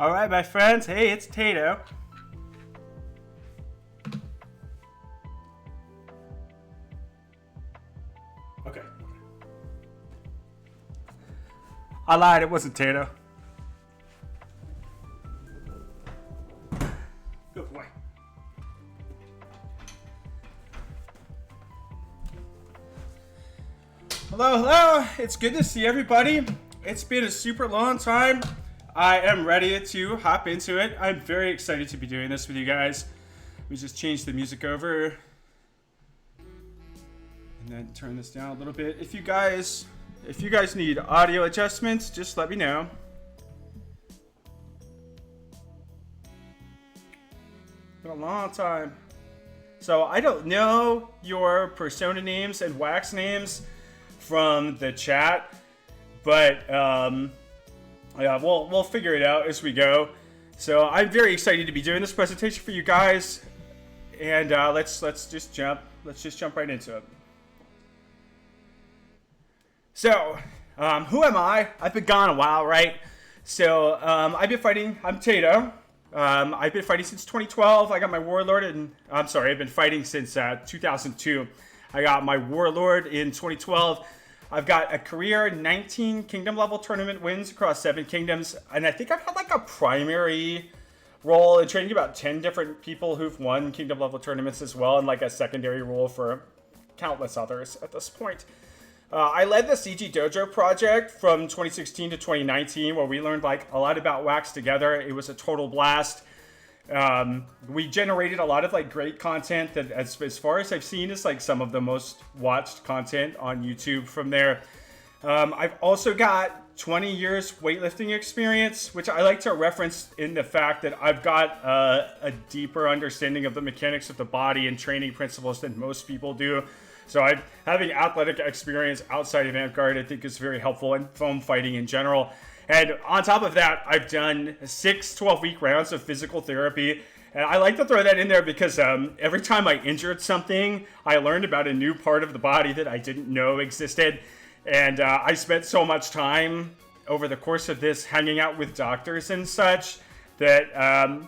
All right, my friends. Hey, it's Tato. Okay. I lied. It wasn't Tato. Good boy. Hello. It's good to see everybody. It's been a super long time. I am ready to hop into it. I'm very excited to be doing this with you guys. We just changed the music over. And then turn this down a little bit. If you guys need audio adjustments, just let me know. Been a long time. So I don't know your persona names and wax names from the chat, but yeah, we'll figure it out as we go. So I'm very excited to be doing this presentation for you guys, and let's just jump right into it. So who am I? I've been gone a while, right? So I've been fighting. I'm Tato. I've been fighting since 2012. I got my warlord, and I'm sorry, I've been fighting since 2002. I got my warlord in 2012. I've got a career 19 kingdom level tournament wins across 7 kingdoms, and I think I've had like a primary role in training about 10 different people who've won kingdom level tournaments as well, and like a secondary role for countless others at this point. I led the CG Dojo project from 2016 to 2019, where we learned like a lot about wax together. It was a total blast. We generated a lot of like great content that as far as I've seen is like some of the most watched content on YouTube from there. I've also got 20 years weightlifting experience, which I like to reference in the fact that I've got a deeper understanding of the mechanics of the body and training principles than most people do. So having athletic experience outside of Vanguard, I think is very helpful in foam fighting in general. And on top of that, I've done 6 12-week rounds of physical therapy. And I like to throw that in there because every time I injured something, I learned about a new part of the body that I didn't know existed. And I spent so much time over the course of this hanging out with doctors and such that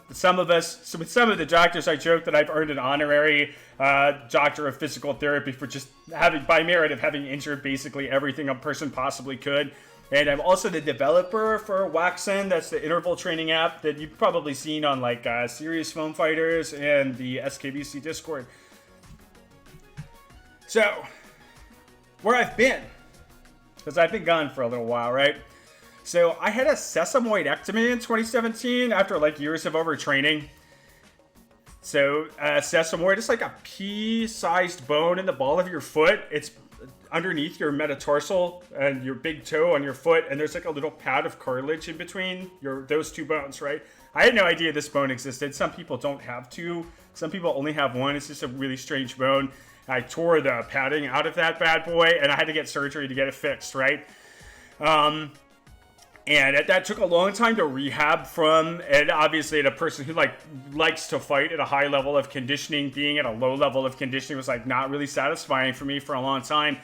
with some of the doctors, I joke that I've earned an honorary doctor of physical therapy for just by merit of having injured basically everything a person possibly could. And I'm also the developer for Waxen. That's the interval training app that you've probably seen on like Serious Foam Fighters and the SKBC Discord. So, where I've been, because I've been gone for a little while, right? So I had a sesamoidectomy in 2017 after like years of overtraining. So sesamoid is like a pea-sized bone in the ball of your foot. It's underneath your metatarsal and your big toe on your foot, and there's like a little pad of cartilage in between those two bones, right? I had no idea this bone existed. Some people don't have two. Some people only have one. It's just a really strange bone. I tore the padding out of that bad boy, and I had to get surgery to get it fixed, right? And that took a long time to rehab from, and obviously a person who likes to fight at a high level of conditioning, being at a low level of conditioning was like not really satisfying for me for a long time.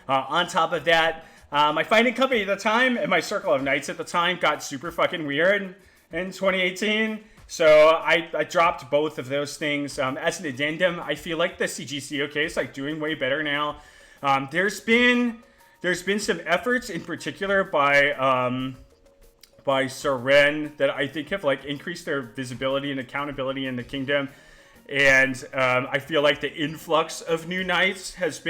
On top of that, my fighting company at the time and my circle of knights at the time got super fucking weird in 2018. So I dropped both of those things. As an addendum, I feel like the CGCOK is like doing way better now. There's been some efforts in particular by Seren that I think have like increased their visibility and accountability in the kingdom. And I feel like the influx of new knights has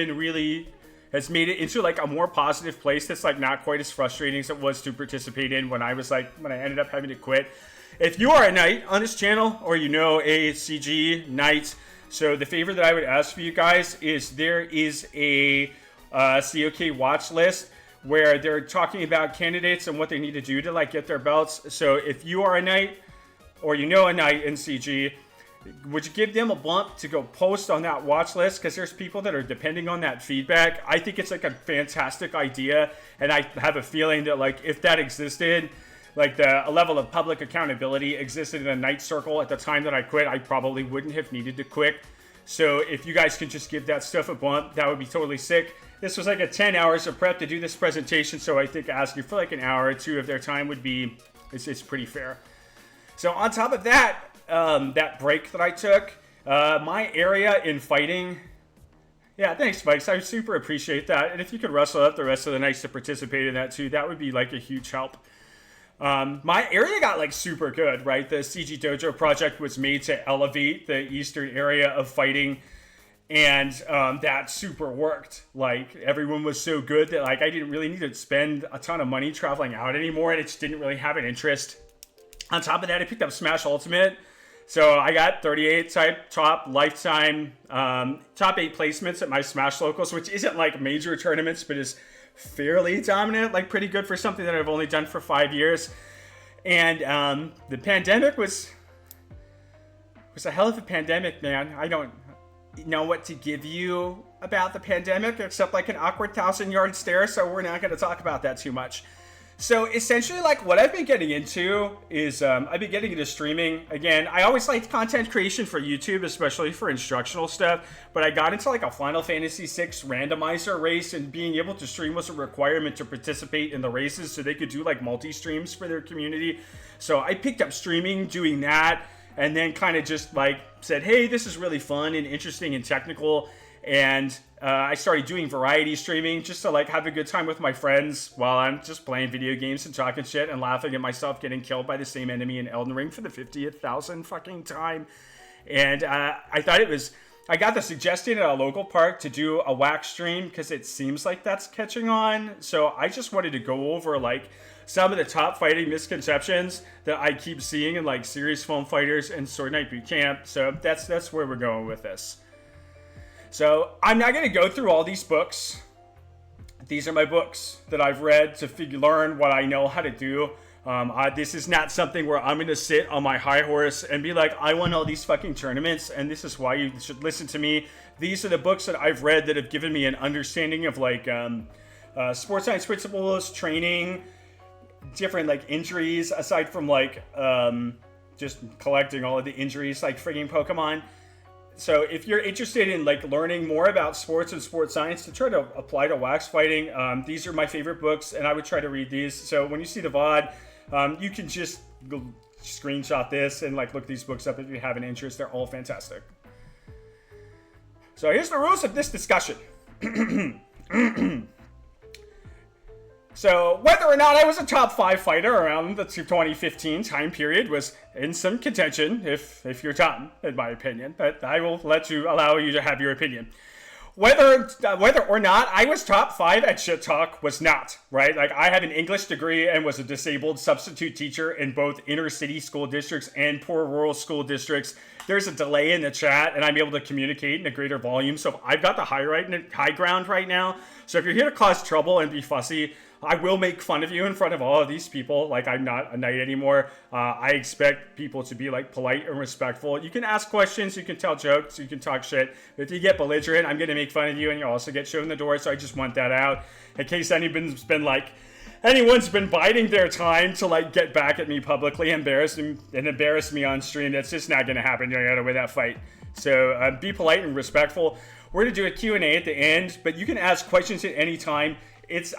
made it into like a more positive place that's like not quite as frustrating as it was to participate in when I ended up having to quit. If you are a knight on this channel or you know a CG knight, so the favor that I would ask for you guys is there is a COK watch list where they're talking about candidates and what they need to do to like get their belts. So if you are a knight or you know a knight in CG, would you give them a bump to go post on that watch list? Because there's people that are depending on that feedback. I think it's like a fantastic idea, and I have a feeling that like if that existed, like a level of public accountability existed in a knight circle at the time that I quit, I probably wouldn't have needed to quit. So if you guys can just give that stuff a bump, that would be totally sick. This was like a 10 hours of prep to do this presentation, so I think asking for like an hour or two of their time would be, it's pretty fair. So on top of that, that break that I took, my area in fighting. Yeah, thanks, Mike. I super appreciate that. And if you could rustle up the rest of the nights to participate in that too, that would be like a huge help. My area got like super good, right? The CG Dojo project was made to elevate the eastern area of fighting, and that super worked. Like everyone was so good that like I didn't really need to spend a ton of money traveling out anymore, and it just didn't really have an interest. On top of that, I picked up Smash Ultimate. So I got 38 top lifetime, top 8 placements at my Smash Locals, which isn't like major tournaments, but is fairly dominant, like pretty good for something that I've only done for 5 years. And the pandemic was a hell of a pandemic, man. I don't know what to give you about the pandemic, except like an awkward 1,000-yard stare, so we're not going to talk about that too much. So essentially, like what I've been getting into is I've been getting into streaming. Again, I always liked content creation for YouTube, especially for instructional stuff. But I got into like a Final Fantasy VI randomizer race, and being able to stream was a requirement to participate in the races, so they could do like multi-streams for their community. So I picked up streaming, doing that, and then kind of just like said, hey, this is really fun and interesting and technical. And I started doing variety streaming just to like have a good time with my friends while I'm just playing video games and talking shit and laughing at myself getting killed by the same enemy in Elden Ring for the 50,000th fucking time. And I thought I got the suggestion at a local park to do a wax stream because it seems like that's catching on. So I just wanted to go over like some of the top fighting misconceptions that I keep seeing in like Serious Film Fighters and Sword Night Boot Camp. So that's where we're going with this. So I'm not going to go through all these books. These are my books that I've read to learn what I know how to do. This is not something where I'm going to sit on my high horse and be like, I won all these fucking tournaments, and this is why you should listen to me. These are the books that I've read that have given me an understanding of like sports science principles, training, different like injuries, aside from like just collecting all of the injuries like frigging Pokemon. So if you're interested in like learning more about sports and sports science to try to apply to wax fighting, these are my favorite books, and I would try to read these. So when you see the VOD, you can just go screenshot this and like look these books up if you have an interest. They're all fantastic. So here's the rules of this discussion. So whether or not I was a top 5 fighter around the 2015 time period was in some contention, if you're Tom, in my opinion. But I will allow you to have your opinion. Whether or not I was top 5 at Shit Talk was not, right? Like I have an English degree and was a disabled substitute teacher in both inner city school districts and poor rural school districts. There's a delay in the chat, and I'm able to communicate in a greater volume. So I've got the high ground right now. So if you're here to cause trouble and be fussy, I will make fun of you in front of all of these people. Like I'm not a knight anymore. I expect people to be like polite and respectful. You can ask questions, you can tell jokes, you can talk shit. But if you get belligerent, I'm going to make fun of you, and you'll also get shown the door. So I just want that out in case anyone's been biding their time to like get back at me publicly, embarrass me on stream. That's just not going to happen. You're going to win that fight. So be polite and respectful. We're going to do a Q&A at the end, but you can ask questions at any time.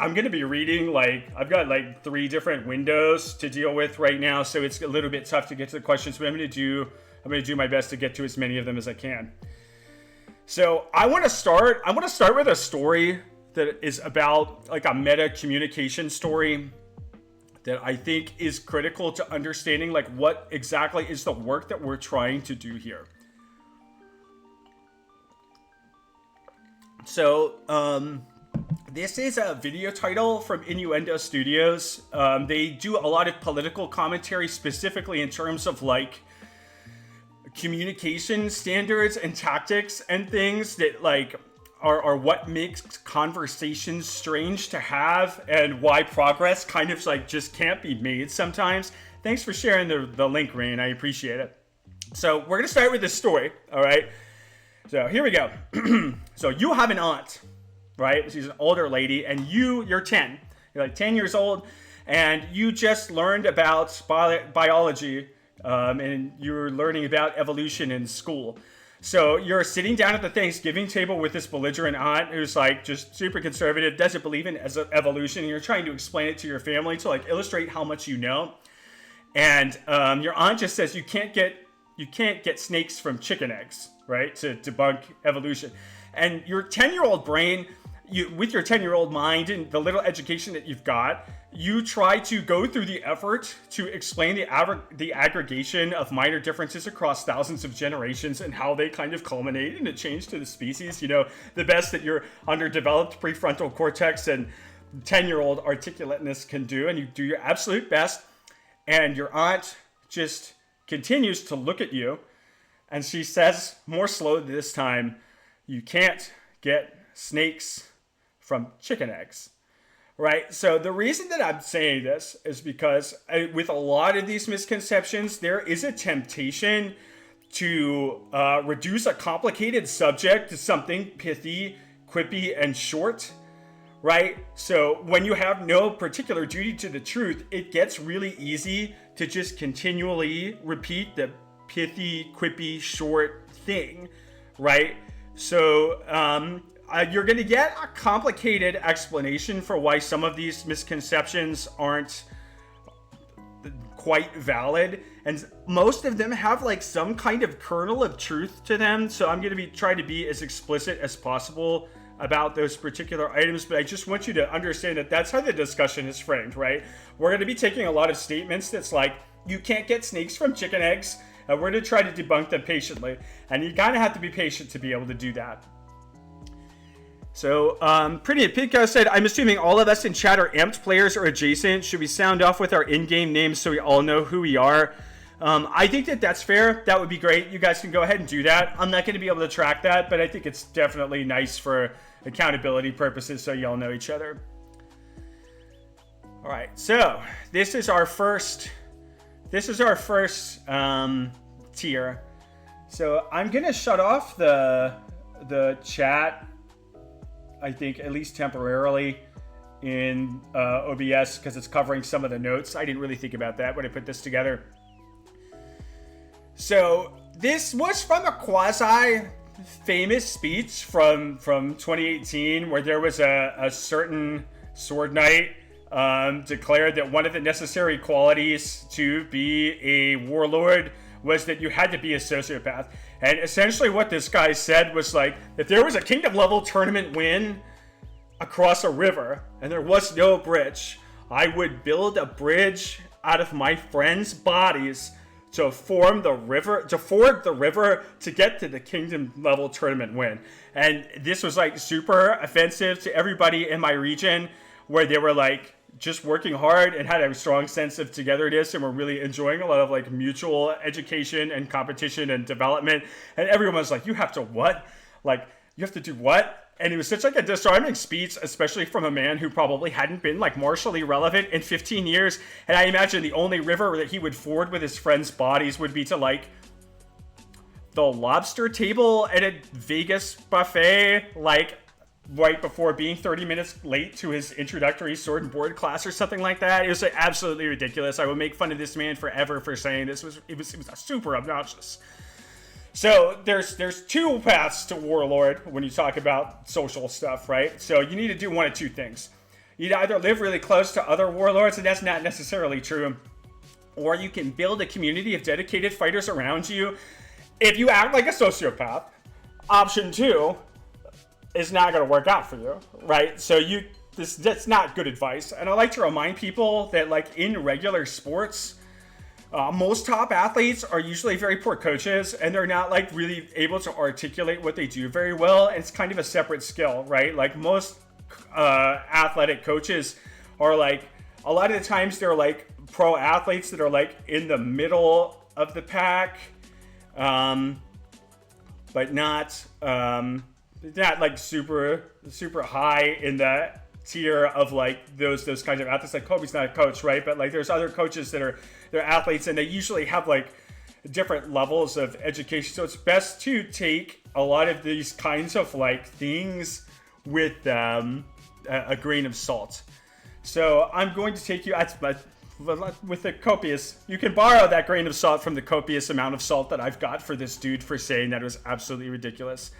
I'm going to be reading, I've got 3 different windows to deal with right now, so it's a little bit tough to get to the questions, but I'm going to do my best to get to as many of them as I can. So I want to start with a story that is about like a meta communication story that I think is critical to understanding like what exactly is the work that we're trying to do here. So, this is a video title from Innuendo Studios. They do a lot of political commentary, specifically in terms of like communication standards and tactics and things that like are what makes conversations strange to have and why progress kind of like just can't be made sometimes. Thanks for sharing the link, Rain. I appreciate it. So we're going to start with this story, all right? So here we go. So you have an aunt, right? She's an older lady, and you're 10. You're like 10 years old, and you just learned about biology, and you're learning about evolution in school. So you're sitting down at the Thanksgiving table with this belligerent aunt who's like just super conservative, doesn't believe in evolution, and you're trying to explain it to your family to like illustrate how much you know. And your aunt just says you can't get snakes from chicken eggs, right? To debunk evolution. And your 10-year-old brain, with your 10-year-old mind and the little education that you've got, you try to go through the effort to explain the aggregation of minor differences across thousands of generations and how they kind of culminate in a change to the species. You know, the best that your underdeveloped prefrontal cortex and 10-year-old articulateness can do, and you do your absolute best. And your aunt just continues to look at you, and she says, more slowly this time, you can't get snakes from chicken eggs. Right? So the reason that I'm saying this is because with a lot of these misconceptions, there is a temptation to reduce a complicated subject to something pithy, quippy, and short. Right? So when you have no particular duty to the truth, it gets really easy to just continually repeat the pithy, quippy, short thing. Right? So you're going to get a complicated explanation for why some of these misconceptions aren't quite valid, and most of them have like some kind of kernel of truth to them. So I'm going to try to be as explicit as possible about those particular items, but I just want you to understand that that's how the discussion is framed, right? We're going to be taking a lot of statements that's like, you can't get snakes from chicken eggs, and we're going to try to debunk them patiently, and you kind of have to be patient to be able to do that. So, Pretty Pinko said, I'm assuming all of us in chat are amped players or adjacent. Should we sound off with our in-game names so we all know who we are? I think that that's fair. That would be great. You guys can go ahead and do that. I'm not going to be able to track that, but I think it's definitely nice for accountability purposes so you all know each other. All right, so this is our first tier. So I'm going to shut off the chat, I think, at least temporarily in OBS because it's covering some of the notes. I didn't really think about that when I put this together. So this was from a quasi-famous speech from 2018 where there was a certain sword knight declared that one of the necessary qualities to be a warlord was that you had to be a sociopath. And essentially what this guy said was like, if there was a kingdom level tournament win across a river and there was no bridge, I would build a bridge out of my friends' bodies to ford the river to get to the kingdom level tournament win. And this was like super offensive to everybody in my region, where they were like just working hard and had a strong sense of togetherness and were really enjoying a lot of like mutual education and competition and development. And everyone was like, you have to what? Like, you have to do what? And it was such like a disarming speech, especially from a man who probably hadn't been like martially relevant in 15 years. And I imagine the only river that he would ford with his friends' bodies would be to like the lobster table at a Vegas buffet, like right before being 30 minutes late to his introductory sword and board class or something like that. It was like, absolutely ridiculous. I would make fun of this man forever for saying this. It was super obnoxious. So there's two paths to warlord when you talk about social stuff, right? So you need to do one of two things. You'd either live really close to other warlords, and that's not necessarily true, or you can build a community of dedicated fighters around you if you act like a sociopath. Option two is not going to work out for you, right? So that's not good advice. And I like to remind people that like in regular sports, most top athletes are usually very poor coaches, and they're not like really able to articulate what they do very well. And it's kind of a separate skill, right? Like most athletic coaches are like, a lot of the times they're like pro athletes that are like in the middle of the pack, but not like super high in the tier of like those kinds of athletes. Like Kobe's not a coach, right? But like there's other coaches that are they're athletes, and they usually have like different levels of education. So it's best to take a lot of these kinds of like things with a grain of salt. So I'm going to take you with the copious. You can borrow that grain of salt from the copious amount of salt that I've got for this dude for saying that it was absolutely ridiculous.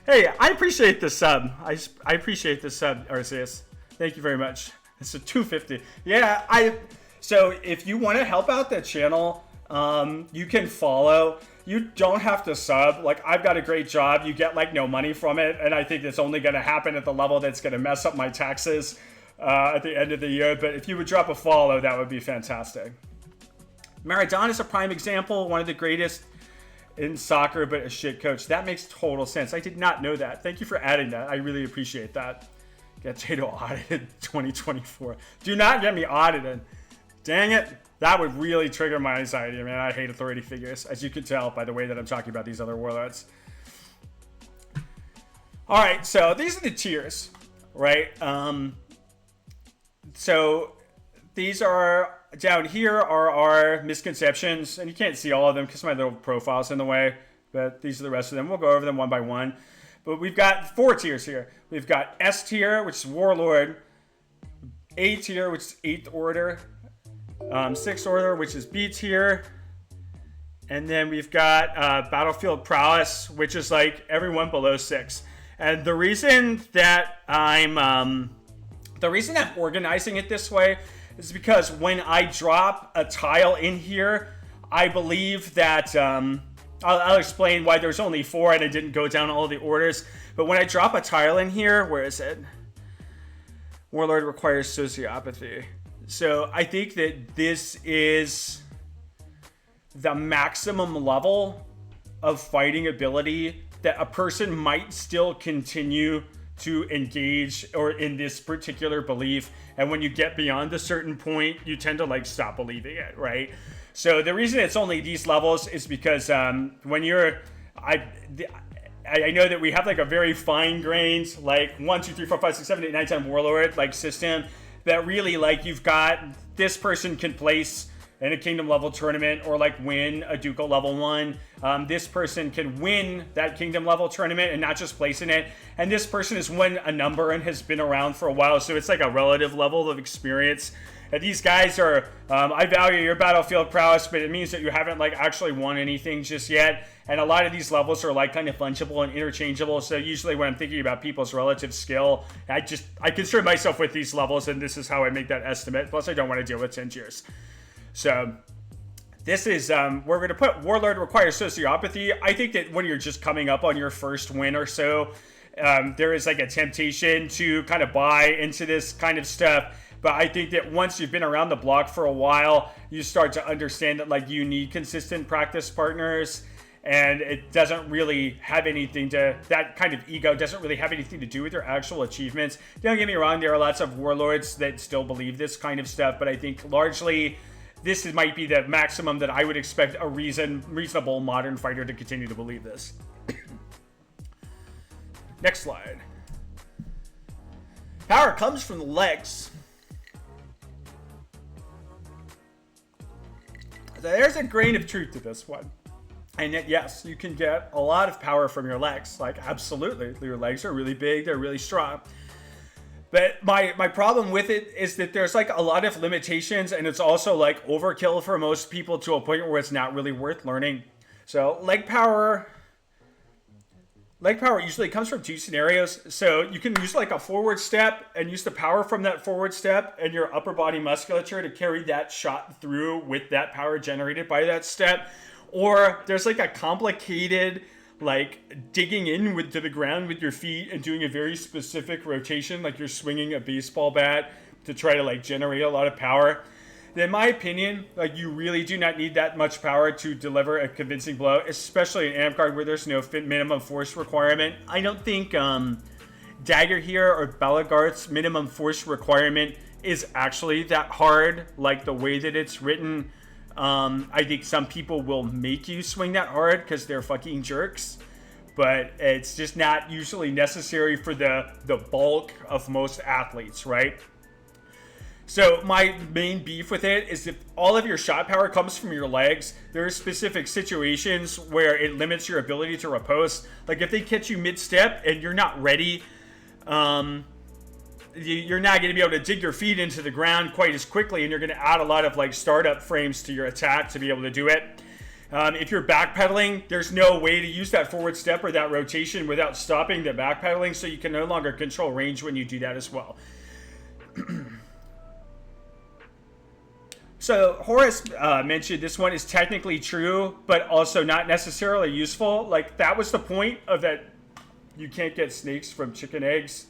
Hey, I appreciate the sub. I appreciate the sub, Arceus. Thank you very much. It's a 250. Yeah, So if you want to help out the channel, you can follow. You don't have to sub. Like, I've got a great job. You get like no money from it. And I think it's only going to happen at the level that's going to mess up my taxes at the end of the year. But if you would drop a follow, that would be fantastic. Maradona is a prime example. One of the greatest in soccer, but a shit coach. That makes total sense. I did not know that. Thank you for adding that. I really appreciate that. Get Tato audited 2024. Do not get me audited. Dang it. That would really trigger my anxiety. I mean, I hate authority figures, as you can tell by the way that I'm talking about these other warlords. All right, so these are the tiers, right? So these are, down here are our misconceptions, and you can't see all of them because my little profile's in the way, but these are the rest of them. We'll go over them one by one. But we've got 4 tiers here. We've got S tier, which is warlord, A tier, which is 8th order, 6th order, which is B tier, and then we've got battlefield prowess, which is like everyone below 6. And the reason that I'm organizing it this way is because when I drop a tile in here, I believe that I'll explain why there's only 4 and I didn't go down all the orders. But when I drop a tile in here, where is it? Warlord requires sociopathy. So I think that this is the maximum level of fighting ability that a person might still continue to engage or in this particular belief. And when you get beyond a certain point, you tend to like stop believing it, right? So the reason it's only these levels is because when you're, I know that we have like a very fine-grained like 1, 2, 3, 4, 5, 6, 7, 8, 9, 10 warlord like system that really like you've got this person can place in a kingdom level tournament or like win a ducal level 1. This person can win that kingdom level tournament and not just place in it. And this person has won a number and has been around for a while. So it's like a relative level of experience. And these guys are, I value your battlefield prowess, but it means that you haven't like actually won anything just yet. And a lot of these levels are like kind of fungible and interchangeable. So usually when I'm thinking about people's relative skill, I concern myself with these levels, and this is how I make that estimate. Plus I don't want to deal with 10 tiers. So this is, we're going to put warlord requires sociopathy. I think that when you're just coming up on your first win or so, there is like a temptation to kind of buy into this kind of stuff. But I think that once you've been around the block for a while, you start to understand that like you need consistent practice partners, and it doesn't really have anything to, that kind of ego doesn't really have anything to do with your actual achievements. Don't get me wrong, there are lots of warlords that still believe this kind of stuff, but I think largely this might be the maximum that I would expect a reasonable modern fighter to continue to believe this. Next slide. Power comes from the legs. There's a grain of truth to this one. And yet, yes, you can get a lot of power from your legs. Like, absolutely. Your legs are really big. They're really strong. But my problem with it is that there's like a lot of limitations, and it's also like overkill for most people to a point where it's not really worth learning. So leg power usually comes from 2 scenarios. So you can use like a forward step and use the power from that forward step and your upper body musculature to carry that shot through with that power generated by that step. Or there's like a complicated like digging to the ground with your feet and doing a very specific rotation, like you're swinging a baseball bat to try to like generate a lot of power. In my opinion, like you really do not need that much power to deliver a convincing blow, especially in Amp Guard where there's no minimum force requirement. I don't think Dagger here or Balagarth's minimum force requirement is actually that hard, like the way that it's written. I think some people will make you swing that hard because they're fucking jerks, but it's just not usually necessary for the bulk of most athletes, right? So my main beef with it is if all of your shot power comes from your legs, there are specific situations where it limits your ability to riposte. Like if they catch you mid-step and you're not ready, you're not going to be able to dig your feet into the ground quite as quickly, and you're going to add a lot of like startup frames to your attack to be able to do it. If you're backpedaling, there's no way to use that forward step or that rotation without stopping the backpedaling, so you can no longer control range when you do that as well. So Horace mentioned this one is technically true, but also not necessarily useful. Like, that was the point of that you can't get snakes from chicken eggs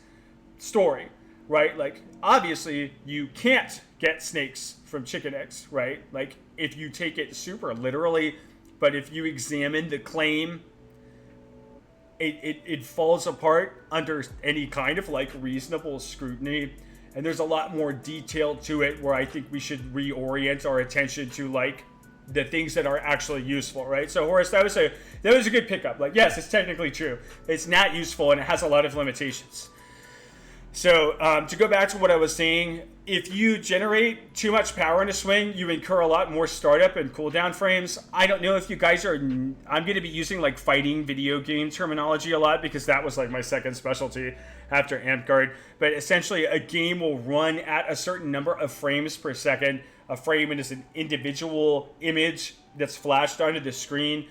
story, right? Like, obviously you can't get snakes from chicken eggs, right? Like, if you take it super literally, but if you examine the claim, it falls apart under any kind of like reasonable scrutiny. And there's a lot more detail to it where I think we should reorient our attention to like the things that are actually useful, right? So Horace, that was a good pickup. Like, yes, it's technically true. It's not useful and it has a lot of limitations. So to go back to what I was saying, if you generate too much power in a swing, you incur a lot more startup and cooldown frames. I don't know if you guys are, I'm going to be using like fighting video game terminology a lot because that was like my second specialty after Amp-Guard. But essentially a game will run at a certain number of frames per second. A frame is an individual image that's flashed onto the screen.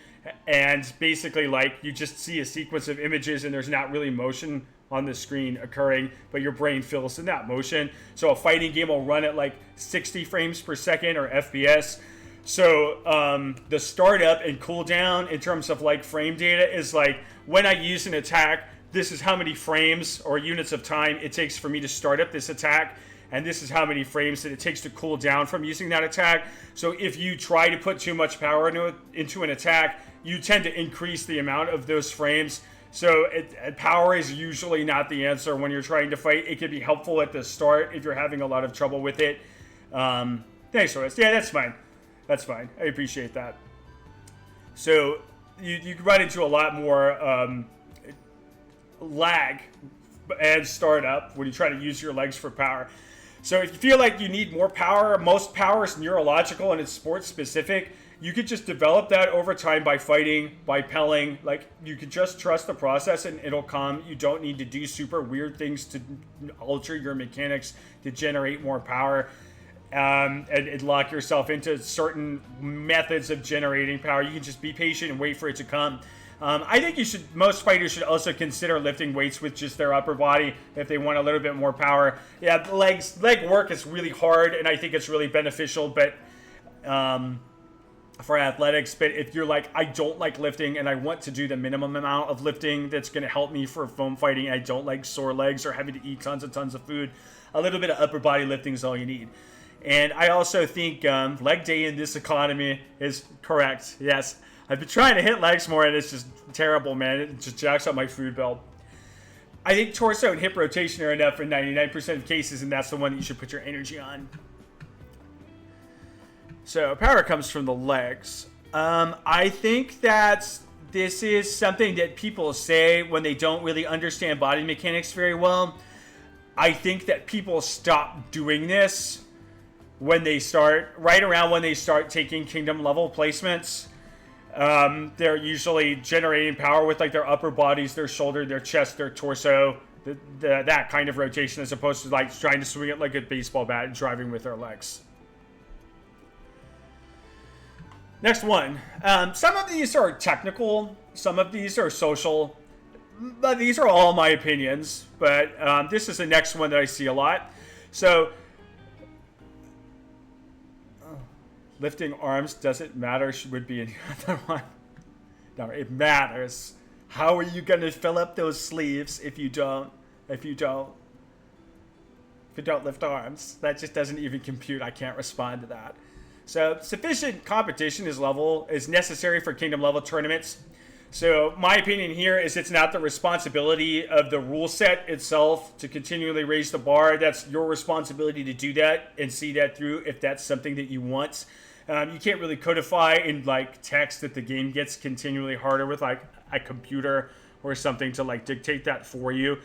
And basically like you just see a sequence of images and there's not really motion on the screen occurring, but your brain fills in that motion. So a fighting game will run at like 60 frames per second or FPS. So the startup and cooldown in terms of like frame data is like when I use an attack, this is how many frames or units of time it takes for me to start up this attack. And this is how many frames that it takes to cool down from using that attack. So if you try to put too much power into an attack, you tend to increase the amount of those frames. So power is usually not the answer when you're trying to fight. It can be helpful at the start if you're having a lot of trouble with it. Thanks, Horace. Yeah, that's fine. That's fine. I appreciate that. So you can run into a lot more lag and startup when you try to use your legs for power. So if you feel like you need more power, most power is neurological and it's sports specific. You could just develop that over time by fighting, by pelling. Like, you could just trust the process and it'll come. You don't need to do super weird things to alter your mechanics to generate more power and lock yourself into certain methods of generating power. You can just be patient and wait for it to come. I think most fighters should also consider lifting weights with just their upper body if they want a little bit more power. Yeah, leg work is really hard and I think it's really beneficial, but for athletics. But if you're like, I don't like lifting and I want to do the minimum amount of lifting that's going to help me for foam fighting, I don't like sore legs or having to eat tons and tons of food, a little bit of upper body lifting is all you need. And I also think leg day in this economy is correct. Yes, I've been trying to hit legs more and it's just terrible, man. It just jacks up my food bill. I think torso and hip rotation are enough for 99% of cases, and that's the one that you should put your energy on. So power comes from the legs. I think that this is something that people say when they don't really understand body mechanics very well. I think that people stop doing this right around when they start taking kingdom level placements. They're usually generating power with like their upper bodies, their shoulder, their chest, their torso, that kind of rotation, as opposed to like trying to swing it like a baseball bat and driving with their legs. Next one. Some of these are technical, some of these are social, but these are all my opinions. But this is the next one that I see a lot. So, lifting arms doesn't matter would be another one. No, it matters. How are you going to fill up those sleeves if you don't lift arms? That just doesn't even compute. I can't respond to that. So sufficient competition is necessary for kingdom level tournaments. So my opinion here is it's not the responsibility of the rule set itself to continually raise the bar. That's your responsibility to do that and see that through if that's something that you want. You can't really codify in like text that the game gets continually harder with like a computer or something to like dictate that for you.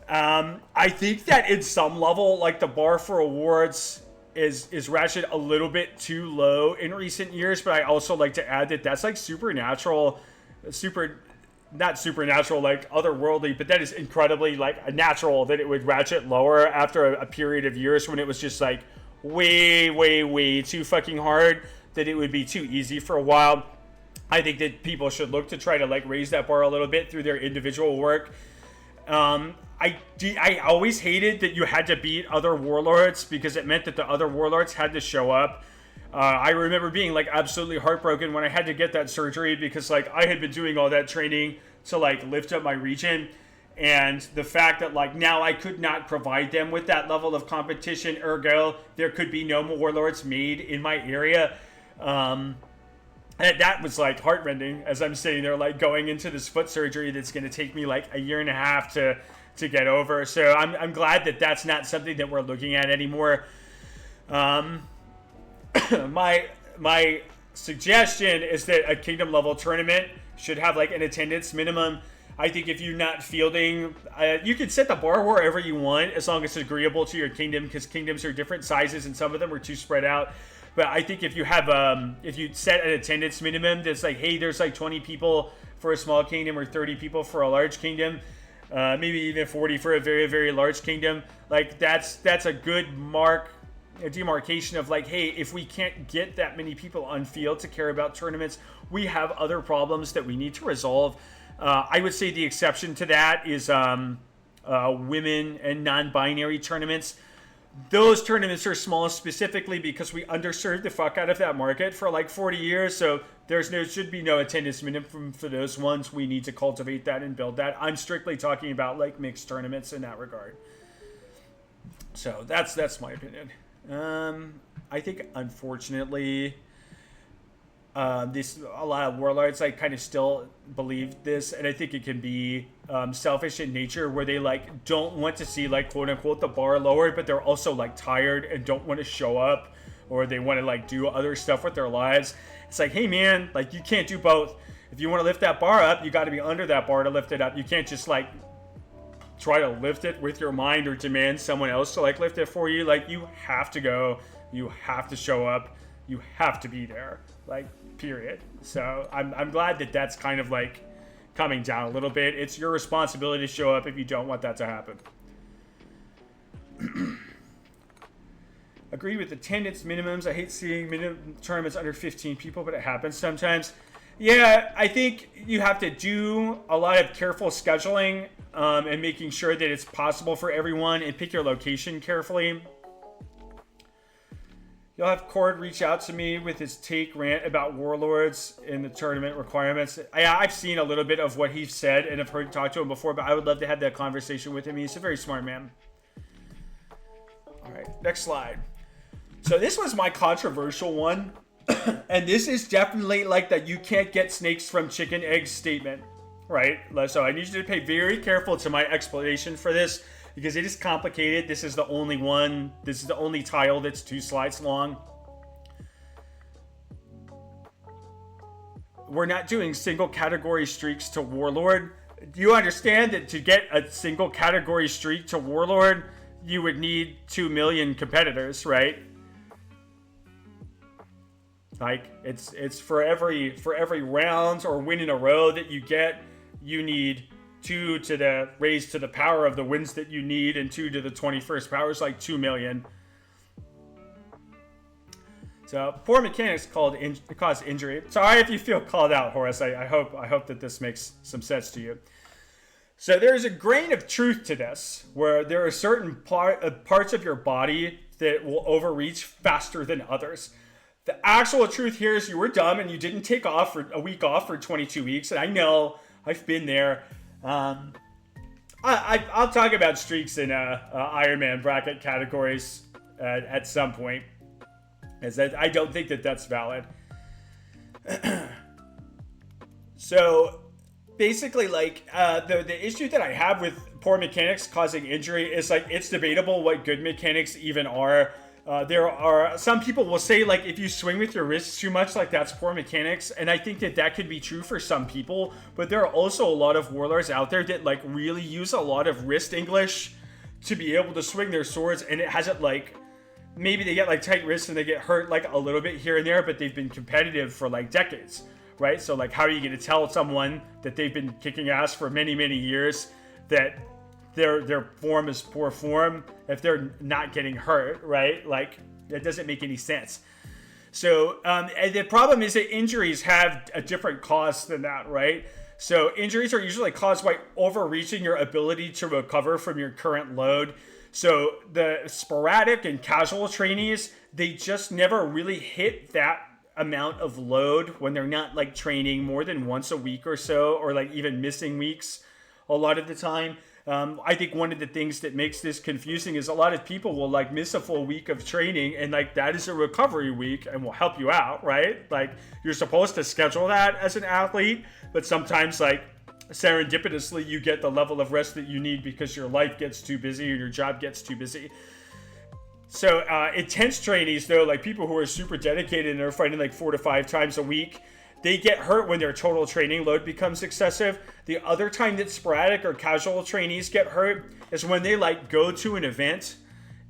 I think that in some level, like the bar for awards is ratcheted a little bit too low in recent years, but I also like to add that that's like not supernatural, like otherworldly, but that is incredibly like natural that it would ratchet lower after a period of years when it was just like way too fucking hard, that it would be too easy for a while. I think that people should look to try to like raise that bar a little bit through their individual work. I always hated that you had to beat other warlords because it meant that the other warlords had to show up. I remember being like absolutely heartbroken when I had to get that surgery because like I had been doing all that training to like lift up my region, and the fact that like now I could not provide them with that level of competition, ergo there could be no more warlords made in my area. And that was like heartrending as I'm sitting there like going into this foot surgery that's going to take me like a year and a half to get over. So I'm glad that that's not something that we're looking at anymore. My suggestion is that a kingdom level tournament should have like an attendance minimum. I think if you're not fielding, you can set the bar wherever you want as long as it's agreeable to your kingdom, because kingdoms are different sizes and some of them are too spread out. But I think if you have if you set an attendance minimum that's like, hey, there's like 20 people for a small kingdom or 30 people for a large kingdom, maybe even 40 for a very, very large kingdom, like that's a good a demarcation of like, hey, if we can't get that many people on field to care about tournaments, we have other problems that we need to resolve. I would say the exception to that is women and non-binary tournaments. Those tournaments are small specifically because we underserved the fuck out of that market for like 40 years. So should be no attendance minimum for those ones. We need to cultivate that and build that. I'm strictly talking about like mixed tournaments in that regard. So that's my opinion. I think unfortunately, a lot of warlords like kind of still believe this, and I think it can be selfish in nature, where they like don't want to see like quote unquote the bar lowered, but they're also like tired and don't want to show up, or they want to like do other stuff with their lives. It's like, hey man, like you can't do both. If you want to lift that bar up, you got to be under that bar to lift it up. You can't just like try to lift it with your mind or demand someone else to like lift it for you. Like you have to go, you have to show up, you have to be there, like period. So I'm glad that that's kind of like coming down a little bit. It's your responsibility to show up if you don't want that to happen. Agree with attendance minimums. I hate seeing minimum tournaments under 15 people, but it happens sometimes. Yeah, I think you have to do a lot of careful scheduling and making sure that it's possible for everyone, and pick your location carefully. You'll have Cord reach out to me with his rant about warlords in the tournament requirements. I've seen a little bit of what he's said and I've talked to him before, but I would love to have that conversation with him. He's a very smart man. All right, next slide. So this was my controversial one. And this is definitely like that you can't get snakes from chicken eggs statement, right? So I need you to pay very careful to my explanation for this, because it is complicated. This is the only one. This is the only tile that's 2 slides long. We're not doing single category streaks to Warlord. Do you understand that to get a single category streak to Warlord, you would need 2 million competitors, right? Like it's for every round or win in a row that you get, you need 2 to the raised to the power of the wins that you need, and 2 to the 21st power is like 2 million. So poor mechanics cause injury. Sorry if you feel called out, Horace. I hope that this makes some sense to you. So there's a grain of truth to this, where there are certain parts of your body that will overreach faster than others. The actual truth here is you were dumb and you didn't take off for a week off for 22 weeks. And I know, I've been there. I'll talk about streaks in Iron Man bracket categories at some point, as I don't think that that's valid. So basically, like the issue that I have with poor mechanics causing injury is like it's debatable what good mechanics even are. There are some people will say like if you swing with your wrists too much, like that's poor mechanics, and I think that could be true for some people. But there are also a lot of warlords out there that like really use a lot of wrist English to be able to swing their swords, and it hasn't like maybe they get like tight wrists and they get hurt like a little bit here and there, but they've been competitive for like decades, right? So like how are you going to tell someone that they've been kicking ass for many years that their form is poor form if they're not getting hurt, right? Like that doesn't make any sense. So and the problem is that injuries have a different cost than that, right? So injuries are usually caused by overreaching your ability to recover from your current load. So the sporadic and casual trainees, they just never really hit that amount of load when they're not like training more than once a week or so, or like even missing weeks a lot of the time. I think one of the things that makes this confusing is a lot of people will like miss a full week of training, and like that is a recovery week and will help you out, right? Like you're supposed to schedule that as an athlete, but sometimes like serendipitously you get the level of rest that you need because your life gets too busy or your job gets too busy. So intense trainees though, like people who are super dedicated and are fighting like 4 to 5 times a week, they get hurt when their total training load becomes excessive. The other time that sporadic or casual trainees get hurt is when they like go to an event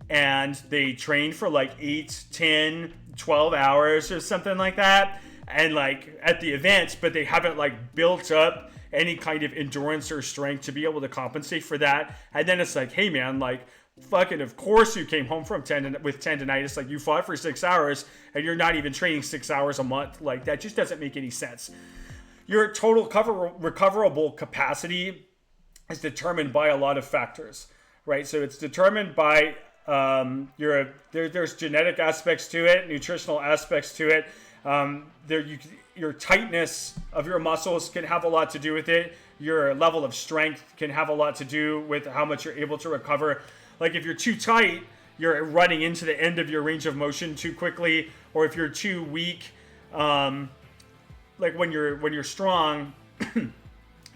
and they train for like 8, 10, 12 hours or something like that. And like at the event, but they haven't like built up any kind of endurance or strength to be able to compensate for that. And then it's like, hey man, like fucking of course you came home from with tendonitis, like you fought for 6 hours and you're not even training 6 hours a month. Like that just doesn't make any sense. Your total recoverable capacity is determined by a lot of factors, right? So it's determined by there's genetic aspects to it, nutritional aspects to it. Your tightness of your muscles can have a lot to do with it. Your level of strength can have a lot to do with how much you're able to recover. Like if you're too tight, you're running into the end of your range of motion too quickly, or if you're too weak, like when you're strong,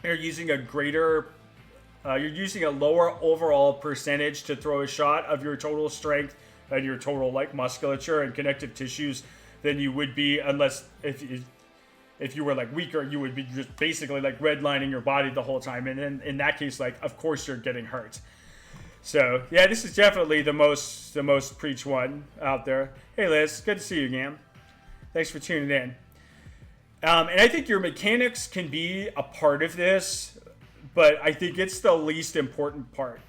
you're using you're using a lower overall percentage to throw a shot of your total strength and your total like musculature and connective tissues than you would be unless if you were like weaker, you would be just basically like redlining your body the whole time. And then in that case, like of course you're getting hurt. So yeah, this is definitely the most preached one out there. Hey Liz, good to see you again. Thanks for tuning in. And I think your mechanics can be a part of this, but I think it's the least important part.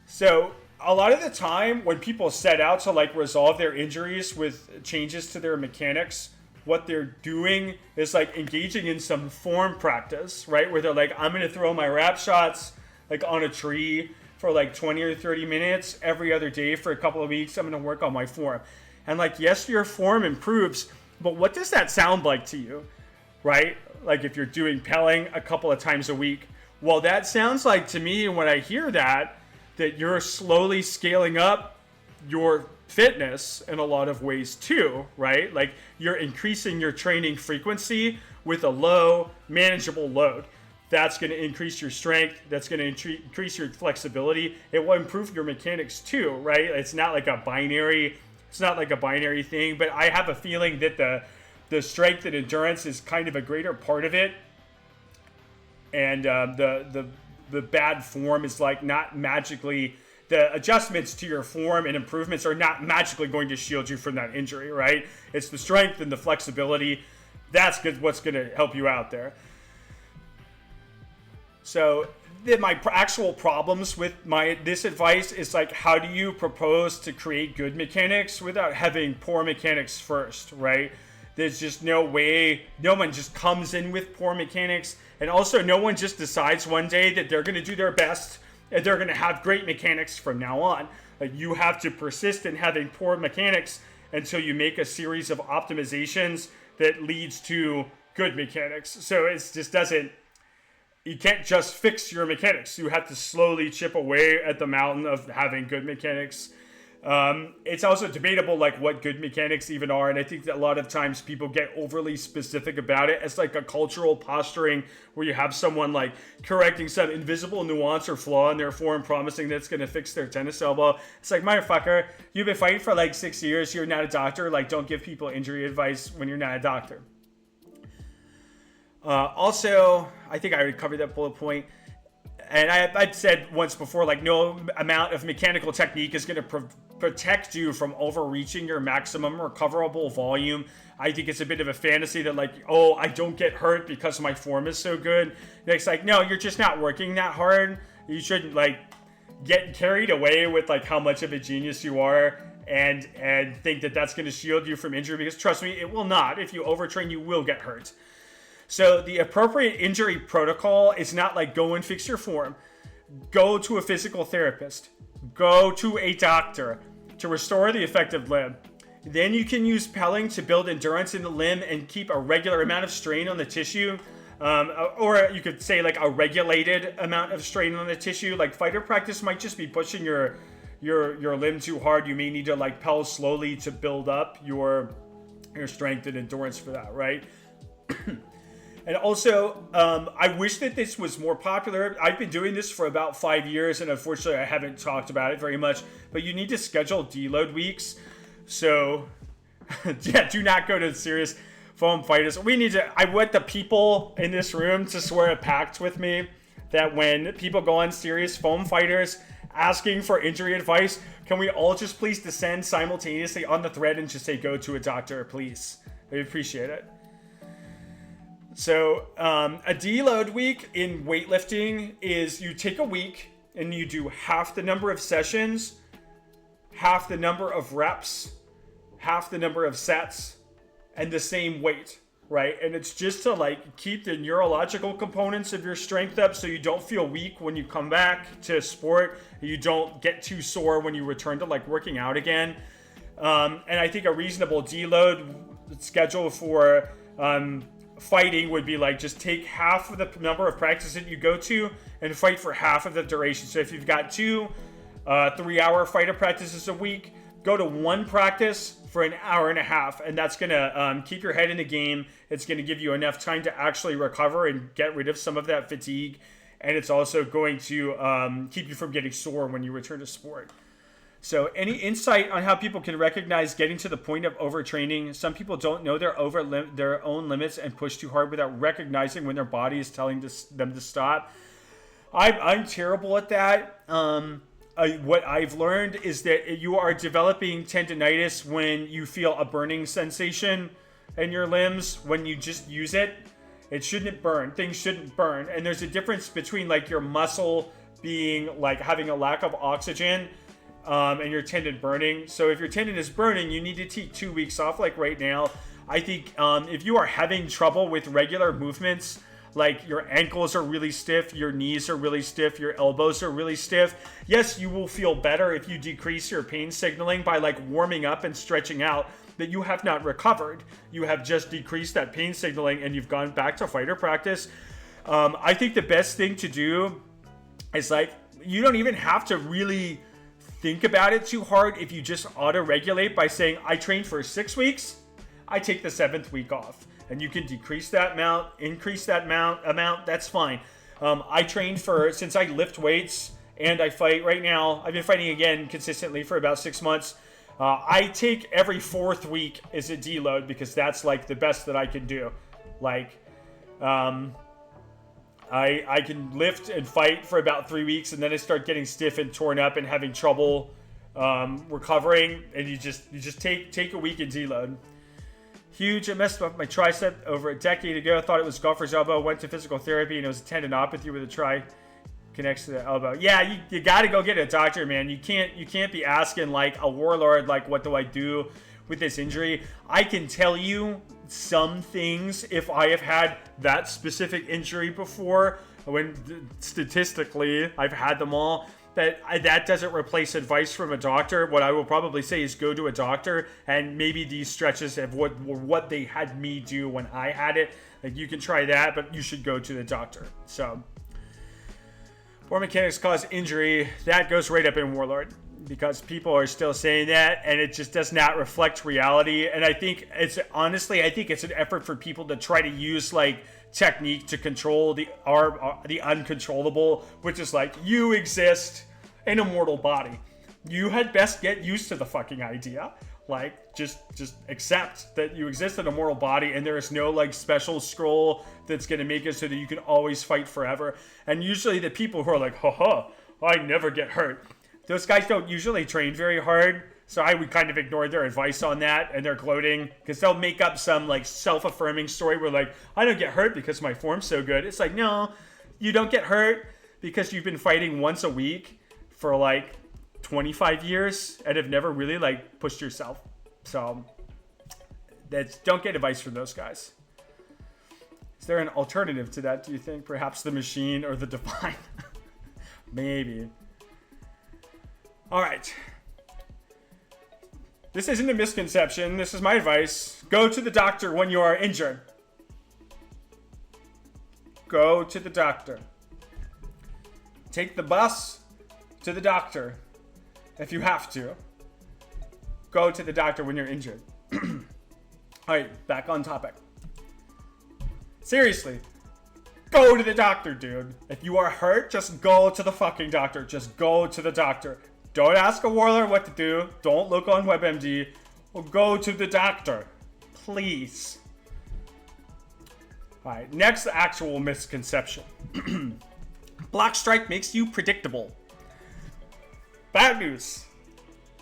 So a lot of the time when people set out to like resolve their injuries with changes to their mechanics, what they're doing is like engaging in some form practice, right? Where they're like, I'm going to throw my wrap shots like on a tree for like 20 or 30 minutes every other day for a couple of weeks. I'm going to work on my form. And like, yes, your form improves, but what does that sound like to you, right? Like if you're doing pelling a couple of times a week, well, that sounds like to me when I hear that you're slowly scaling up your fitness in a lot of ways too, right? Like you're increasing your training frequency with a low, manageable load. That's going to increase your strength. That's going to increase your flexibility. It will improve your mechanics too, right? It's not like a binary thing, but I have a feeling that the strength and endurance is kind of a greater part of it. And the bad form is like not magically, the adjustments to your form and improvements are not magically going to shield you from that injury, right? It's the strength and the flexibility. That's what's going to help you out there. So my actual problems with this advice is like, how do you propose to create good mechanics without having poor mechanics first, right? There's just no way. No one just comes in with poor mechanics. And also no one just decides one day that they're going to do their best and they're going to have great mechanics from now on. Like you have to persist in having poor mechanics until you make a series of optimizations that leads to good mechanics. So it just doesn't, you can't just fix your mechanics. You have to slowly chip away at the mountain of having good mechanics. It's also debatable like what good mechanics even are, and I think that a lot of times people get overly specific about it. It's like a cultural posturing where you have someone like correcting some invisible nuance or flaw in their form, promising that it's going to fix their tennis elbow. It's like, motherfucker, you've been fighting for like 6 years, you're not a doctor. Like, don't give people injury advice when you're not a doctor. Also, I think I already covered that bullet point. And I've said once before, like, no amount of mechanical technique is going to protect you from overreaching your maximum recoverable volume. I think it's a bit of a fantasy that, like, oh, I don't get hurt because my form is so good. And it's like, no, you're just not working that hard. You shouldn't, like, get carried away with, like, how much of a genius you are and think that that's going to shield you from injury, because trust me, it will not. If you overtrain, you will get hurt. So the appropriate injury protocol is not like go and fix your form. Go to a physical therapist. Go to a doctor to restore the affected limb. Then you can use pelling to build endurance in the limb and keep a regular amount of strain on the tissue. Or you could say like a regulated amount of strain on the tissue. Like fighter practice might just be pushing your limb too hard. You may need to like pel slowly to build up your strength and endurance for that, right? And also, I wish that this was more popular. I've been doing this for about 5 years, and unfortunately, I haven't talked about it very much. But you need to schedule deload weeks. So, yeah, do not go to serious foam fighters. I want the people in this room to swear a pact with me that when people go on serious foam fighters asking for injury advice, can we all just please descend simultaneously on the thread and just say, go to a doctor, please? I appreciate it. So a deload week in weightlifting is you take a week and you do half the number of sessions, half the number of reps, half the number of sets, and the same weight, right? And it's just to like keep the neurological components of your strength up so you don't feel weak when you come back to sport. You don't get too sore when you return to like working out again. And I think a reasonable deload schedule for fighting would be like just take half of the number of practices that you go to and fight for half of the duration. So if you've got 2 3-hour fighter practices a week, go to 1 practice for an hour and a half, and that's gonna keep your head in the game. It's gonna give you enough time to actually recover and get rid of some of that fatigue, and it's also going to keep you from getting sore when you return to sport. So any insight on how people can recognize getting to the point of overtraining? Some people don't know their own limits and push too hard without recognizing when their body is telling them to stop. I'm terrible at that. What I've learned is that you are developing tendinitis when you feel a burning sensation in your limbs when you just use it. It shouldn't burn. Things shouldn't burn. And there's a difference between like your muscle being like having a lack of oxygen and your tendon burning. So if your tendon is burning, you need to take 2 weeks off like right now. I think if you are having trouble with regular movements, like your ankles are really stiff, your knees are really stiff, your elbows are really stiff, yes, you will feel better if you decrease your pain signaling by like warming up and stretching out, but you have not recovered. You have just decreased that pain signaling and you've gone back to fighter practice. I think the best thing to do is like, you don't even have to really think about it too hard if you just auto-regulate by saying, I trained for 6 weeks, I take the 7th week off. And you can decrease that amount, increase that amount, that's fine. I trained since I lift weights and I fight right now, I've been fighting again consistently for about 6 months. I take every 4th week as a deload because that's like the best that I can do. Like, I can lift and fight for about 3 weeks and then I start getting stiff and torn up and having trouble recovering, and you just take a week and deload. Huge, I messed up my tricep over a decade ago. Thought it was golfer's elbow. Went to physical therapy and it was a tendinopathy where the tri connects to the elbow. Yeah, you got to go get a doctor, man. You can't be asking like a warlord like, what do I do with this injury? I can tell you some things if I have had that specific injury before. When statistically I've had them all. That doesn't replace advice from a doctor. What I will probably say is go to a doctor, and maybe these stretches of what they had me do when I had it. Like, you can try that, but you should go to the doctor. So, poor mechanics cause injury. That goes right up in Warlord because people are still saying that, and it just does not reflect reality. And I think it's an effort for people to try to use like technique to control the uncontrollable, which is like, you exist in a mortal body. You had best get used to the fucking idea. Like, just accept that you exist in a mortal body and there is no like special scroll that's going to make it so that you can always fight forever. And usually the people who are like, haha, I never get hurt, those guys don't usually train very hard. So I would kind of ignore their advice on that and their gloating, because they'll make up some like self-affirming story where like, I don't get hurt because my form's so good. It's like, no, you don't get hurt because you've been fighting once a week for like 25 years and have never really like pushed yourself. So don't get advice from those guys. Is there an alternative to that, do you think? Perhaps the machine or the divine? Maybe. All right. This isn't a misconception. This is my advice. Go to the doctor when you are injured. Go to the doctor. Take the bus to the doctor if you have to. Go to the doctor when you're injured. All right, back on topic. Seriously, go to the doctor, dude. If you are hurt, just go to the fucking doctor. Just go to the doctor. Don't ask a warlord what to do. Don't look on WebMD. Go to the doctor. Please. All right, next actual misconception. Block strike makes you predictable. Bad news.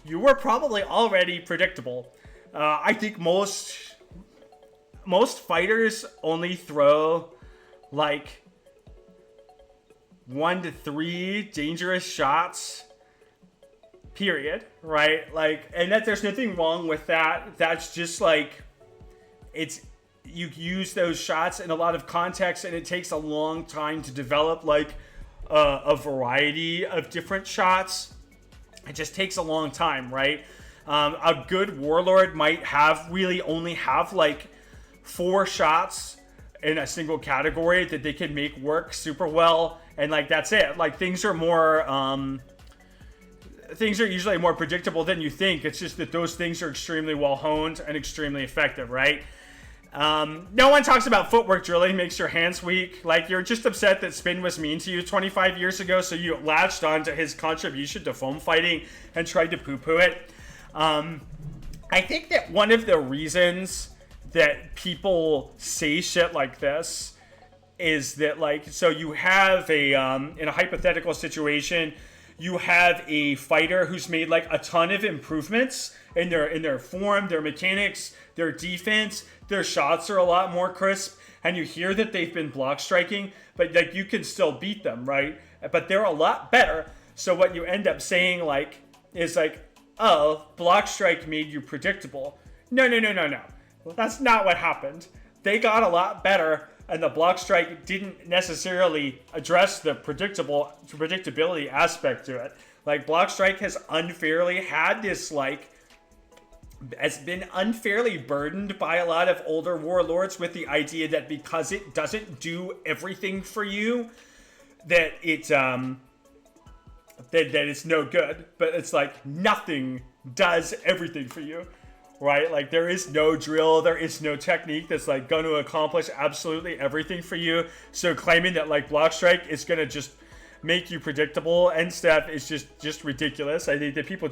You were probably already predictable. I think most fighters only throw like 1 to 3 dangerous shots, period, right? Like, and that there's nothing wrong with that. That's just like, you use those shots in a lot of contexts, and it takes a long time to develop like a variety of different shots. It just takes a long time, right? A good warlord might only have like 4 shots in a single category that they can make work super well, and like that's it. Like things are usually more predictable than you think. It's just that those things are extremely well honed and extremely effective, right? No one talks about footwork drilling makes your hands weak. Like, you're just upset that Spin was mean to you 25 years ago, so you latched on to his contribution to foam fighting and tried to poo-poo it. I think that one of the reasons that people say shit like this is that, like, so you have in a hypothetical situation, you have a fighter who's made like a ton of improvements in their form, their mechanics, their defense. Their shots are a lot more crisp, and you hear that they've been block striking, but like you can still beat them, right? But they're a lot better. So what you end up saying like is like, oh, block strike made you predictable. No. That's not what happened. They got a lot better, and the block strike didn't necessarily address the predictability aspect to it. Like, block strike has been unfairly burdened by a lot of older warlords with the idea that because it doesn't do everything for you, that it's that it's no good. But it's like, nothing does everything for you, right? Like, there is no drill, there is no technique that's like going to accomplish absolutely everything for you. So claiming that like block strike is going to just make you predictable and stuff is just ridiculous. I think that people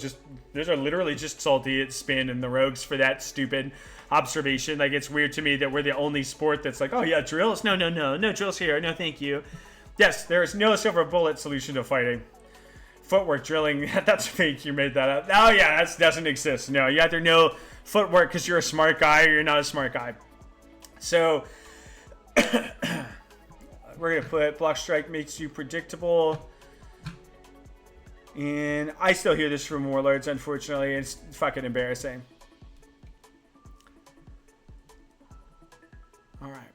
those are literally just salty at Spin and the Rogues for that stupid observation. Like, it's weird to me that we're the only sport that's like, oh yeah, drills? No drills here, no thank you. Yes, there is no silver bullet solution to fighting. Footwork drilling, that's fake, you made that up. Oh yeah, that doesn't exist. No, you either know footwork because you're a smart guy or you're not a smart guy. So we're going to put block strike makes you predictable. And I still hear this from warlords, unfortunately. It's fucking embarrassing. All right.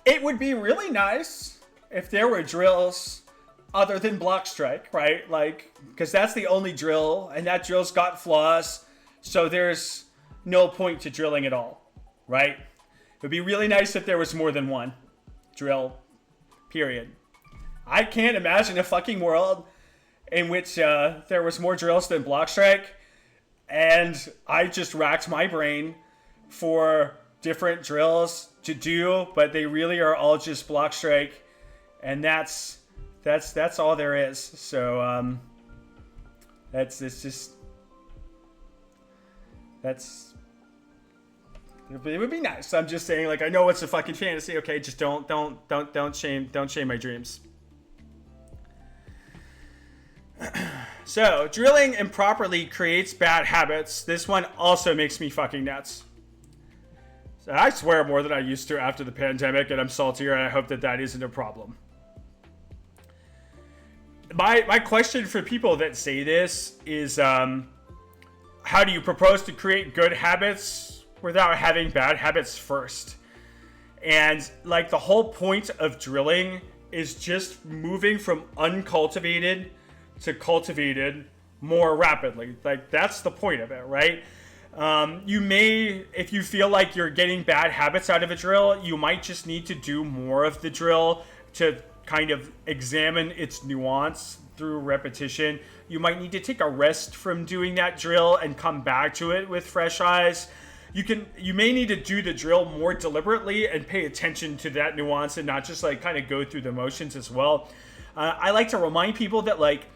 It would be really nice if there were drills other than block strike, right? Like, because that's the only drill, and that drill's got flaws. So there's no point to drilling at all, right? It would be really nice if there was more than one drill, period. I can't imagine a fucking world in which there was more drills than block strike, and I just racked my brain for different drills to do, but they really are all just block strike, and that's all there is. So it would be nice. I'm just saying, like, I know it's a fucking fantasy. Okay, just don't shame my dreams. So, drilling improperly creates bad habits. This one also makes me fucking nuts. So I swear more than I used to after the pandemic, and I'm saltier, and I hope that isn't a problem. My question for people that say this is, how do you propose to create good habits without having bad habits first? And like the whole point of drilling is just moving from uncultivated to cultivated more rapidly. Like that's the point of it, right? You may, if you feel like you're getting bad habits out of a drill, you might just need to do more of the drill to kind of examine its nuance through repetition. You might need to take a rest from doing that drill and come back to it with fresh eyes. You may need to do the drill more deliberately and pay attention to that nuance and not just like kind of go through the motions as well. I like to remind people that like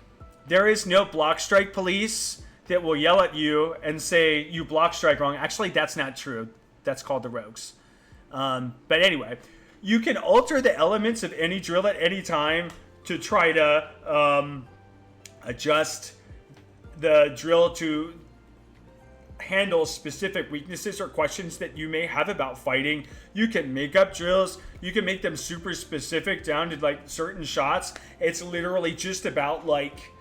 there is no block strike police that will yell at you and say you block strike wrong. Actually, that's not true. That's called the rogues. But anyway, you can alter the elements of any drill at any time to try to adjust the drill to handle specific weaknesses or questions that you may have about fighting. You can make up drills. You can make them super specific down to like certain shots. It's literally just about like,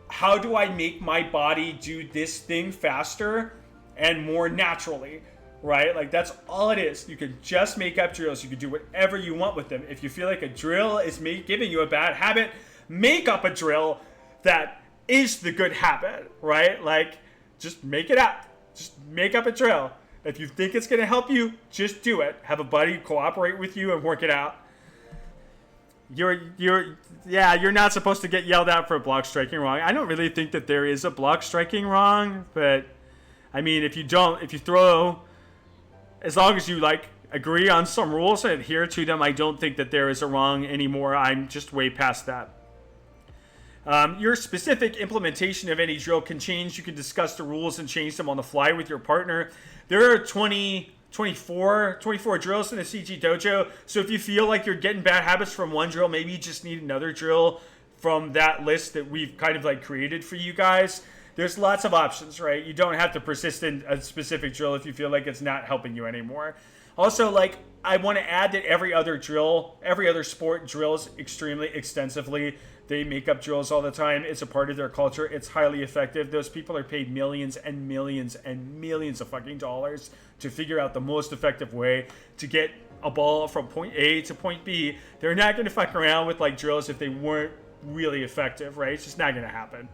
how do I make my body do this thing faster and more naturally, right? Like that's all it is. You can just make up drills. You can do whatever you want with them. If you feel like a drill is giving you a bad habit, make up a drill that is the good habit, right? Like just make it up. Just make up a drill. If you think it's going to help you, just do it. Have a buddy cooperate with you and work it out. You're not supposed to get yelled at for block striking wrong. I don't really think that there is a block striking wrong, but I mean, if you throw, as long as you like agree on some rules and adhere to them, I don't think that there is a wrong anymore. I'm just way past that. Your specific implementation of any drill can change. You can discuss the rules and change them on the fly with your partner. There are 24 drills in a CG dojo. So if you feel like you're getting bad habits from one drill, maybe you just need another drill from that list that we've kind of like created for you guys. There's lots of options, right? You don't have to persist in a specific drill if you feel like it's not helping you anymore. Also, like, I want to add that every other sport drills extremely extensively. They make up drills all the time. It's a part of their culture. It's highly effective. Those people are paid millions and millions and millions of fucking dollars to figure out the most effective way to get a ball from point A to point B. They're not going to fuck around with like drills if they weren't really effective, right? It's just not going to happen.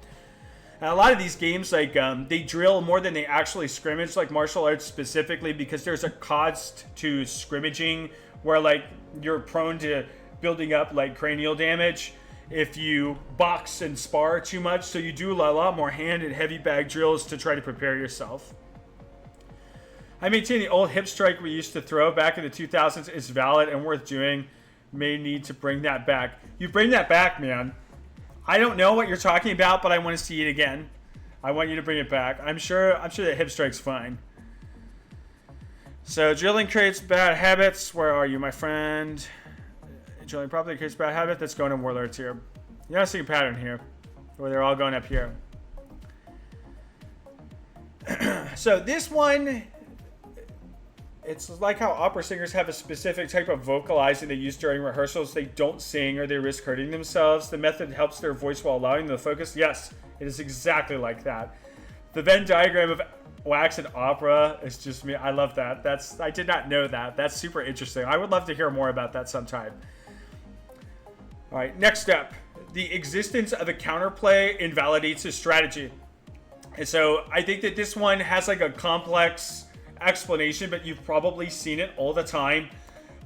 And a lot of these games, like, they drill more than they actually scrimmage, like martial arts specifically, because there's a cost to scrimmaging where, like, you're prone to building up, like, cranial damage if you box and spar too much. So you do a lot more hand and heavy bag drills to try to prepare yourself. I maintain the old hip strike we used to throw back in the 2000s is valid and worth doing. May need to bring that back. You bring that back, man. I don't know what you're talking about, but I want to see it again. I want you to bring it back. I'm sure that hip strike's fine. So drilling creates bad habits. Where are you, my friend? Drilling probably creates bad habits. Let's go into warlords here. You gotta see a pattern here, where they're all going up here. So this one, it's like how opera singers have a specific type of vocalizing they use during rehearsals. They don't sing or they risk hurting themselves. The method helps their voice while allowing them to focus. Yes, it is exactly like that. The Venn diagram of wax and opera is just me. I love that. I did not know that. That's super interesting. I would love to hear more about that sometime. All right, next up. The existence of a counterplay invalidates a strategy. And so I think that this one has like a complex explanation, but you've probably seen it all the time,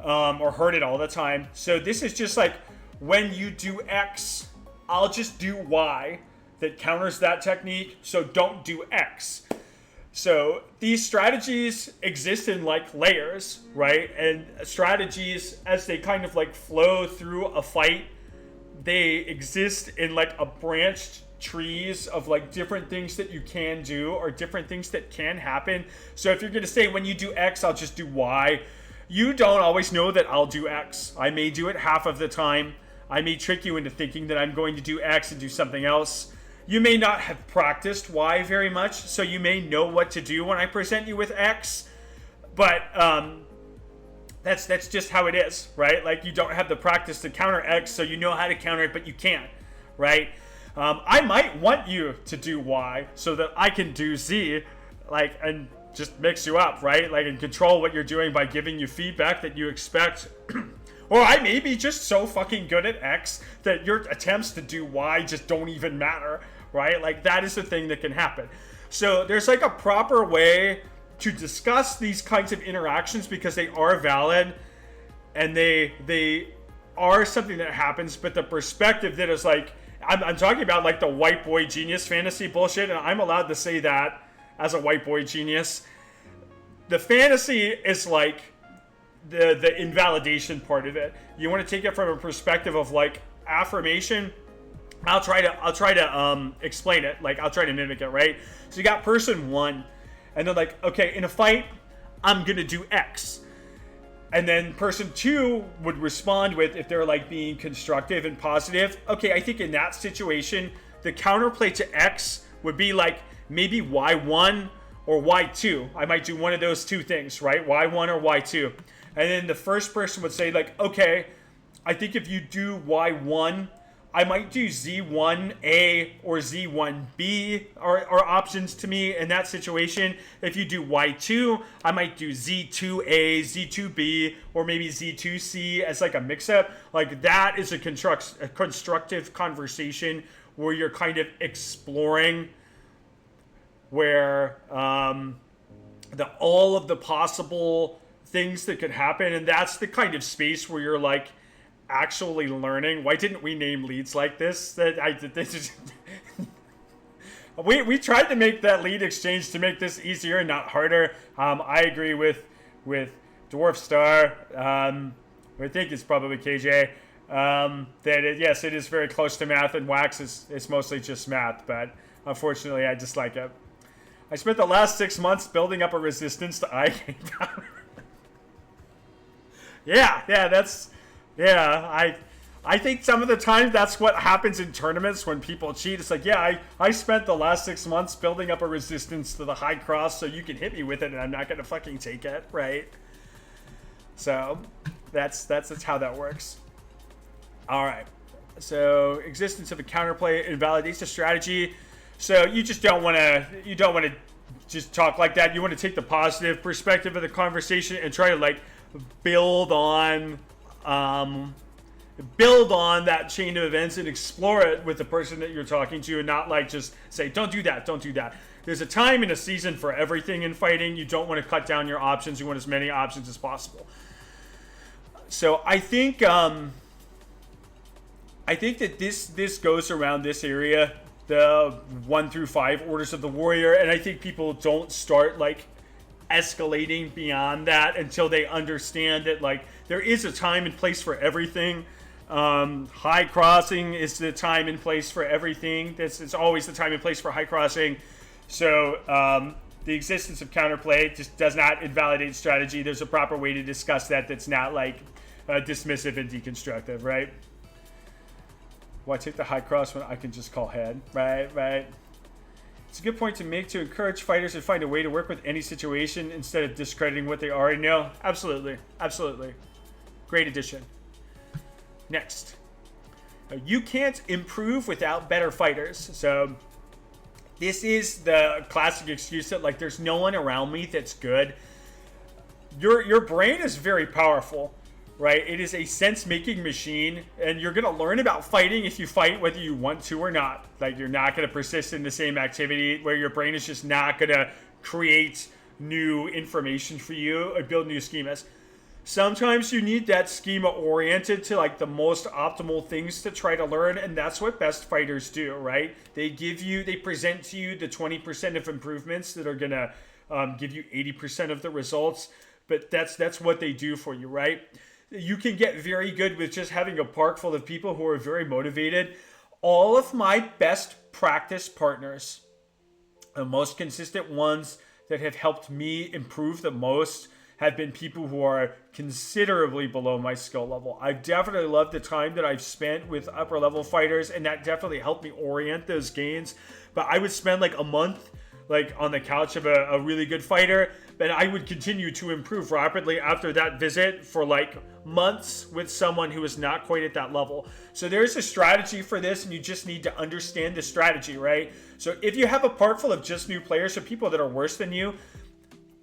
or heard it all the time. So this is just like, when you do X, I'll just do Y that counters that technique, so don't do X. So these strategies exist in like layers, right? And strategies, as they kind of like flow through a fight, they exist in like a branched trees of like different things that you can do or different things that can happen. So if you're going to say, when you do X, I'll just do Y, you don't always know that I'll do X. I may do it half of the time. I may trick you into thinking that I'm going to do X and do something else. You may not have practiced Y very much, so you may know what to do when I present you with X, but that's just how it is, right? Like, you don't have the practice to counter X, so you know how to counter it, but you can't, right? I might want you to do Y so that I can do Z, like, and just mix you up, right? Like, and control what you're doing by giving you feedback that you expect. Or I may be just so fucking good at X that your attempts to do Y just don't even matter, right? Like, that is the thing that can happen. So there's like a proper way to discuss these kinds of interactions because they are valid and they are something that happens, but the perspective that is like, I'm talking about like the white boy genius fantasy bullshit, and I'm allowed to say that as a white boy genius. The fantasy is like the invalidation part of it. You want to take it from a perspective of like affirmation. I'll try to explain it. Like, I'll try to mimic it, right? So you got person one, and they're like, okay, in a fight, I'm gonna do X. And then person two would respond with, if they're like being constructive and positive, okay, I think in that situation, the counterplay to X would be like maybe Y1 or Y2. I might do one of those two things, right? Y1 or Y2. And then the first person would say like, okay, I think if you do Y1, I might do Z1A or Z1B are options to me in that situation. If you do Y2, I might do Z2A, Z2B, or maybe Z2C as like a mix-up. Like, that is a constructive conversation where you're kind of exploring where all of the possible things that could happen. And that's the kind of space where you're like, actually learning. Why didn't we name leads like this? We tried to make that lead exchange to make this easier and not harder. I agree with Dwarf Star. I think it's probably KJ. Yes, it is very close to math, and Wax is mostly just math. But unfortunately, I dislike it. I spent the last 6 months building up a resistance to iGame power. Yeah, I think some of the time that's what happens in tournaments when people cheat. It's like, yeah, I spent the last 6 months building up a resistance to the high cross so you can hit me with it and I'm not going to fucking take it, right? So that's how that works. All right. So existence of a counterplay invalidates the strategy. So you just don't want to just talk like that. You want to take the positive perspective of the conversation and try to like build on that chain of events and explore it with the person that you're talking to, and not like just say, don't do that. There's a time and a season for everything in fighting. You don't want to cut down your options. You want as many options as possible. So I think that this goes around this area, the 1 through 5 orders of the warrior, and I think people don't start like escalating beyond that until they understand that like there is a time and place for everything. High crossing is the time and place for everything. It's always the time and place for high crossing. So the existence of counterplay just does not invalidate strategy. There's a proper way to discuss that that's not like dismissive and deconstructive, right? Why take the high cross when I can just call head, right? It's a good point to make to encourage fighters to find a way to work with any situation instead of discrediting what they already know. Absolutely. Great addition. Next. You can't improve without better fighters. So this is the classic excuse that like there's no one around me that's good. Your brain is very powerful, right? It is a sense-making machine, and you're going to learn about fighting if you fight whether you want to or not. Like, you're not going to persist in the same activity where your brain is just not going to create new information for you or build new schemas. Sometimes you need that schema oriented to like the most optimal things to try to learn, and that's what best fighters do, right? They present to you the 20% of improvements that are going to give you 80% of the results, but that's what they do for you, right? You can get very good with just having a park full of people who are very motivated. All of my best practice partners, the most consistent ones that have helped me improve the most, have been people who are considerably below my skill level. I've definitely loved the time that I've spent with upper level fighters, and that definitely helped me orient those gains. But I would spend like a month like on the couch of a really good fighter, but I would continue to improve rapidly after that visit for like months with someone who is not quite at that level. So there's a strategy for this, and you just need to understand the strategy, right? So if you have a park full of just new players, so people that are worse than you,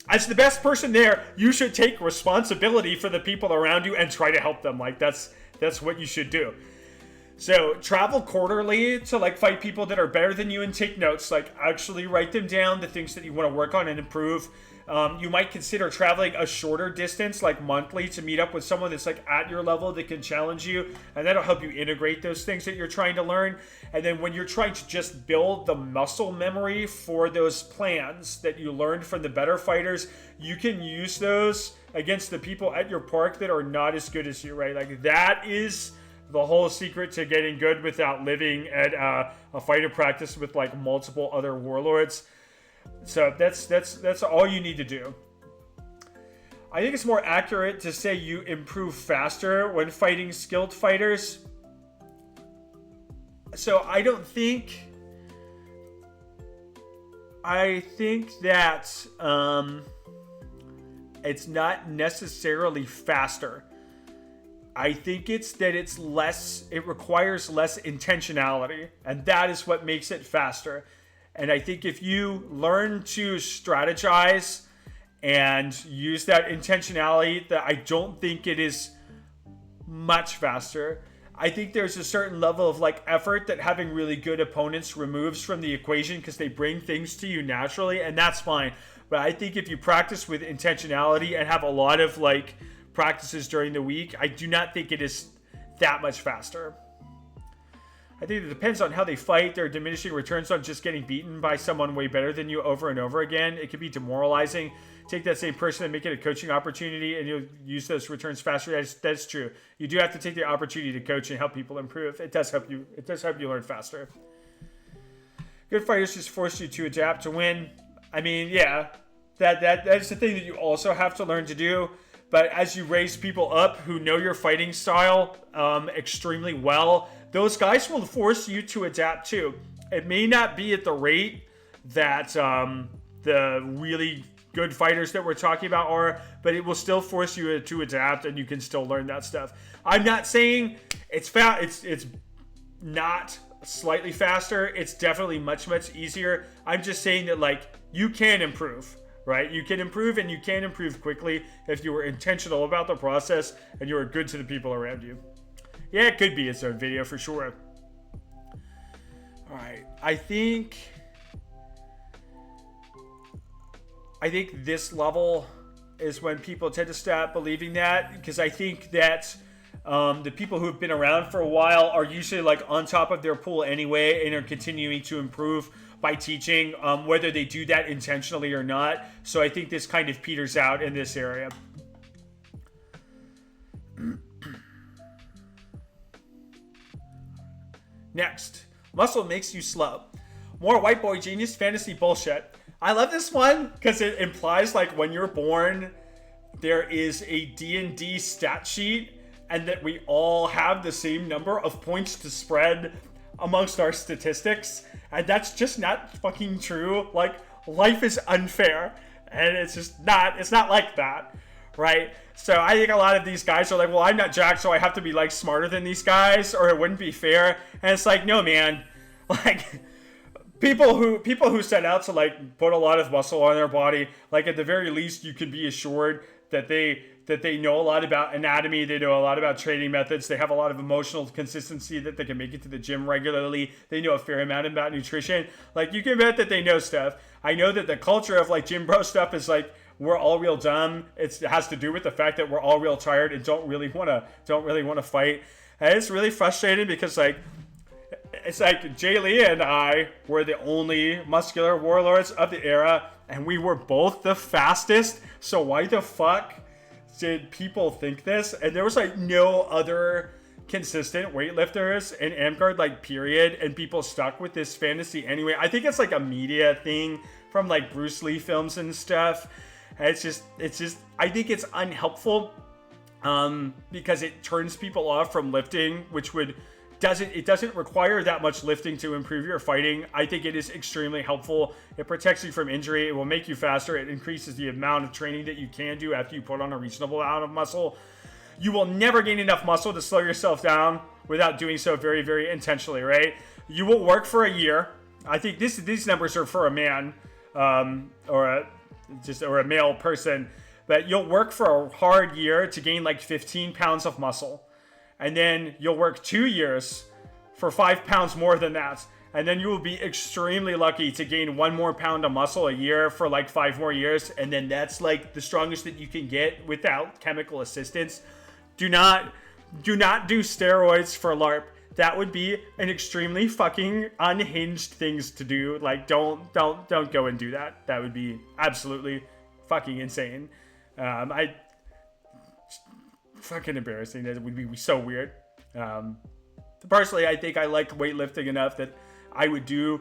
as the best person there, you should take responsibility for the people around you and try to help them. Like that's what you should do. So travel quarterly to like fight people that are better than you and take notes. Like actually write them down, the things that you want to work on and improve. You might consider traveling a shorter distance, like monthly, to meet up with someone that's like at your level that can challenge you, and that'll help you integrate those things that you're trying to learn. And then when you're trying to just build the muscle memory for those plans that you learned from the better fighters, you can use those against the people at your park that are not as good as you, right? Like that is the whole secret to getting good without living at a fighter practice with like multiple other warlords. So that's all you need to do. I think it's more accurate to say you improve faster when fighting skilled fighters. So I think that it's not necessarily faster. I think it's that it requires less intentionality, and that is what makes it faster. And I think if you learn to strategize and use that intentionality, that I don't think it is much faster. I think there's a certain level of like effort that having really good opponents removes from the equation because they bring things to you naturally, and that's fine. But I think if you practice with intentionality and have a lot of like practices during the week, I do not think it is that much faster. I think it depends on how they fight. There are diminishing returns on just getting beaten by someone way better than you over and over again. It can be demoralizing. Take that same person and make it a coaching opportunity, and you'll use those returns faster. That's true. You do have to take the opportunity to coach and help people improve. It does help you. It does help you learn faster. Good fighters just force you to adapt to win. I mean, yeah, that's the thing that you also have to learn to do. But as you raise people up who know your fighting style extremely well, those guys will force you to adapt too. It may not be at the rate that the really good fighters that we're talking about are, but it will still force you to adapt, and you can still learn that stuff. I'm not saying it's not slightly faster. It's definitely much easier. I'm just saying that like you can improve. Right? You can improve, and you can improve quickly if you were intentional about the process and you are good to the people around you. Yeah, it could be its own video for sure. All right. I think this level is when people tend to stop believing that, because I think that the people who have been around for a while are usually like on top of their pool anyway and are continuing to improve by teaching, whether they do that intentionally or not. So I think this kind of peters out in this area. Next, muscle makes you slow. More white boy genius fantasy bullshit. I love this one because it implies like when you're born, there is a D&D stat sheet and that we all have the same number of points to spread amongst our statistics. And that's just not fucking true. Like, life is unfair. And it's not like that. Right? So I think a lot of these guys are like, well, I'm not jacked, so I have to be like smarter than these guys, or it wouldn't be fair. And it's like, no, man. Like, people who set out to like put a lot of muscle on their body, like at the very least, you can be assured that they know a lot about anatomy, they know a lot about training methods, they have a lot of emotional consistency, that they can make it to the gym regularly, they know a fair amount about nutrition. Like, you can bet that they know stuff. I know that the culture of like gym bro stuff is like, we're all real dumb. It has to do with the fact that we're all real tired and don't really want to fight. And it's really frustrating because like, it's like Jay Lee and I were the only muscular warlords of the era, and we were both the fastest. So why the fuck did people think this? And there was like no other consistent weightlifters in Amgard, like, period, and people stuck with this fantasy anyway. I think it's like a media thing from like Bruce Lee films and stuff. And it's just I think it's unhelpful because it turns people off from lifting, which doesn't require that much lifting to improve your fighting. I think it is extremely helpful. It protects you from injury. It will make you faster. It increases the amount of training that you can do after you put on a reasonable amount of muscle. You will never gain enough muscle to slow yourself down without doing so very, very intentionally, right? You will work for a year. I think these numbers are for a man, or or a male person, but you'll work for a hard year to gain like 15 pounds of muscle. And then you'll work 2 years for 5 pounds more than that. And then you will be extremely lucky to gain 1 more pound of muscle a year for like 5 more years. And then that's like the strongest that you can get without chemical assistance. Do not do steroids for LARP. That would be an extremely fucking unhinged things to do. Like, don't go and do that. That would be absolutely fucking insane. Fucking embarrassing. That would be so weird. Personally, I think I like weightlifting enough that I would do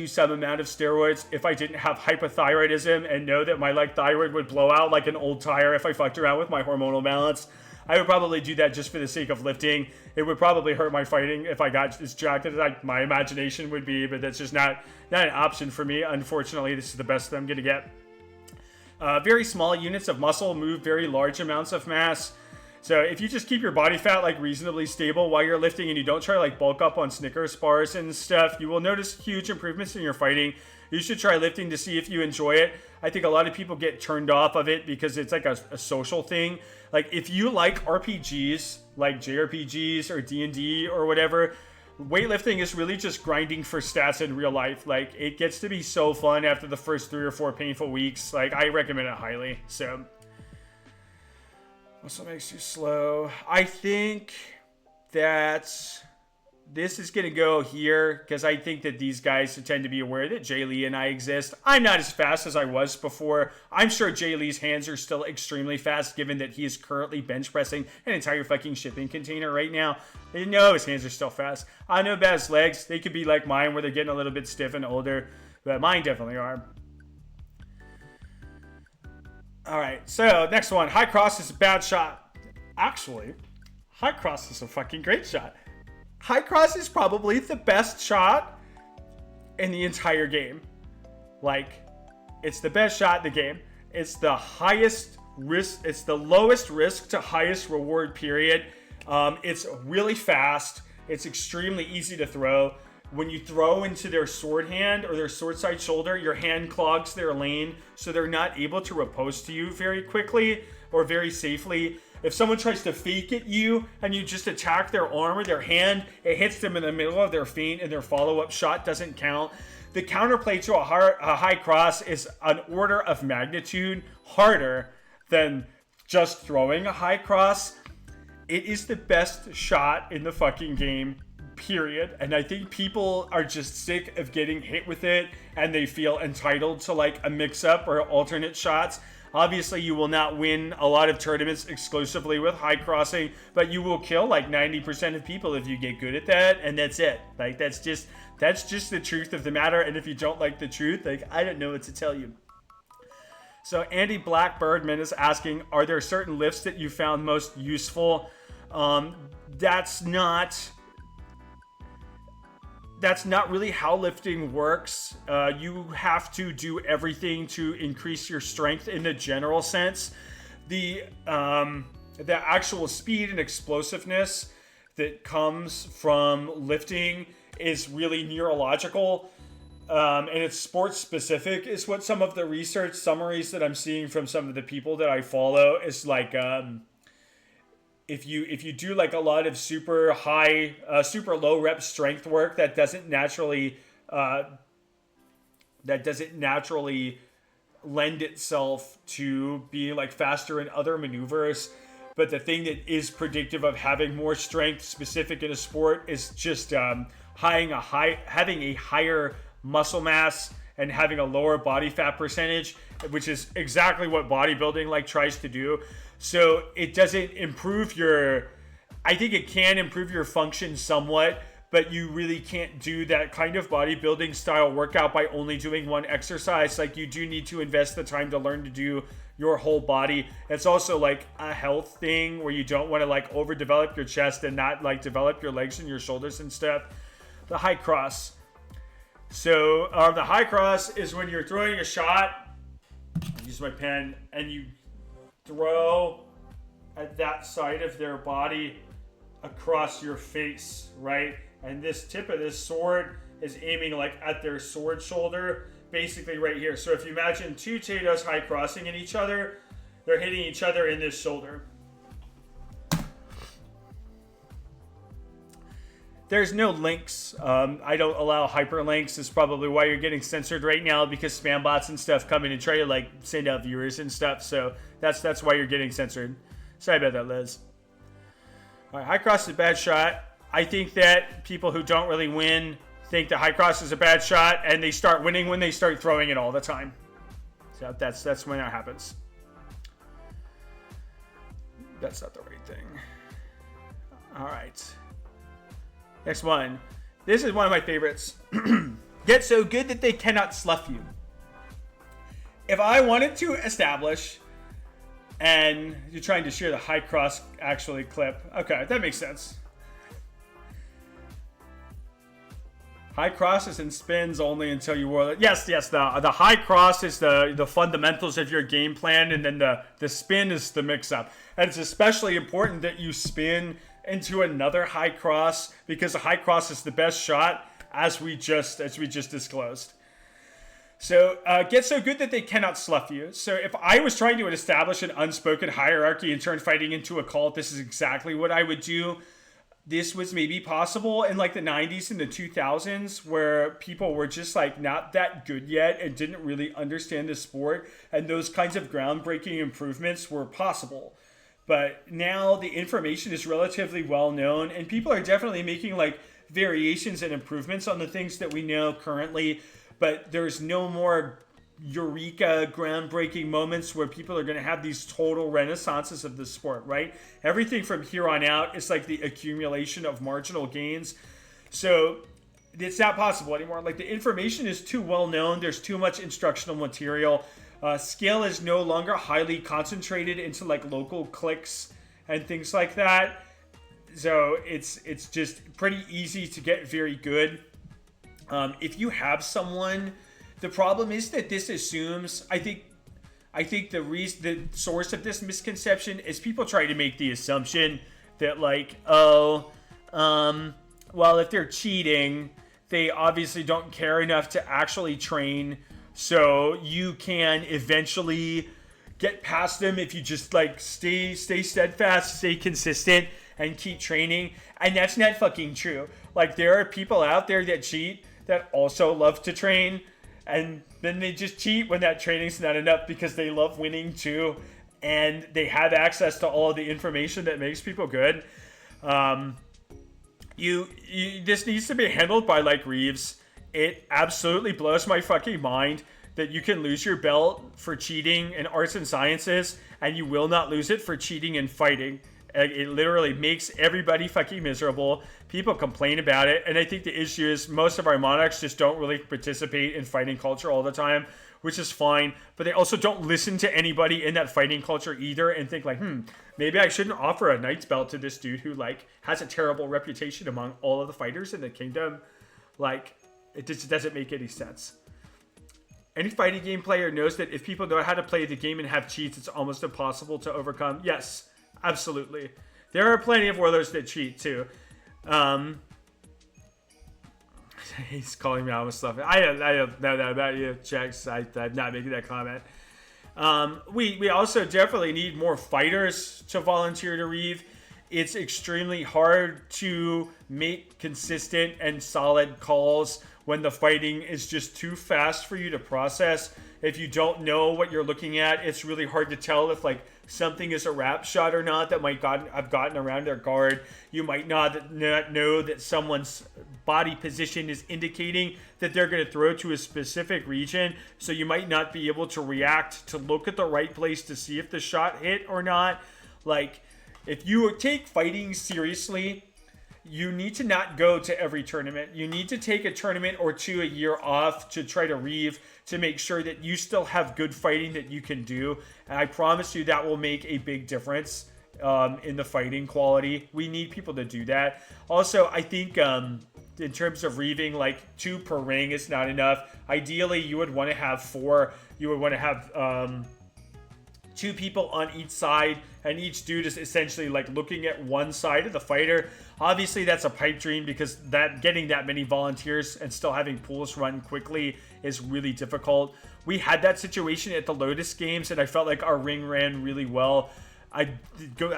some amount of steroids if I didn't have hypothyroidism and know that my like thyroid would blow out like an old tire if I fucked around with my hormonal balance. I would probably do that just for the sake of lifting. It would probably hurt my fighting if I got as jacked as like my imagination would be, but that's just not an option for me. Unfortunately, this is the best that I'm gonna get. Very small units of muscle move very large amounts of mass. So if you just keep your body fat like reasonably stable while you're lifting and you don't try to like bulk up on Snickers bars and stuff, you will notice huge improvements in your fighting. You should try lifting to see if you enjoy it. I think a lot of people get turned off of it because it's like a social thing. Like if you like RPGs, like JRPGs or D&D or whatever, weightlifting is really just grinding for stats in real life. Like it gets to be so fun after the first 3 or 4 painful weeks. Like I recommend it highly. So also makes you slow. I think that this is going to go here because I think that these guys tend to be aware that Jay Lee and I exist. I'm not as fast as I was before. I'm sure Jay Lee's hands are still extremely fast given that he is currently bench pressing an entire fucking shipping container right now. I know his hands are still fast. I know about his legs. They could be like mine where they're getting a little bit stiff and older, but mine definitely are. All right, so next one. High cross is a bad shot. Actually, high cross is a fucking great shot. High cross is probably the best shot in the entire game. Like, it's the best shot in the game. It's the highest risk. It's the lowest risk to highest reward period. It's really fast. It's extremely easy to throw. When you throw into their sword hand or their sword side shoulder, your hand clogs their lane, so they're not able to riposte to you very quickly or very safely. If someone tries to fake at you and you just attack their arm or their hand, it hits them in the middle of their feint and their follow-up shot doesn't count. The counterplay to a high cross is an order of magnitude harder than just throwing a high cross. It is the best shot in the fucking game, period. And I think people are just sick of getting hit with it and they feel entitled to like a mix-up or alternate shots. Obviously, you will not win a lot of tournaments exclusively with high crossing, but you will kill like 90% of people if you get good at that, and that's it. Like, that's just the truth of the matter, and if you don't like the truth, like, I don't know what to tell you. So Andy Blackbirdman is asking, are there certain lifts that you found most useful? That's not really how lifting works. You have to do everything to increase your strength in the general sense. The actual speed and explosiveness that comes from lifting is really neurological, and it's sports specific is what some of the research summaries that I'm seeing from some of the people that I follow is like. If you do like a lot of super high, super low rep strength work, that doesn't naturally lend itself to being like faster in other maneuvers. But the thing that is predictive of having more strength specific in a sport is just having a higher muscle mass and having a lower body fat percentage, which is exactly what bodybuilding like tries to do. So it doesn't improve I think it can improve your function somewhat, but you really can't do that kind of bodybuilding style workout by only doing one exercise. Like, you do need to invest the time to learn to do your whole body. It's also like a health thing where you don't want to like overdevelop your chest and not like develop your legs and your shoulders and stuff. The high cross. So the high cross is when you're throwing a shot. I'll use my pen, and you throw at that side of their body across your face, right? And this tip of this sword is aiming like at their sword shoulder, basically right here. So if you imagine two Tatos high crossing in each other, they're hitting each other in this shoulder. There's no links. I don't allow hyperlinks. Is probably why you're getting censored right now, because spam bots and stuff come in and try to like send out viewers and stuff. So that's why you're getting censored. Sorry about that, Liz. All right, high cross is a bad shot. I think that people who don't really win think that high cross is a bad shot, and they start winning when they start throwing it all the time. So that's when that happens. That's not the right thing. All right. Next one. This is one of my favorites. Get so good that they cannot slough you. If I wanted to establish, and you're trying to share the high cross actually clip. Okay, that makes sense. High crosses and spins only until you whirl it. Yes, the high cross is the fundamentals of your game plan, and then the spin is the mix-up. And it's especially important that you spin into another high cross, because the high cross is the best shot, as we just disclosed. So get so good that they cannot slough you. So if I was trying to establish an unspoken hierarchy and turn fighting into a cult, this is exactly what I would do. This was maybe possible in like the 90s and the 2000s, where people were just like not that good yet and didn't really understand the sport, and those kinds of groundbreaking improvements were possible. But now the information is relatively well known, and people are definitely making like variations and improvements on the things that we know currently. But there's no more eureka groundbreaking moments where people are going to have these total renaissances of the sport, right? Everything from here on out is like the accumulation of marginal gains. So it's not possible anymore. Like the information is too well known. There's too much instructional material. Skill is no longer highly concentrated into like local clicks and things like that. So it's just pretty easy to get very good. If you have someone, the problem is that this assumes, I think the source of this misconception is people try to make the assumption that like, well, if they're cheating, they obviously don't care enough to actually train. So you can eventually get past them if you just like stay steadfast, stay consistent, and keep training. And that's not fucking true. Like there are people out there that cheat that also love to train, and then they just cheat when that training's not enough because they love winning too, and they have access to all of the information that makes people good. This needs to be handled by like Reeves. It absolutely blows my fucking mind that you can lose your belt for cheating in arts and sciences, and you will not lose it for cheating in fighting. It literally makes everybody fucking miserable. People complain about it, and I think the issue is most of our monarchs just don't really participate in fighting culture all the time, which is fine, but they also don't listen to anybody in that fighting culture either and think like, maybe I shouldn't offer a knight's belt to this dude who like has a terrible reputation among all of the fighters in the kingdom. Like, it just doesn't make any sense. Any fighting game player knows that if people know how to play the game and have cheats, it's almost impossible to overcome. Yes, absolutely. There are plenty of warlords that cheat too. He's calling me out with stuff. I don't know that about you, Checks. I'm not making that comment. We also definitely need more fighters to volunteer to Reeve. It's extremely hard to make consistent and solid calls when the fighting is just too fast for you to process. If you don't know what you're looking at, it's really hard to tell if like something is a wrap shot or not that might have gotten around their guard. You might not know that someone's body position is indicating that they're going to throw to a specific region, so you might not be able to react to look at the right place to see if the shot hit or not. Like, if you take fighting seriously, you need to not go to every tournament. You need to take a tournament or two a year off to try to Reeve, to make sure that you still have good fighting that you can do. And I promise you that will make a big difference in the fighting quality. We need people to do that. Also, I think in terms of Reeving, like 2 per ring is not enough. Ideally, you would want to have 4. You would want to have 2 people on each side, and each dude is essentially like looking at one side of the fighter. Obviously, that's a pipe dream because getting that many volunteers and still having pools run quickly is really difficult. We had that situation at the Lotus Games, and I felt like our ring ran really well. I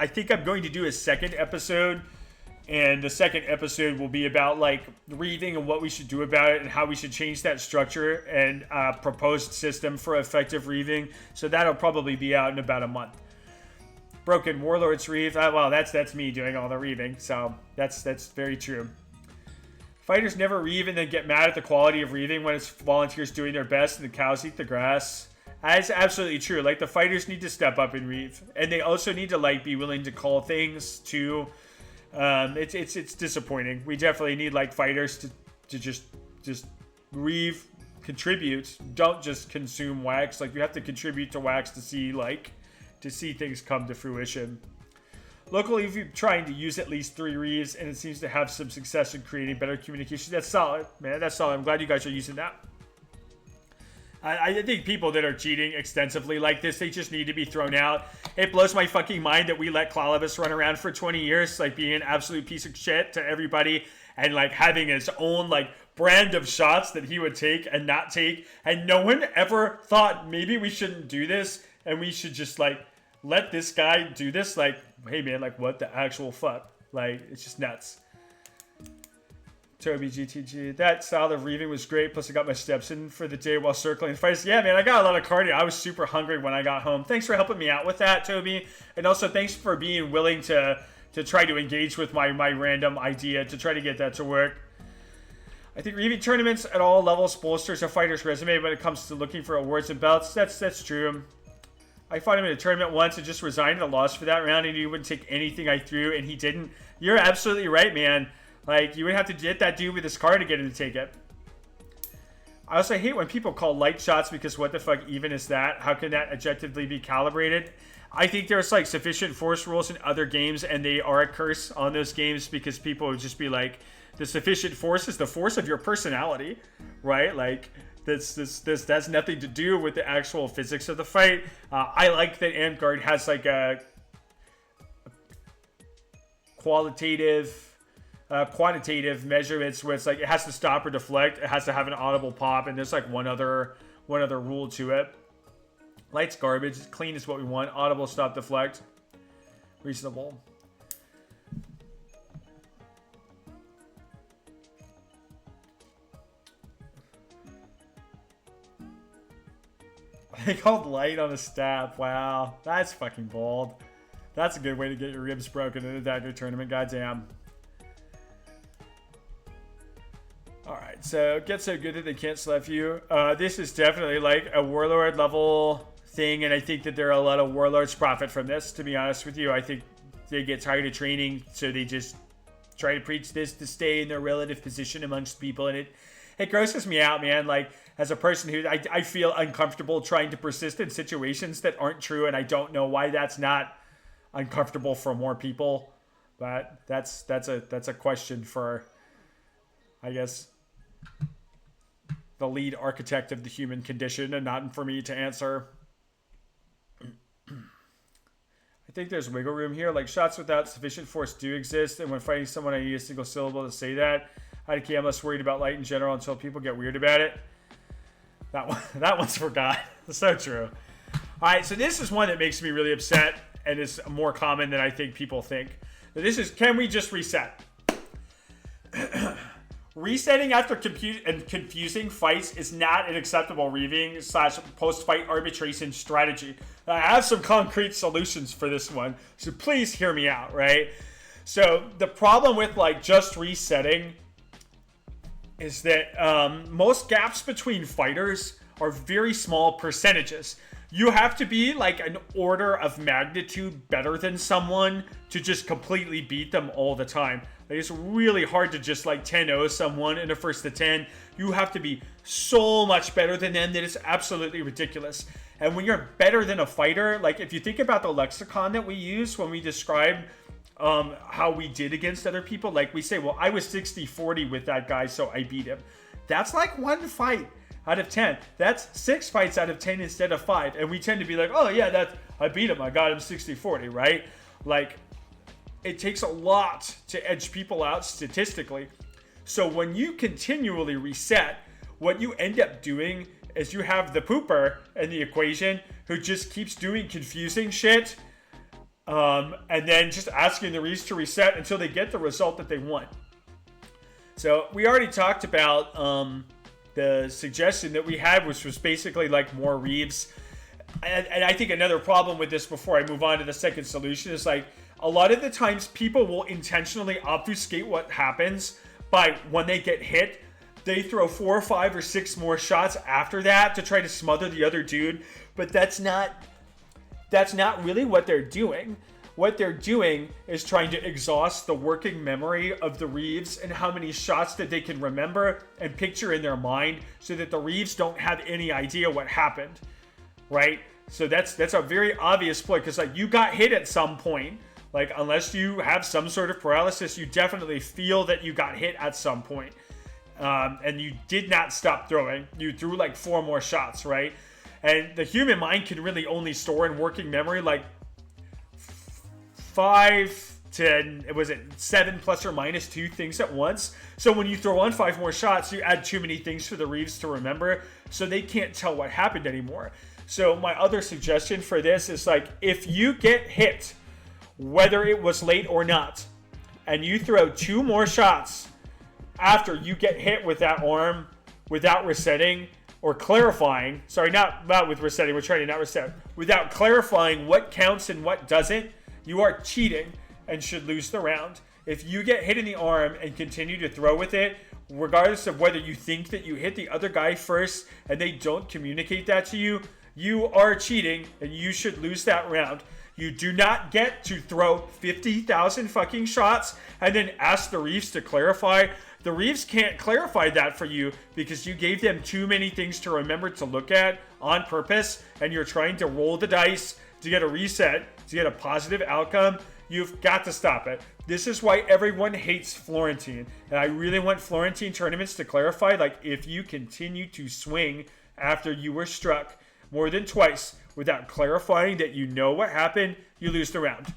think I'm going to do a second episode, and the second episode will be about like reading and what we should do about it and how we should change that structure and proposed system for effective reaving. So that'll probably be out in about a month. Broken Warlords reave. Well, that's me doing all the reaving, so that's very true. Fighters never reave and then get mad at the quality of reaving when it's volunteers doing their best and the cows eat the grass. That's absolutely true. Like, the fighters need to step up and reave, and they also need to like be willing to call things too. It's disappointing. We definitely need like fighters to just reave, contribute. Don't just consume wax. Like, you have to contribute to wax to see things come to fruition. Locally, if you're trying to use at least 3 reaves, and it seems to have some success in creating better communication. That's solid, man. That's solid. I'm glad you guys are using that. I think people that are cheating extensively like this, they just need to be thrown out. It blows my fucking mind that we let Clalibus run around for 20 years, like being an absolute piece of shit to everybody, and like having his own like brand of shots that he would take and not take, and no one ever thought maybe we shouldn't do this and we should just like let this guy do this. Like, hey man, like what the actual fuck? Like, it's just nuts. Toby GTG. That style of reaving was great. Plus, I got my steps in for the day while circling fights. Yeah, man, I got a lot of cardio. I was super hungry when I got home. Thanks for helping me out with that, Toby. And also, thanks for being willing to try to engage with my random idea to try to get that to work. I think reaving tournaments at all levels bolsters a fighter's resume when it comes to looking for awards and belts. That's true. I fought him in a tournament once and just resigned and lost for that round, and he wouldn't take anything I threw, and he didn't. You're absolutely right, man. Like, you would have to get that dude with his car to get him to take it. I also hate when people call light shots because what the fuck even is that? How can that objectively be calibrated? I think there's like sufficient force rules in other games, and they are a curse on those games because people would just be like, the sufficient force is the force of your personality, right? Like, this has nothing to do with the actual physics of the fight. I like that Amtgard has like a quantitative measurements where it's like it has to stop or deflect, it has to have an audible pop, and there's like one other rule to it. Light's garbage, clean is what we want. Audible, stop, deflect, reasonable. They called light on a staff. Wow, that's fucking bold. That's a good way to get your ribs broken in a dagger tournament. Goddamn. Alright, so get so good that they can't slap you. This is definitely like a warlord level thing, and I think that there are a lot of warlords profit from this, to be honest with you. I think they get tired of training, so they just try to preach this to stay in their relative position amongst people, and it grosses me out, man. Like, as a person who I feel uncomfortable trying to persist in situations that aren't true, and I don't know why that's not uncomfortable for more people. But that's a question for, I guess, the lead architect of the human condition, and not for me to answer. I think there's wiggle room here. Like, shots without sufficient force do exist, and when fighting someone, I need a single syllable to say that. I'm less worried about light in general until people get weird about it. That one's forgot. So true. All right, so this is one that makes me really upset, and is more common than I think people think. This is, can we just reset? Resetting after confusing fights is not an acceptable reaving / post-fight arbitration strategy. I have some concrete solutions for this one, so please hear me out, right? So the problem with like just resetting is that most gaps between fighters are very small percentages. You have to be like an order of magnitude better than someone to just completely beat them all the time. Like, it's really hard to just like 10-0 someone in a first to 10. You have to be so much better than them that it's absolutely ridiculous. And when you're better than a fighter, like if you think about the lexicon that we use when we describe how we did against other people, like we say, well, I was 60-40 with that guy, so I beat him. That's like 1 fight out of 10. That's 6 fights out of 10 instead of 5. And we tend to be like, oh yeah, I beat him. I got him 60-40, right? Like, it takes a lot to edge people out statistically. So when you continually reset, what you end up doing is you have the pooper in the equation who just keeps doing confusing shit, and then just asking the reefs to reset until they get the result that they want. So we already talked about the suggestion that we had, which was basically like more reefs. And I think another problem with this before I move on to the second solution is like a lot of the times people will intentionally obfuscate what happens by when they get hit. They throw 4 or 5 or 6 more shots after that to try to smother the other dude. But that's not really what they're doing. What they're doing is trying to exhaust the working memory of the reefs and how many shots that they can remember and picture in their mind so that the reefs don't have any idea what happened, right? So that's a very obvious point because like you got hit at some point. Like unless you have some sort of paralysis, you definitely feel that you got hit at some point. And you did not stop throwing. You threw like 4 more shots, right? And the human mind can really only store in working memory like 5 to, was it 7 plus or minus 2 things at once? So when you throw on 5 more shots, you add too many things for the reefs to remember, so they can't tell what happened anymore. So my other suggestion for this is like, if you get hit, whether it was late or not, and you throw 2 more shots after you get hit with that arm without resetting or clarifying, sorry, not with resetting, we're trying to not reset, without clarifying what counts and what doesn't, you are cheating and should lose the round. If you get hit in the arm and continue to throw with it, regardless of whether you think that you hit the other guy first and they don't communicate that to you, you are cheating and you should lose that round. You do not get to throw 50,000 fucking shots and then ask the reefs to clarify. The reefs can't clarify that for you because you gave them too many things to remember to look at on purpose, and you're trying to roll the dice to get a reset, to get a positive outcome. You've got to stop it. This is why everyone hates Florentine. And I really want Florentine tournaments to clarify, like, if you continue to swing after you were struck more than twice without clarifying that you know what happened, you lose the round.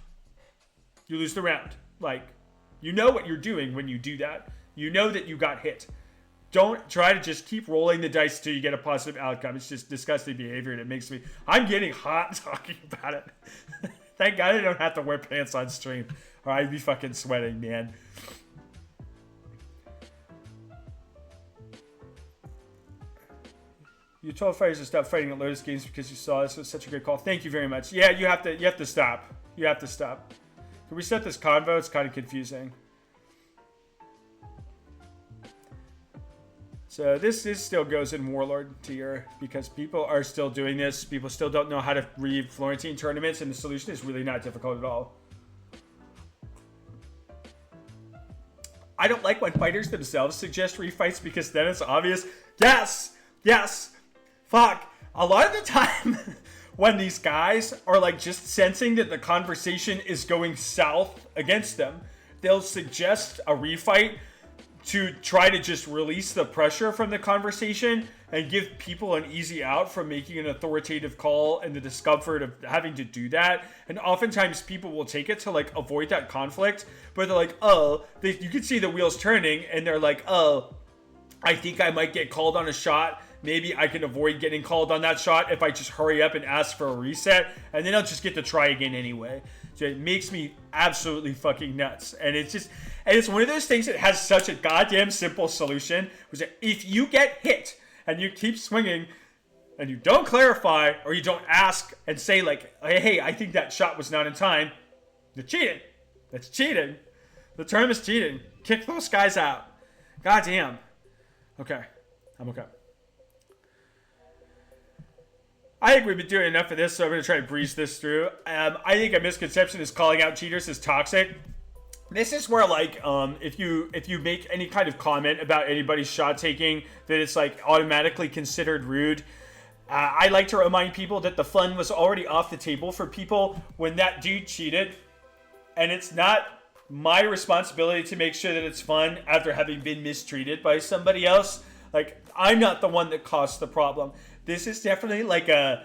You lose the round. Like, you know what you're doing when you do that. You know that you got hit. Don't try to just keep rolling the dice till you get a positive outcome. It's just disgusting behavior, and it makes me... I'm getting hot talking about it. Thank God I don't have to wear pants on stream, or I'd be fucking sweating, man. You told fighters to stop fighting at Lotus Games because you saw this. It was such a great call. Thank you very much. Yeah, you have to stop. You have to stop. Can we set this convo? It's kind of confusing. So this still goes in Warlord tier because people are still doing this. People still don't know how to read Florentine tournaments, and the solution is really not difficult at all. I don't like when fighters themselves suggest refights because then it's obvious. Yes. Fuck. A lot of the time when these guys are like just sensing that the conversation is going south against them, they'll suggest a refight to try to just release the pressure from the conversation and give people an easy out from making an authoritative call and the discomfort of having to do that. And oftentimes people will take it to like avoid that conflict, but they're like, you can see the wheels turning and they're like, I think I might get called on a shot. Maybe I can avoid getting called on that shot if I just hurry up and ask for a reset, and then I'll just get to try again anyway. So it makes me absolutely fucking nuts. And it's one of those things that has such a goddamn simple solution, which is if you get hit and you keep swinging and you don't clarify or you don't ask and say like, hey, I think that shot was not in time, you're cheating. That's cheating. The term is cheating. Kick those guys out. Goddamn. Okay. I'm okay. I think we've been doing enough of this, so I'm going to try to breeze this through. I think a misconception is calling out cheaters as toxic. This is where, like, if you make any kind of comment about anybody's shot taking, that it's, like, automatically considered rude. I like to remind people that the fun was already off the table for people when that dude cheated. And it's not my responsibility to make sure that it's fun after having been mistreated by somebody else. Like, I'm not the one that caused the problem. This is definitely like a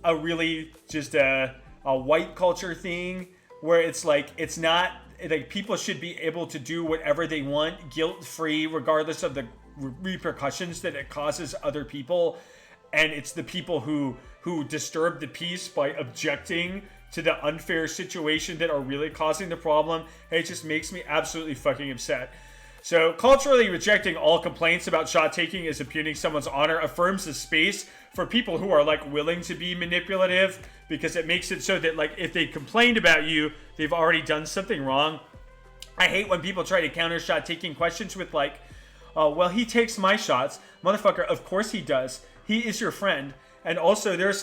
really just a white culture thing where it's like, it's not like people should be able to do whatever they want, guilt-free, regardless of the repercussions that it causes other people. And it's the people who disturb the peace by objecting to the unfair situation that are really causing the problem. And it just makes me absolutely fucking upset. So culturally rejecting all complaints about shot taking as impugning someone's honor affirms the space for people who are like willing to be manipulative, because it makes it so that like if they complained about you, they've already done something wrong. I hate when people try to counter shot taking questions with like, oh, well, he takes my shots. Motherfucker, of course he does. He is your friend. And also there's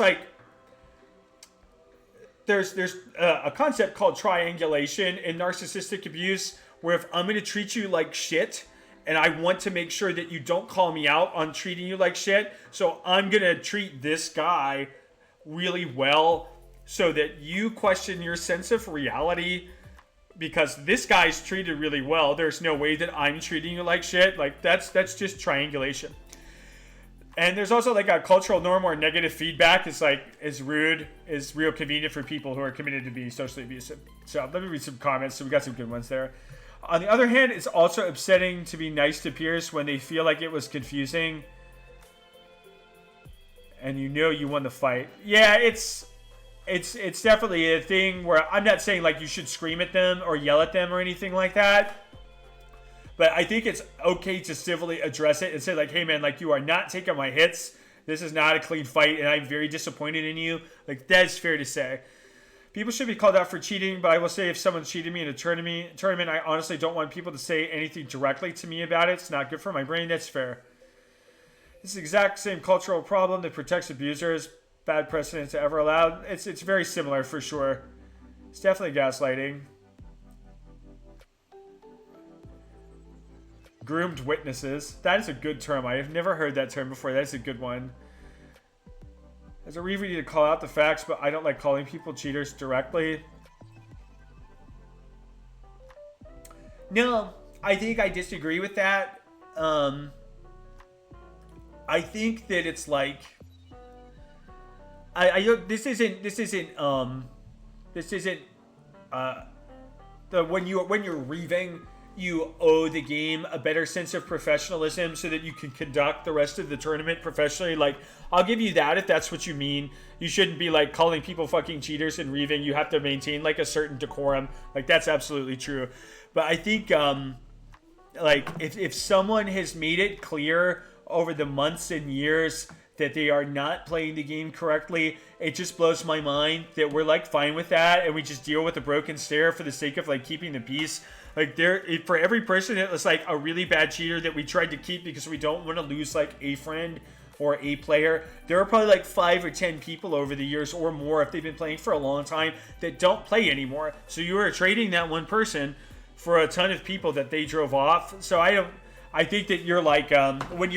a concept called triangulation in narcissistic abuse, where if I'm going to treat you like shit and I want to make sure that you don't call me out on treating you like shit, so I'm going to treat this guy really well so that you question your sense of reality, because this guy's treated really well. There's no way that I'm treating you like shit. Like that's just triangulation. And there's also like a cultural norm where negative feedback is rude, is real convenient for people who are committed to be socially abusive. So let me read some comments. So we got some good ones there. On the other hand, it's also upsetting to be nice to peers when they feel like it was confusing and you know you won the fight. Yeah, it's definitely a thing where I'm not saying like you should scream at them or yell at them or anything like that. But I think it's okay to civilly address it and say like, hey man, like you are not taking my hits. This is not a clean fight and I'm very disappointed in you. Like that's fair to say. People should be called out for cheating, but I will say if someone cheated me in a tournament, I honestly don't want people to say anything directly to me about it. It's not good for my brain. That's fair. It's the exact same cultural problem that protects abusers. Bad precedent to ever allowed. It's very similar for sure. It's definitely gaslighting. Groomed witnesses. That is a good term. I have never heard that term before. That's a good one. As a review, we need to call out the facts, but I don't like calling people cheaters directly. No, I think I disagree with that. I think that it's like this isn't when you're reaving, you owe the game a better sense of professionalism so that you can conduct the rest of the tournament professionally. Like, I'll give you that if that's what you mean. You shouldn't be like calling people fucking cheaters and reaving. You have to maintain like a certain decorum. Like, that's absolutely true. But I think like if someone has made it clear over the months and years that they are not playing the game correctly, it just blows my mind that we're like fine with that and we just deal with the broken stare for the sake of like keeping the peace. Like for every person that was like a really bad cheater that we tried to keep because we don't want to lose like a friend or a player, there are probably like 5 or 10 people over the years or more if they've been playing for a long time that don't play anymore. So you are trading that one person for a ton of people that they drove off. So I think that you're like when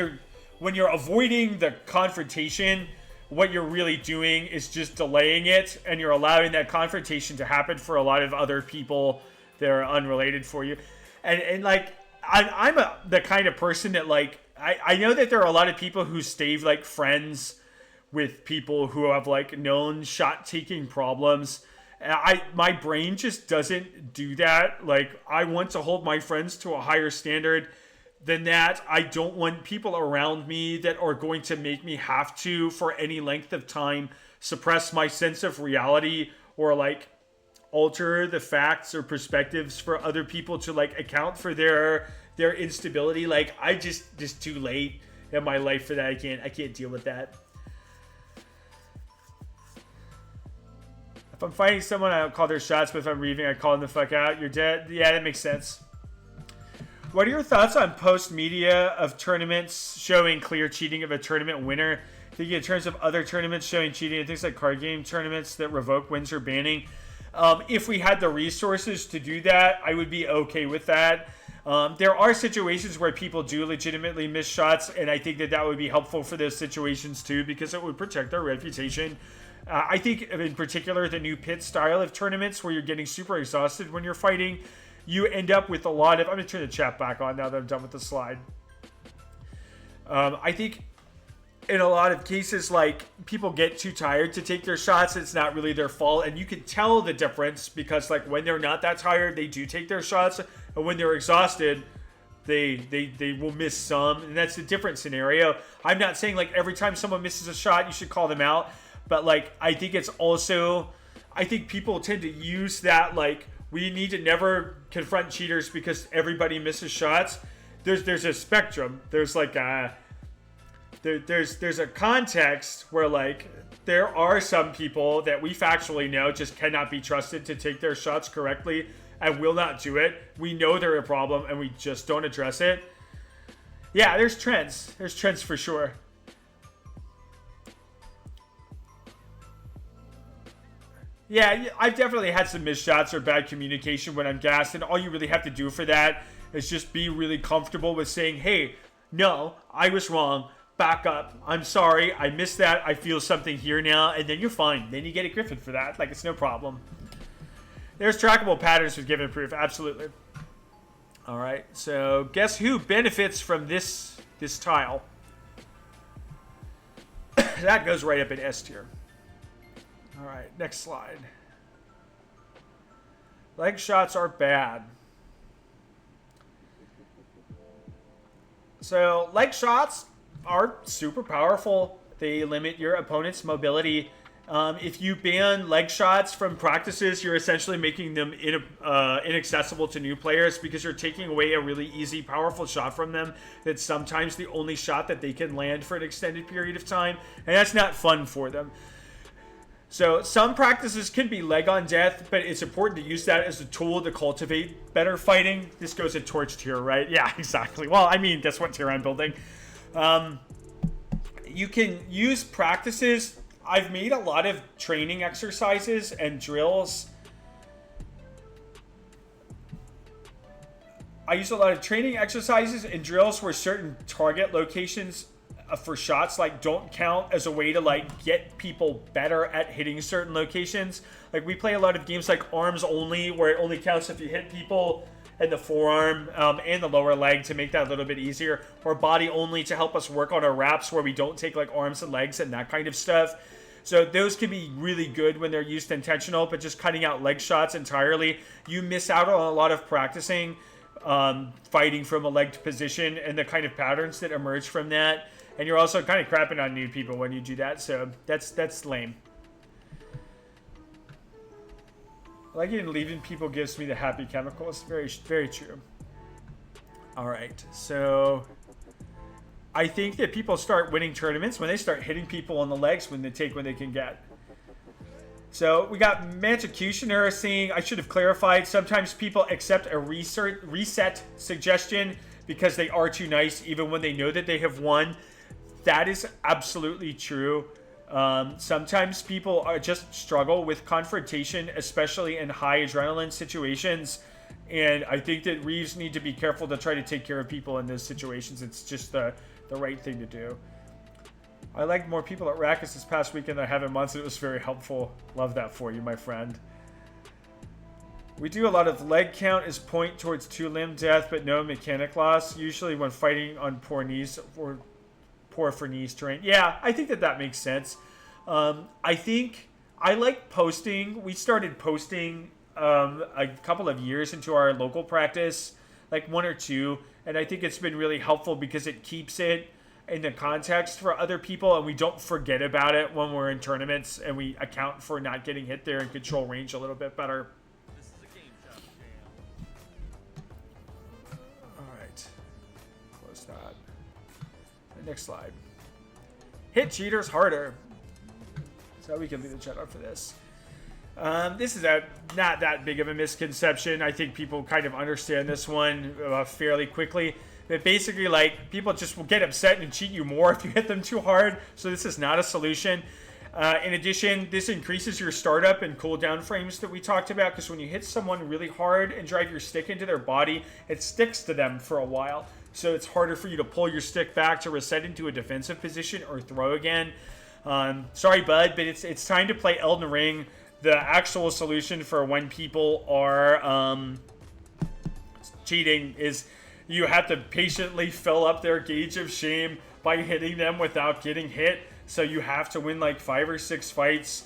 you're avoiding the confrontation, what you're really doing is just delaying it, and you're allowing that confrontation to happen for a lot of other people that are unrelated for you. And like, I'm the kind of person that like, I know that there are a lot of people who stay like friends with people who have like known shot taking problems. My brain just doesn't do that. Like, I want to hold my friends to a higher standard than that. I don't want people around me that are going to make me have to, for any length of time, suppress my sense of reality or like alter the facts or perspectives for other people to like account for their instability. Like, I just too late in my life for that. I can't deal with that. If I'm fighting someone, I don't call their shots, but if I'm reaving, I call them the fuck out. You're dead. Yeah, that makes sense. What are your thoughts on post media of tournaments showing clear cheating of a tournament winner? Thinking in terms of other tournaments showing cheating and things like card game tournaments that revoke wins or banning. If we had the resources to do that, I would be okay with that. There are situations where people do legitimately miss shots, and I think that would be helpful for those situations too, because it would protect their reputation. I think in particular the new pit style of tournaments where you're getting super exhausted when you're fighting, you end up with a lot of... I'm going to turn the chat back on now that I'm done with the slide. I think in a lot of cases, like, people get too tired to take their shots. It's not really their fault. And you can tell the difference because, like, when they're not that tired, they do take their shots. And when they're exhausted, they will miss some. And that's a different scenario. I'm not saying, like, every time someone misses a shot, you should call them out. But, like, I think it's also, I think people tend to use that, like, we need to never confront cheaters because everybody misses shots. There's a spectrum. There's, like, there's a context where, like, there are some people that we factually know just cannot be trusted to take their shots correctly and will not do it. We know they're a problem and we just don't address it. Yeah, there's trends. There's trends for sure. Yeah, I've definitely had some missed shots or bad communication when I'm gassed, and all you really have to do for that is just be really comfortable with saying, hey, no, I was wrong. Back up. I'm sorry. I missed that. I feel something here now. And then you're fine. Then you get a Griffin for that. Like, it's no problem. There's trackable patterns with given proof. Absolutely. All right. So guess who benefits from this tile? That goes right up in S tier. All right. Next slide. Leg shots are bad. So leg shots are super powerful. They limit your opponent's mobility. If you ban leg shots from practices, you're essentially making them inaccessible to new players because you're taking away a really easy, powerful shot from them that's sometimes the only shot that they can land for an extended period of time, and that's not fun for them. So some practices can be leg on death, but it's important to use that as a tool to cultivate better fighting. This goes in torch tier, right? Yeah, exactly. Well, I mean, that's what tier I'm building. You can use practices. I've made a lot of training exercises and drills. I use a lot of training exercises and drills where certain target locations for shots like don't count as a way to like get people better at hitting certain locations. Like we play a lot of games like arms only, where it only counts if you hit people in the forearm and the lower leg to make that a little bit easier, or body only to help us work on our wraps where we don't take like arms and legs and that kind of stuff. So those can be really good when they're used intentional, but just cutting out leg shots entirely, you miss out on a lot of practicing fighting from a legged position and the kind of patterns that emerge from that. And you're also kind of crapping on new people when you do that, so that's lame. Liking and leaving people gives me the happy chemicals. Very, very true. All right, so I think that people start winning tournaments when they start hitting people on the legs when they take what they can get. So we got Manticutioner saying, I should have clarified, sometimes people accept a reset suggestion because they are too nice even when they know that they have won. That is absolutely true. Sometimes people just struggle with confrontation, especially in high adrenaline situations. And I think that Reeves need to be careful to try to take care of people in those situations. It's just the right thing to do. I liked more people at Rackus this past weekend than I have in months. It was very helpful. Love that for you, my friend. We do a lot of leg count as point towards two limb death, but no mechanic loss. Usually when fighting on poor knees or poor for knees terrain. Yeah, I think that makes sense. I think I like posting. We started posting a couple of years into our local practice, like 1 or 2, and I think it's been really helpful because it keeps it in the context for other people, and we don't forget about it when we're in tournaments, and we account for not getting hit there and control range a little bit better. This is a game shot, All right, close that. Next slide. Hit cheaters harder. So we can leave the chat up for this. This is not that big of a misconception. I think people kind of understand this one fairly quickly. But basically, like, people just will get upset and cheat you more if you hit them too hard. So this is not a solution. In addition, this increases your startup and cooldown frames that we talked about, because when you hit someone really hard and drive your stick into their body, it sticks to them for a while. So it's harder for you to pull your stick back to reset into a defensive position or throw again. Sorry, bud, but it's time to play Elden Ring. The actual solution for when people are cheating is you have to patiently fill up their gauge of shame by hitting them without getting hit. So you have to win like 5 or 6 fights.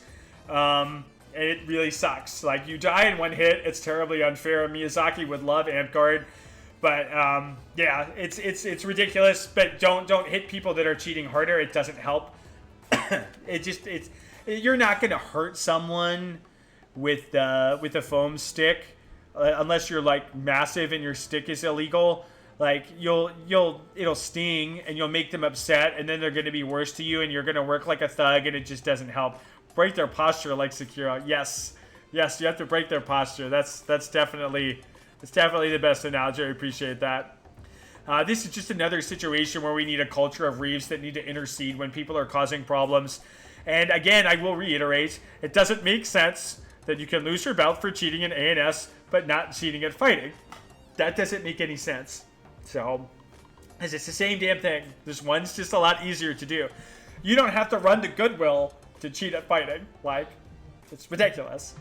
And it really sucks. Like, you die in one hit, it's terribly unfair. Miyazaki would love Amp Guard. But yeah, it's ridiculous. But don't hit people that are cheating harder. It doesn't help. You're not gonna hurt someone with a foam stick unless you're like massive and your stick is illegal. Like, it'll sting and you'll make them upset, and then they're gonna be worse to you, and you're gonna work like a thug, and it just doesn't help. Break their posture like Sekiro. Yes, you have to break their posture. That's definitely the best analogy. I appreciate that. This is just another situation where we need a culture of Reeves that need to intercede when people are causing problems. And again, I will reiterate, it doesn't make sense that you can lose your belt for cheating in ANS, but not cheating at fighting. That doesn't make any sense. So, it's the same damn thing. This one's just a lot easier to do. You don't have to run to Goodwill to cheat at fighting. Like, it's ridiculous.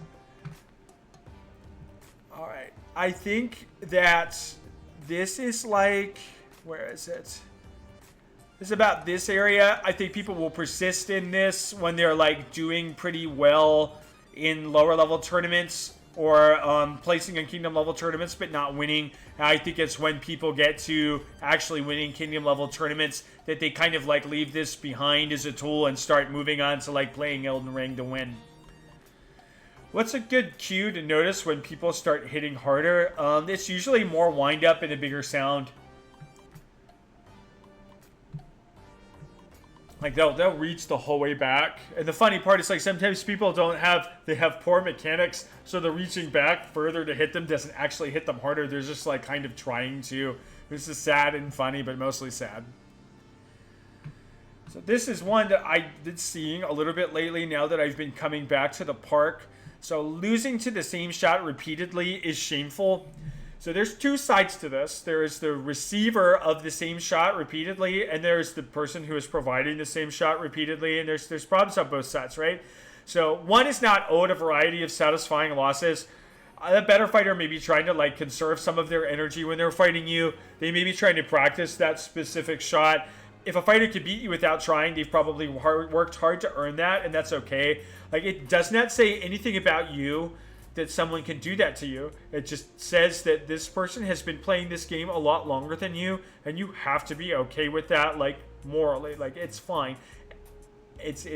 Alright, I think that this is like, where is it? This is about this area. I think people will persist in this when they're like doing pretty well in lower level tournaments, or placing in kingdom level tournaments but not winning. I think it's when people get to actually winning kingdom level tournaments that they kind of like leave this behind as a tool and start moving on to like playing Elden Ring to win. What's a good cue to notice when people start hitting harder? It's usually more wind up and a bigger sound. Like, they'll reach the whole way back. And the funny part is, like, sometimes people they have poor mechanics, so the reaching back further to hit them doesn't actually hit them harder. They're just, like, kind of trying to. This is sad and funny, but mostly sad. So this is one that I've been seeing a little bit lately now that I've been coming back to the park. So losing to the same shot repeatedly is shameful. So there's two sides to this. There is the receiver of the same shot repeatedly, and there's the person who is providing the same shot repeatedly, and there's problems on both sides, right? So one is not owed a variety of satisfying losses. A better fighter may be trying to like conserve some of their energy when they're fighting you. They may be trying to practice that specific shot. If a fighter could beat you without trying, they've probably worked hard to earn that, and that's okay. Like, it does not say anything about you that someone can do that to you. It just says that this person has been playing this game a lot longer than you, and you have to be okay with that, like, morally. Like, it's fine. It's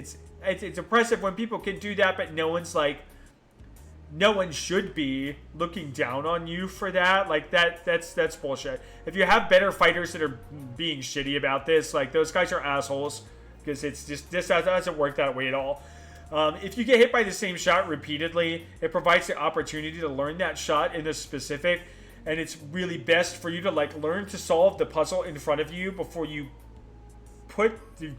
impressive when people can do that, but no one should be looking down on you for that. Like, that's bullshit. If you have better fighters that are being shitty about this, like, those guys are assholes, because it's just, this doesn't work that way at all. If you get hit by the same shot repeatedly, it provides the opportunity to learn that shot in a specific, and it's really best for you to like learn to solve the puzzle in front of you before you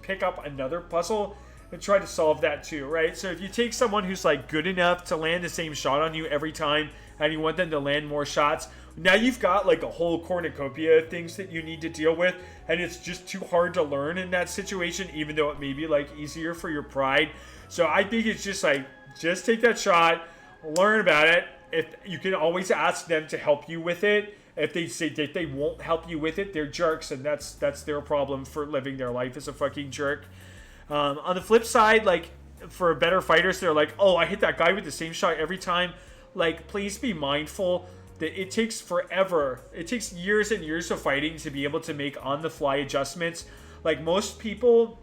pick up another puzzle and try to solve that too, right? So if you take someone who's like good enough to land the same shot on you every time, and you want them to land more shots, now you've got like a whole cornucopia of things that you need to deal with, and it's just too hard to learn in that situation, even though it may be like easier for your pride. So I think it's just like, just take that shot, learn about it. If you can always ask them to help you with it. If they say that they won't help you with it, they're jerks, and that's their problem for living their life as a fucking jerk. On the flip side, like, for better fighters, they're like, oh, I hit that guy with the same shot every time. Like, please be mindful that it takes forever. It takes years and years of fighting to be able to make on-the-fly adjustments. Like, most people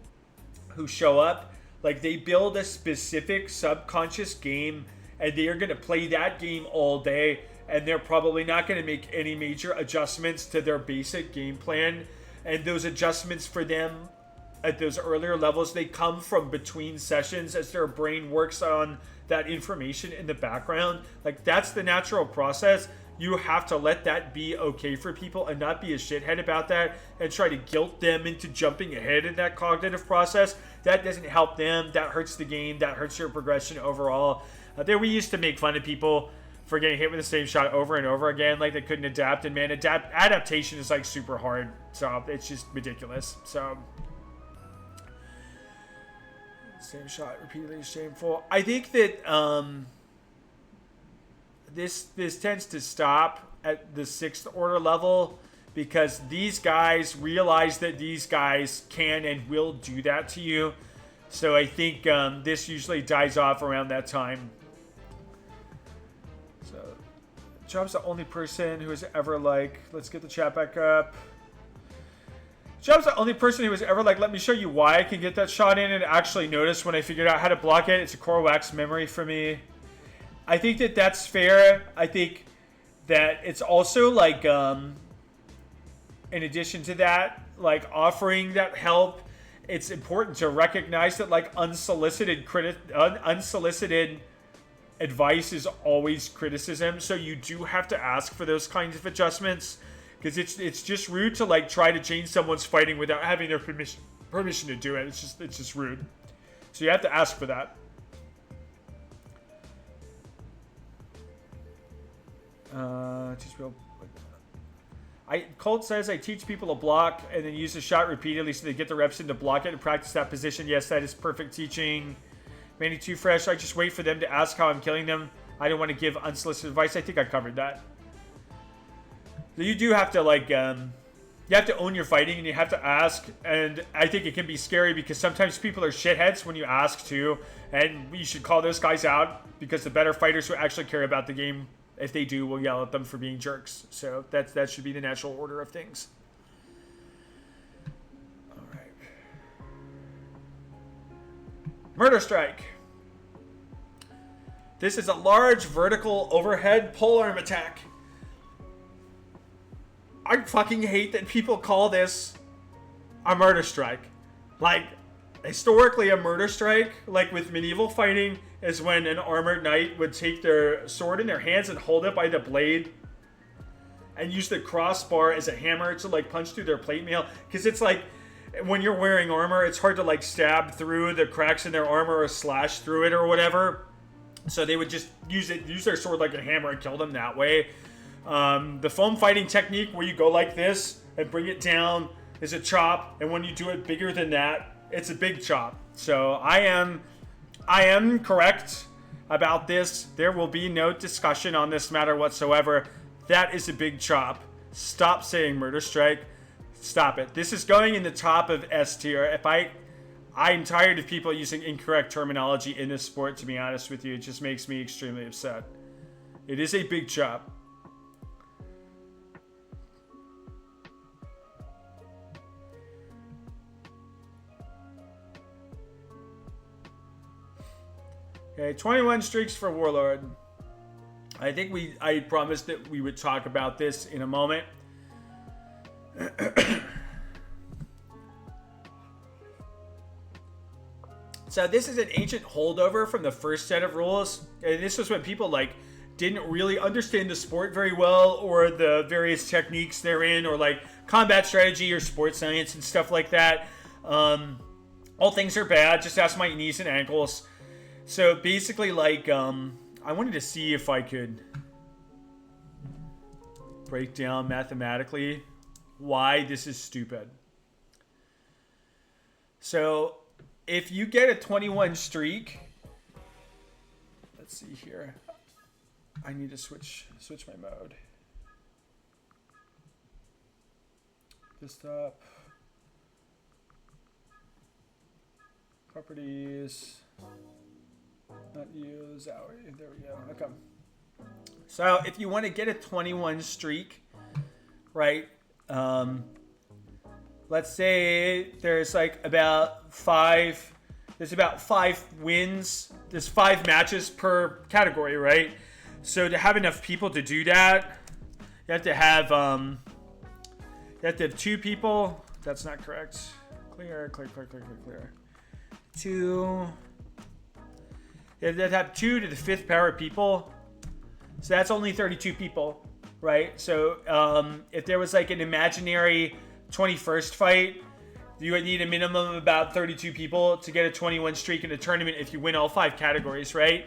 who show up, like, they build a specific subconscious game, and they are going to play that game all day, and they're probably not going to make any major adjustments to their basic game plan. And those adjustments for them at those earlier levels, they come from between sessions as their brain works on that information in the background. Like, that's the natural process. You have to let that be okay for people and not be a shithead about that and try to guilt them into jumping ahead in that cognitive process. That doesn't help them. That hurts the game. That hurts your progression overall. There we used to make fun of people for getting hit with the same shot over and over again, like they couldn't adapt. And man, adaptation is like super hard. So it's just ridiculous. So same shot repeatedly is shameful. I think that this tends to stop at the 6th order level, because these guys realize that these guys can and will do that to you. So I think this usually dies off around that time. So Job's the only person who has ever like, let's get the chat back up. Job's the only person who was ever like, let me show you why I can get that shot in and actually notice when I figured out how to block it. It's a core wax memory for me. I think that that's fair. I think that it's also like, in addition to that, like offering that help, it's important to recognize that like unsolicited advice is always criticism. So you do have to ask for those kinds of adjustments. Because it's just rude to like try to change someone's fighting without having their permission to do it. It's just rude. So you have to ask for that. Colt says I teach people to block and then use the shot repeatedly so they get the reps in to block it and practice that position. Yes, that is perfect teaching. Manny Too Fresh. I just wait for them to ask how I'm killing them. I don't want to give unsolicited advice. I think I covered that. You do have to like, you have to own your fighting and you have to ask. And I think it can be scary because sometimes people are shitheads when you ask too. And you should call those guys out because the better fighters who actually care about the game, if they do, will yell at them for being jerks. So that should be the natural order of things. All right. Murder strike. This is a large vertical overhead polearm attack. I fucking hate that people call this a murder strike. Like, historically a murder strike, like with medieval fighting, is when an armored knight would take their sword in their hands and hold it by the blade and use the crossbar as a hammer to like punch through their plate mail. Because it's like, when you're wearing armor, it's hard to like stab through the cracks in their armor or slash through it or whatever. So they would just use their sword like a hammer and kill them that way. The foam fighting technique where you go like this and bring it down is a chop, and when you do it bigger than that, it's a big chop. So I am correct about this. There will be no discussion on this matter whatsoever. That is a big chop. Stop saying murder strike. Stop it. This is going in the top of S tier. I'm tired of people using incorrect terminology in this sport, to be honest with you. It just makes me extremely upset. It is a big chop. Okay, 21 streaks for Warlord. I think I promised that we would talk about this in a moment. So this is an ancient holdover from the first set of rules. And this was when people like didn't really understand the sport very well, or the various techniques therein, or like combat strategy or sports science and stuff like that. All things are bad. Just ask my knees and ankles. So basically, like, I wanted to see if I could break down mathematically why this is stupid. So if you get a 21 streak, let's see here. I need to switch my mode. Desktop. Properties. Not use Zowie. There we go. Okay. So if you want to get a 21 streak, right? Let's say there's like about five wins. There's 5 matches per category, right? So to have enough people to do that, you have to have 2 people. That's not correct. Clear. 2. You have to have 2 to the 5th power people. So that's only 32 people, right? So if there was like an imaginary 21st fight, you would need a minimum of about 32 people to get a 21 streak in a tournament if you win all 5 categories, right?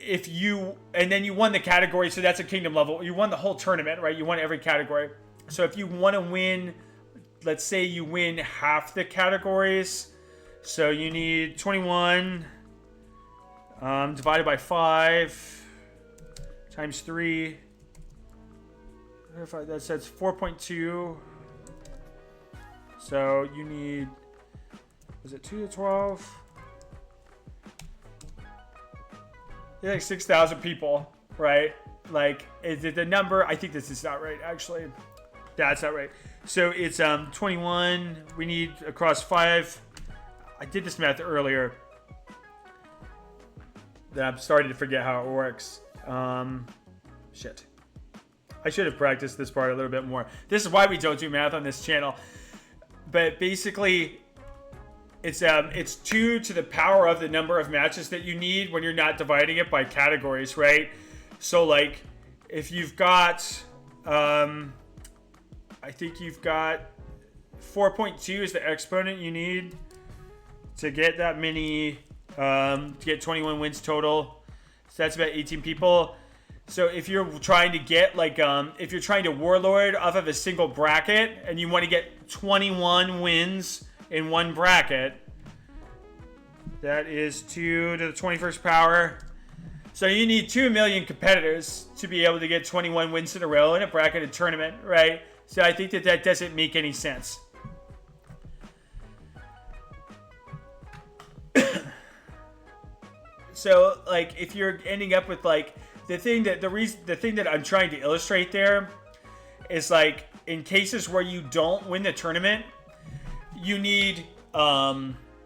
And then you won the category, so that's a kingdom level. You won the whole tournament, right? You won every category. So if you want to win, let's say you win half the categories, so you need 21 divided by 5 times 3. that says 4.2. So you need, is it 2 to 12? Yeah, like 6,000 people, right? Like, is it the number? I think this is not right, actually. That's not right. So it's 21. We need across 5. I did this math earlier. Then I'm starting to forget how it works. Shit. I should have practiced this part a little bit more. This is why we don't do math on this channel. But basically, it's 2 to the power of the number of matches that you need when you're not dividing it by categories, right? So like, if you've got, I think you've got 4.2 is the exponent you need to get that many, to get 21 wins total. So that's about 18 people. So if you're trying to get like, if you're trying to warlord off of a single bracket and you want to get 21 wins in one bracket, that is 2 to the 21st power. So you need 2 million competitors to be able to get 21 wins in a row in a bracketed tournament, right? So I think that doesn't make any sense. So like, if you're ending up with like, the thing that I'm trying to illustrate there is like, in cases where you don't win the tournament, you need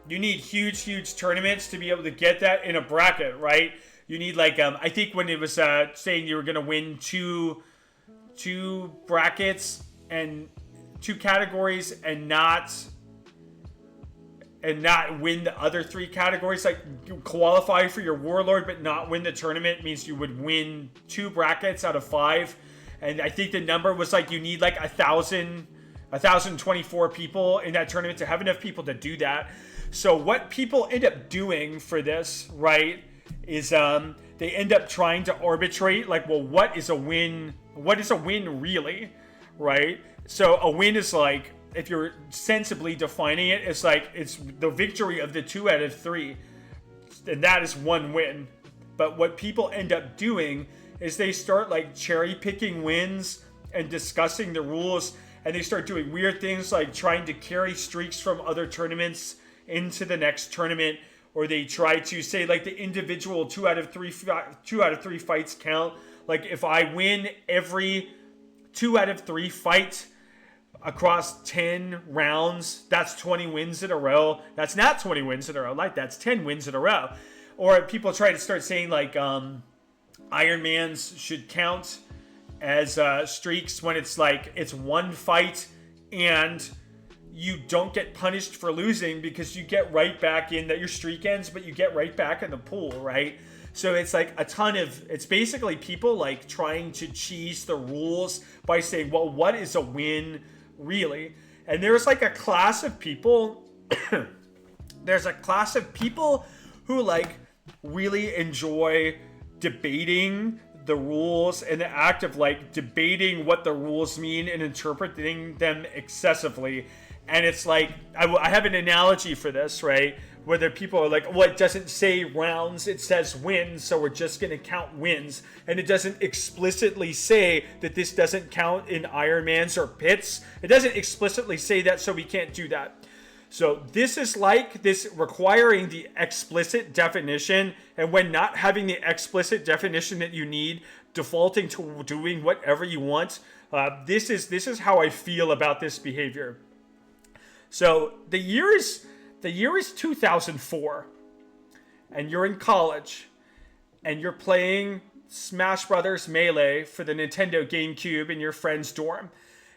huge tournaments to be able to get that in a bracket, right? You need like, I think when it was saying you were going to win two brackets and 2 categories and not win the other 3 categories, like you qualify for your warlord but not win the tournament means you would win 2 brackets out of 5. And I think the number was like, you need like 1,024 people in that tournament to have enough people to do that. So what people end up doing for this, right, is they end up trying to arbitrate like, well, what is a win really, right? So a win is like, if you're sensibly defining it, it's like, it's the victory of the 2 out of 3, and that is 1 win. But what people end up doing is they start like cherry picking wins and discussing the rules, and they start doing weird things like trying to carry streaks from other tournaments into the next tournament, or they try to say like the individual 2 out of 3 fights count. Like if I win every 2 out of 3 fight across 10 rounds, that's 20 wins in a row. That's not 20 wins in a row. Like, that's 10 wins in a row. Or people try to start saying like Ironmans should count as streaks when it's like it's 1 fight and you don't get punished for losing because you get right back in, that your streak ends, but you get right back in the pool, right? So it's like it's basically people like trying to cheese the rules by saying, well, what is a win really? And there's like a class of people who like really enjoy debating the rules and the act of like debating what the rules mean and interpreting them excessively. And it's like, I have an analogy for this, right? Whether people are like, well, it doesn't say rounds, it says wins, so we're just going to count wins. And it doesn't explicitly say that this doesn't count in Ironmans or pits. It doesn't explicitly say that, so we can't do that. So this is like this requiring the explicit definition, and when not having the explicit definition that you need, defaulting to doing whatever you want. This is how I feel about this behavior. So the year is 2004, and you're in college, and you're playing Smash Brothers Melee for the Nintendo GameCube in your friend's dorm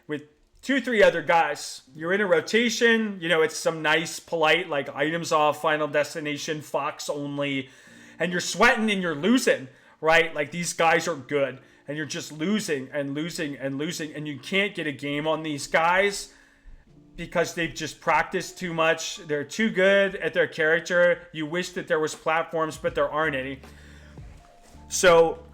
with 2-3 other guys. You're in a rotation, you know, it's some nice, polite, like items off, Final Destination, Fox only, and you're sweating and you're losing, right? Like, these guys are good, and you're just losing and losing and losing, and you can't get a game on these guys because they've just practiced too much. They're too good at their character. You wish that there was platforms, but there aren't any. So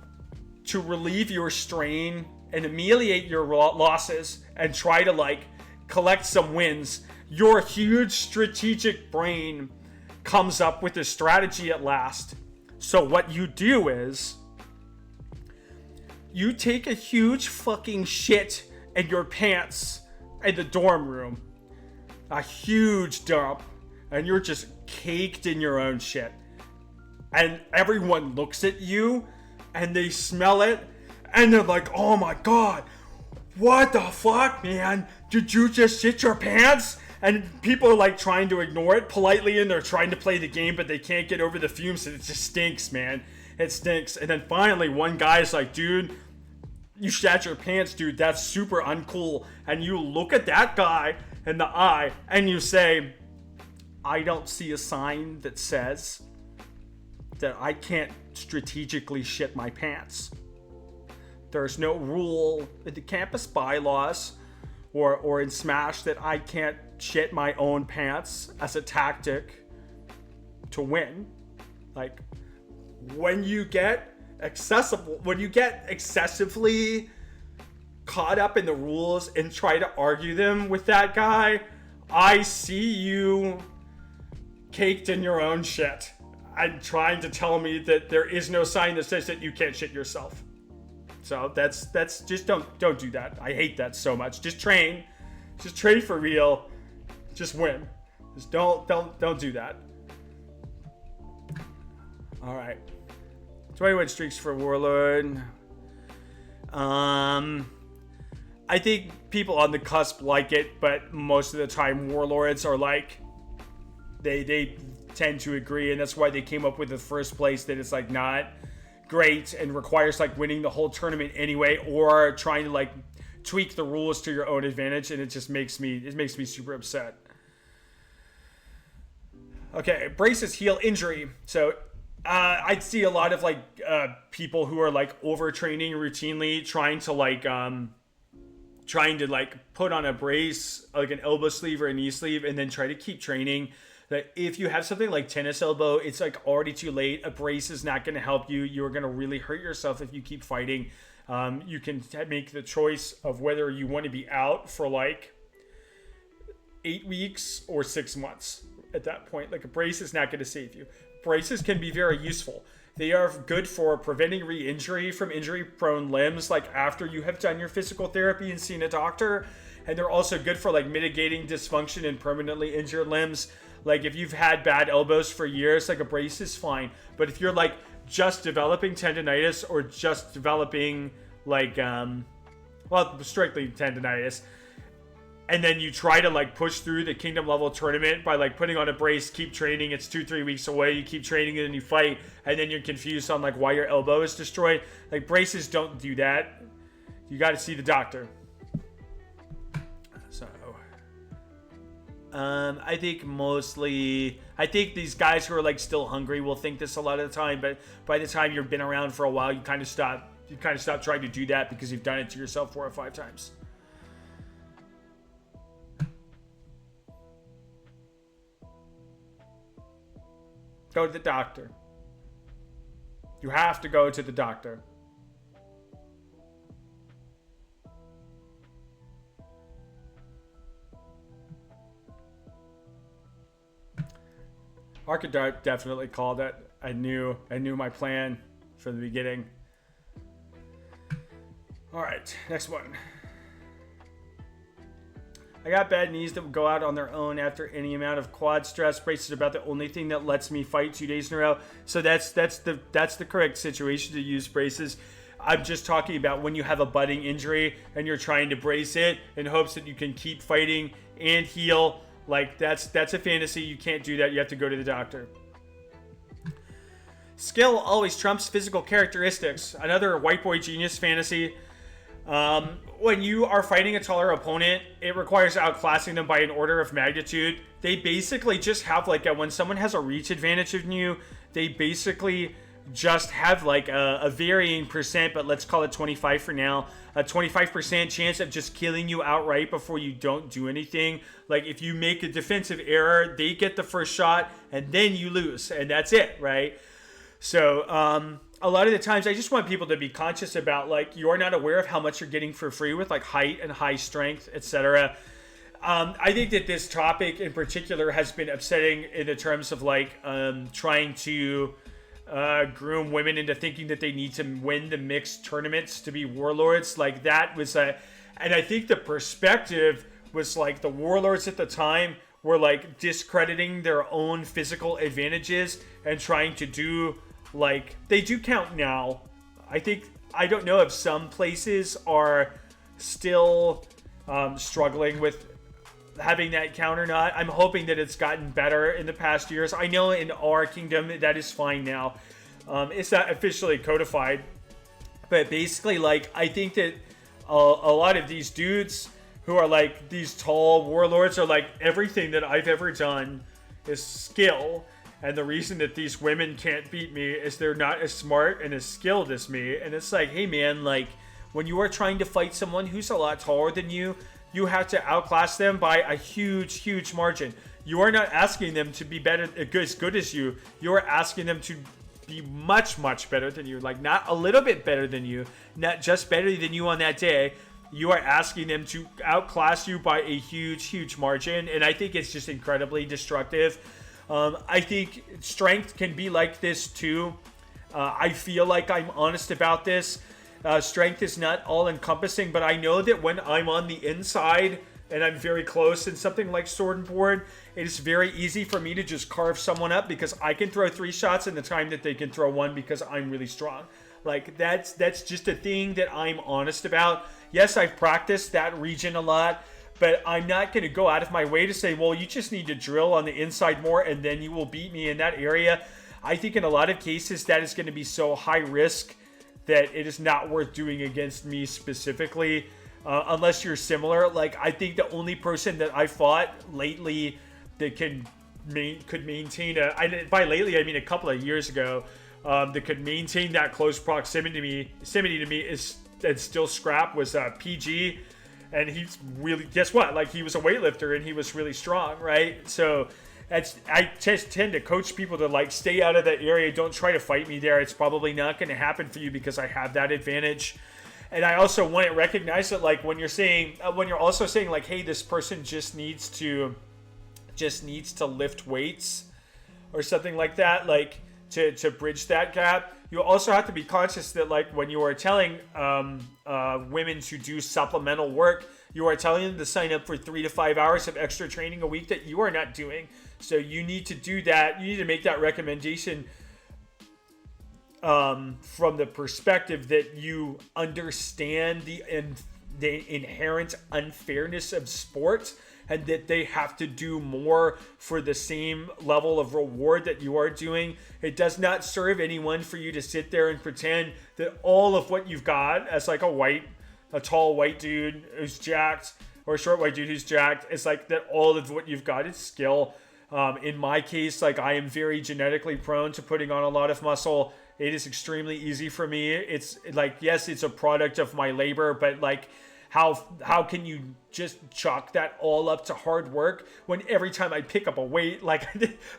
to relieve your strain and ameliorate your losses and try to like collect some wins, your huge strategic brain comes up with a strategy at last. So what you do is You take a huge fucking shit in your pants in the dorm room. A huge dump. And you're just caked in your own shit. And everyone looks at you and they smell it and they're like, oh my god, what the fuck, man? Did you just shit your pants? And people are like trying to ignore it politely and they're trying to play the game, but they can't get over the fumes and it just stinks, man. It stinks. And then finally one guy's like, dude, you shat your pants, dude. That's super uncool. And you look at that guy in the eye and you say, I don't see a sign that says that I can't strategically shit my pants. There's no rule in the campus bylaws or in Smash that I can't shit my own pants as a tactic to win. Like, when you get excessively caught up in the rules and try to argue them with that guy, I see you caked in your own shit and trying to tell me that there is no sign that says that you can't shit yourself. So that's just don't do that. I hate that so much. Just train for real. Just win. Just don't do that. All right. 21 streaks for Warlord. I think people on the cusp like it, but most of the time Warlords are like, they tend to agree, and that's why they came up with the first place that it's like not great and requires like winning the whole tournament anyway, or trying to like tweak the rules to your own advantage, and it just makes me super upset. Okay, braces heal injury. So I'd see a lot of like people who are like overtraining routinely, trying to put on a brace, like an elbow sleeve or a knee sleeve, and then try to keep training. That if you have something like tennis elbow, it's like already too late. A brace is not going to help you. You're going to really hurt yourself if you keep fighting. You can make the choice of whether you want to be out for like 8 weeks or 6 months at that point. Like, a brace is not going to save you. Braces can be very useful. They are good for preventing re-injury from injury-prone limbs, like after you have done your physical therapy and seen a doctor. And they're also good for like mitigating dysfunction in permanently injured limbs. Like, if you've had bad elbows for years, like, a brace is fine. But if you're like just developing tendonitis or just developing like strictly tendonitis, and then you try to like push through the kingdom level tournament by like putting on a brace, keep training, it's 2-3 weeks away, you keep training and then you fight, and then you're confused on like why your elbow is destroyed. Like, braces don't do that. You got to see the doctor. So I think these guys who are like still hungry will think this a lot of the time, but by the time you've been around for a while, you kind of stop trying to do that because you've done it to yourself 4 or 5 times. Go to the doctor. You have to go to the doctor. Archetype definitely called it. I knew my plan from the beginning. All right, next one. I got bad knees that would go out on their own after any amount of quad stress. Braces are about the only thing that lets me fight 2 days in a row. So that's the correct situation to use braces. I'm just talking about when you have a budding injury and you're trying to brace it in hopes that you can keep fighting and heal. Like, that's a fantasy. You can't do that. You have to go to the doctor. Skill always trumps physical characteristics. Another white boy genius fantasy. When you are fighting a taller opponent, it requires outclassing them by an order of magnitude. They basically just have like when someone has a reach advantage of you, they basically just have like a varying percent, but let's call it 25 for now, a 25% chance of just killing you outright before you don't do anything. Like, if you make a defensive error, they get the first shot and then you lose, and that's it, right? So a lot of the times I just want people to be conscious about, like, you're not aware of how much you're getting for free with like height and high strength, etc. I think that this topic in particular has been upsetting in the terms of like trying to groom women into thinking that they need to win the mixed tournaments to be warlords. Like that was and I think the perspective was like the warlords at the time were like discrediting their own physical advantages and trying to do like they do count now. I don't know if some places are still struggling with having that count or not. I'm hoping that it's gotten better in the past years. I know in our kingdom that is fine now. It's not officially codified, but basically, like, I think that a lot of these dudes who are like these tall warlords are like, everything that I've ever done is skill, and the reason that these women can't beat me is they're not as smart and as skilled as me. And it's like, hey man, like, when you are trying to fight someone who's a lot taller than you, you have to outclass them by a huge margin. You are not asking them to be better, as good as you. You are asking them to be much better than you. Like, not a little bit better than you, not just better than you on that day. You are asking them to outclass you by a huge margin, and I think it's just incredibly destructive. I think strength can be like this too. I feel like I'm honest about this. Strength is not all-encompassing, but I know that when I'm on the inside and I'm very close in something like sword and board, it is very easy for me to just carve someone up because I can throw 3 shots in the time that they can throw 1 because I'm really strong. Like, that's just a thing that I'm honest about. Yes, I've practiced that region a lot, but I'm not going to go out of my way to say, well, you just need to drill on the inside more and then you will beat me in that area. I think in a lot of cases that is going to be so high risk that it is not worth doing against me specifically, unless you're similar. Like, I think the only person that I fought lately that could maintain by lately I mean a couple of years ago, that could maintain that close proximity to me is and still scrap was PG, and he's really, guess what? Like, he was a weightlifter and he was really strong, right? So I just tend to coach people to like stay out of that area. Don't try to fight me there. It's probably not going to happen for you because I have that advantage. And I also want to recognize that, like, when you're also saying like, hey, this person just needs to lift weights or something like that, like to bridge that gap. You also have to be conscious that, like, when you are telling women to do supplemental work, you are telling them to sign up for 3 to 5 hours of extra training a week that you are not doing. So you need to do that. You need to make that recommendation from the perspective that you understand the inherent unfairness of sports, and that they have to do more for the same level of reward that you are doing. It does not serve anyone for you to sit there and pretend that all of what you've got as like a tall white dude who's jacked, or a short white dude who's jacked, it's like that all of what you've got is skill. In my case, like, I am very genetically prone to putting on a lot of muscle. It is extremely easy for me. It's like, yes, it's a product of my labor, but like, how can you just chalk that all up to hard work when every time I pick up a weight, like,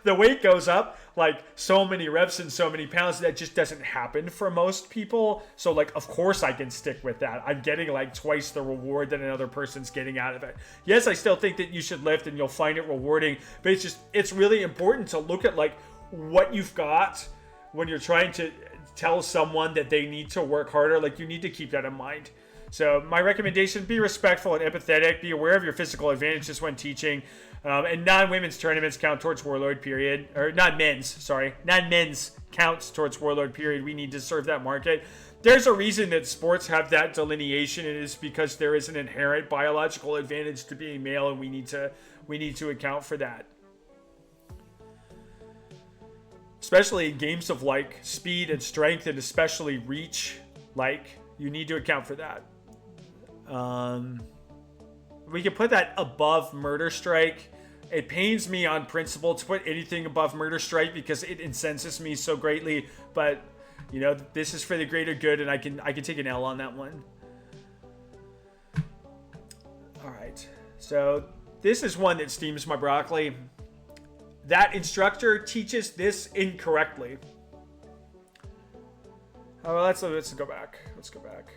the weight goes up like so many reps and so many pounds? That just doesn't happen for most people. So, like, of course I can stick with that. I'm getting like twice the reward that another person's getting out of it. Yes, I still think that you should lift and you'll find it rewarding, but it's really important to look at like what you've got when you're trying to tell someone that they need to work harder. Like, you need to keep that in mind. So my recommendation, be respectful and empathetic. Be aware of your physical advantages when teaching. And non-women's tournaments count towards warlord period. Or non-men's counts towards warlord period. We need to serve that market. There's a reason that sports have that delineation. It is because there is an inherent biological advantage to being male, and we need to account for that. Especially in games of like speed and strength, and especially reach, like, you need to account for that. We can put that above Murder Strike. It pains me on principle to put anything above Murder Strike because it incenses me so greatly. But, you know, this is for the greater good, and I can take an L on that one. All right. So this is one that steams my broccoli. That instructor teaches this incorrectly. Oh, well, let's go back. Let's go back.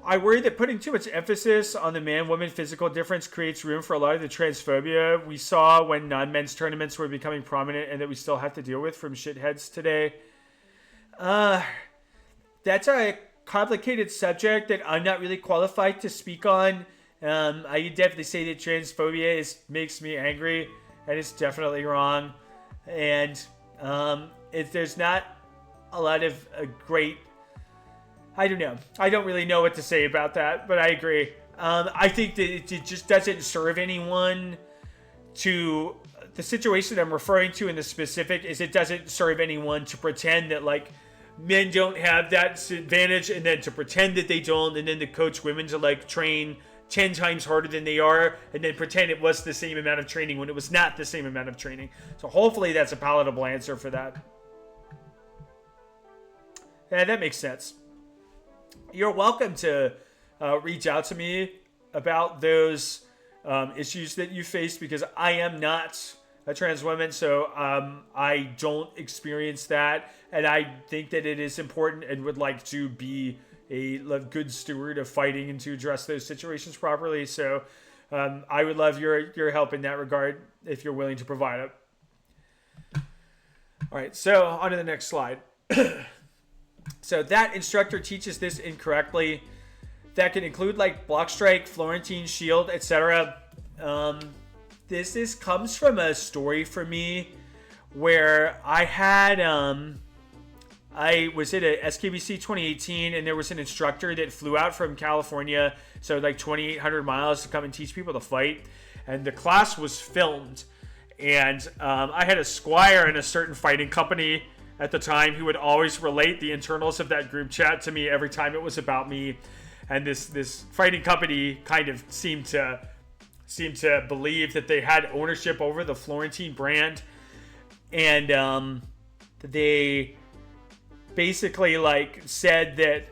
I worry that putting too much emphasis on the man-woman physical difference creates room for a lot of the transphobia we saw when non-men's tournaments were becoming prominent and that we still have to deal with from shitheads today. Uh, that's a complicated subject that I'm not really qualified to speak on. I would definitely say that transphobia makes me angry, and it's definitely wrong. And if there's not a lot of great, I don't know. I don't really know what to say about that, but I agree. I think that it just doesn't serve anyone to the situation I'm referring to in the specific is it doesn't serve anyone to pretend that like men don't have that advantage and then to pretend that they don't and then to coach women to like train 10 times harder than they are and then pretend it was the same amount of training when it was not the same amount of training. So hopefully that's a palatable answer for that. Yeah, that makes sense. You're welcome to reach out to me about those issues that you face because I am not a trans woman, so I don't experience that, and I think that it is important and would like to be a good steward of fighting and to address those situations properly. So I would love your help in that regard if you're willing to provide it. All right, so on to the next slide. So that instructor teaches this incorrectly. That can include like block strike, Florentine shield, etc. This comes from a story for me where I had I was at a SKBC 2018 and there was an instructor that flew out from California, so like 2,800 miles to come and teach people to fight, and the class was filmed. And I had a squire in a certain fighting company at the time who would always relate the internals of that group chat to me every time it was about me. And this fighting company kind of seemed to believe that they had ownership over the Florentine brand, and they basically like said that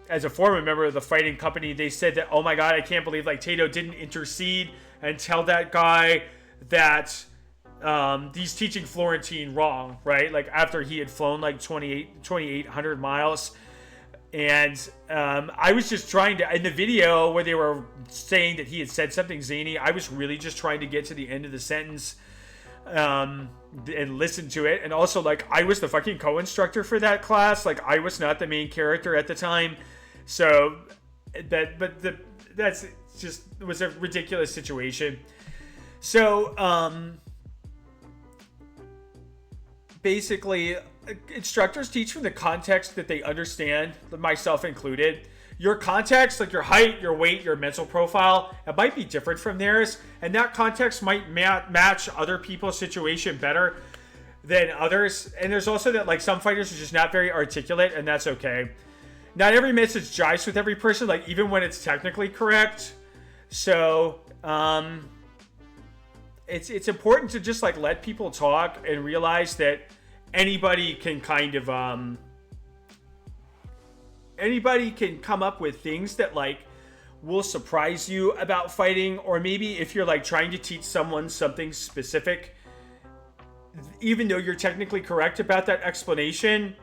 as a former member of the fighting company, they said that, oh my god, I can't believe like Tato didn't intercede and tell that guy that he's teaching Florentine wrong, right? Like after he had flown like 2,800 miles. And I was just trying to, in the video where they were saying that he had said something zany, I was really just trying to get to the end of the sentence and listen to it. And also, like, I was the fucking co-instructor for that class. Like, I was not the main character at the time. So, that's just, it was a ridiculous situation. So, basically, instructors teach from the context that they understand, myself included. Your context, like your height, your weight, your mental profile, it might be different from theirs, and that context might match other people's situation better than others. And there's also that like some fighters are just not very articulate, and that's okay. Not every message jives with every person, like even when it's technically correct. So it's important to just like let people talk and realize that anybody can kind of anybody can come up with things that like will surprise you about fighting, or maybe if you're like trying to teach someone something specific, even though you're technically correct about that explanation,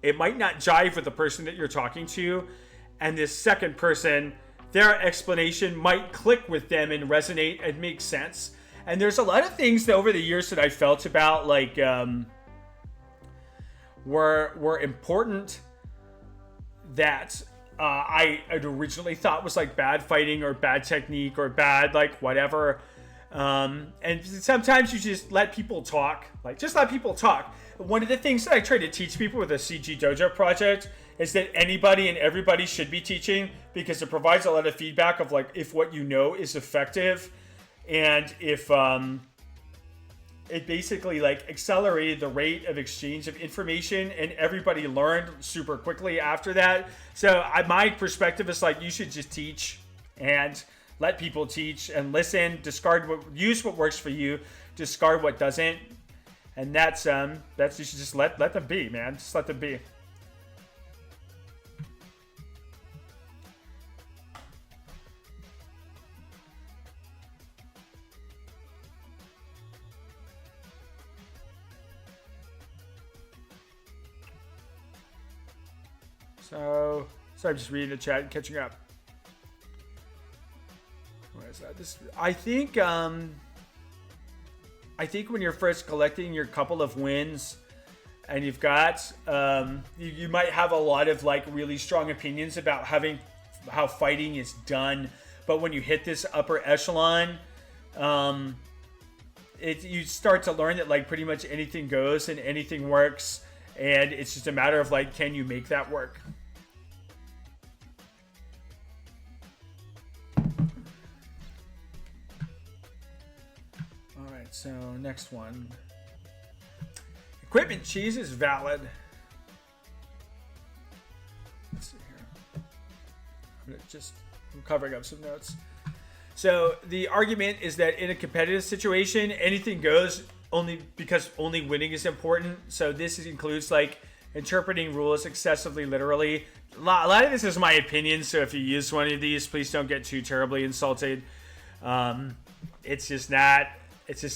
it might not jive with the person that you're talking to, and this second person, their explanation might click with them and resonate and make sense. And there's a lot of things that over the years that I felt about like were important that I had originally thought was like bad fighting or bad technique or bad like whatever. And sometimes you just let people talk. Like just let people talk. One of the things that I try to teach people with the CG Dojo project is that anybody and everybody should be teaching, because it provides a lot of feedback of like if what you know is effective, and if it basically like accelerated the rate of exchange of information, and everybody learned super quickly after that. So my perspective is like you should just teach and let people teach and listen, use what works for you, discard what doesn't. And that's you should just let them be, man. Just let them be. So I'm just reading the chat and catching up. What is that? I think when you're first collecting your couple of wins, and you've got you might have a lot of like really strong opinions about how fighting is done, but when you hit this upper echelon, you start to learn that like pretty much anything goes and anything works, and it's just a matter of like, can you make that work? All right, so next one. Equipment cheese is valid. Let's see here. I'm covering up some notes. So the argument is that in a competitive situation, anything goes only because only winning is important. So this includes like interpreting rules excessively literally. A lot of this is my opinion, so if you use one of these, please don't get too terribly insulted. It's just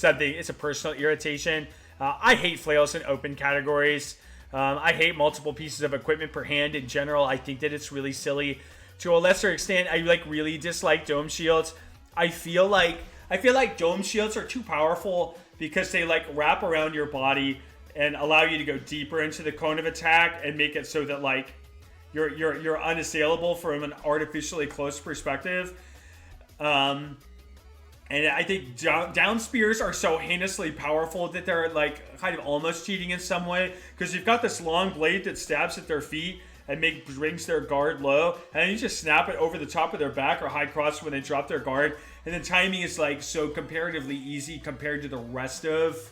something, it's a personal irritation. I hate flails in open categories. I hate multiple pieces of equipment per hand in general. I think that it's really silly. To a lesser extent, I like really dislike dome shields. I feel like dome shields are too powerful because they like wrap around your body and allow you to go deeper into the cone of attack and make it so that like you're unassailable from an artificially close perspective. And I think down spears are so heinously powerful that they're like kind of almost cheating in some way, because you've got this long blade that stabs at their feet and brings their guard low, and you just snap it over the top of their back or high cross when they drop their guard, and the timing is like so comparatively easy compared to the rest of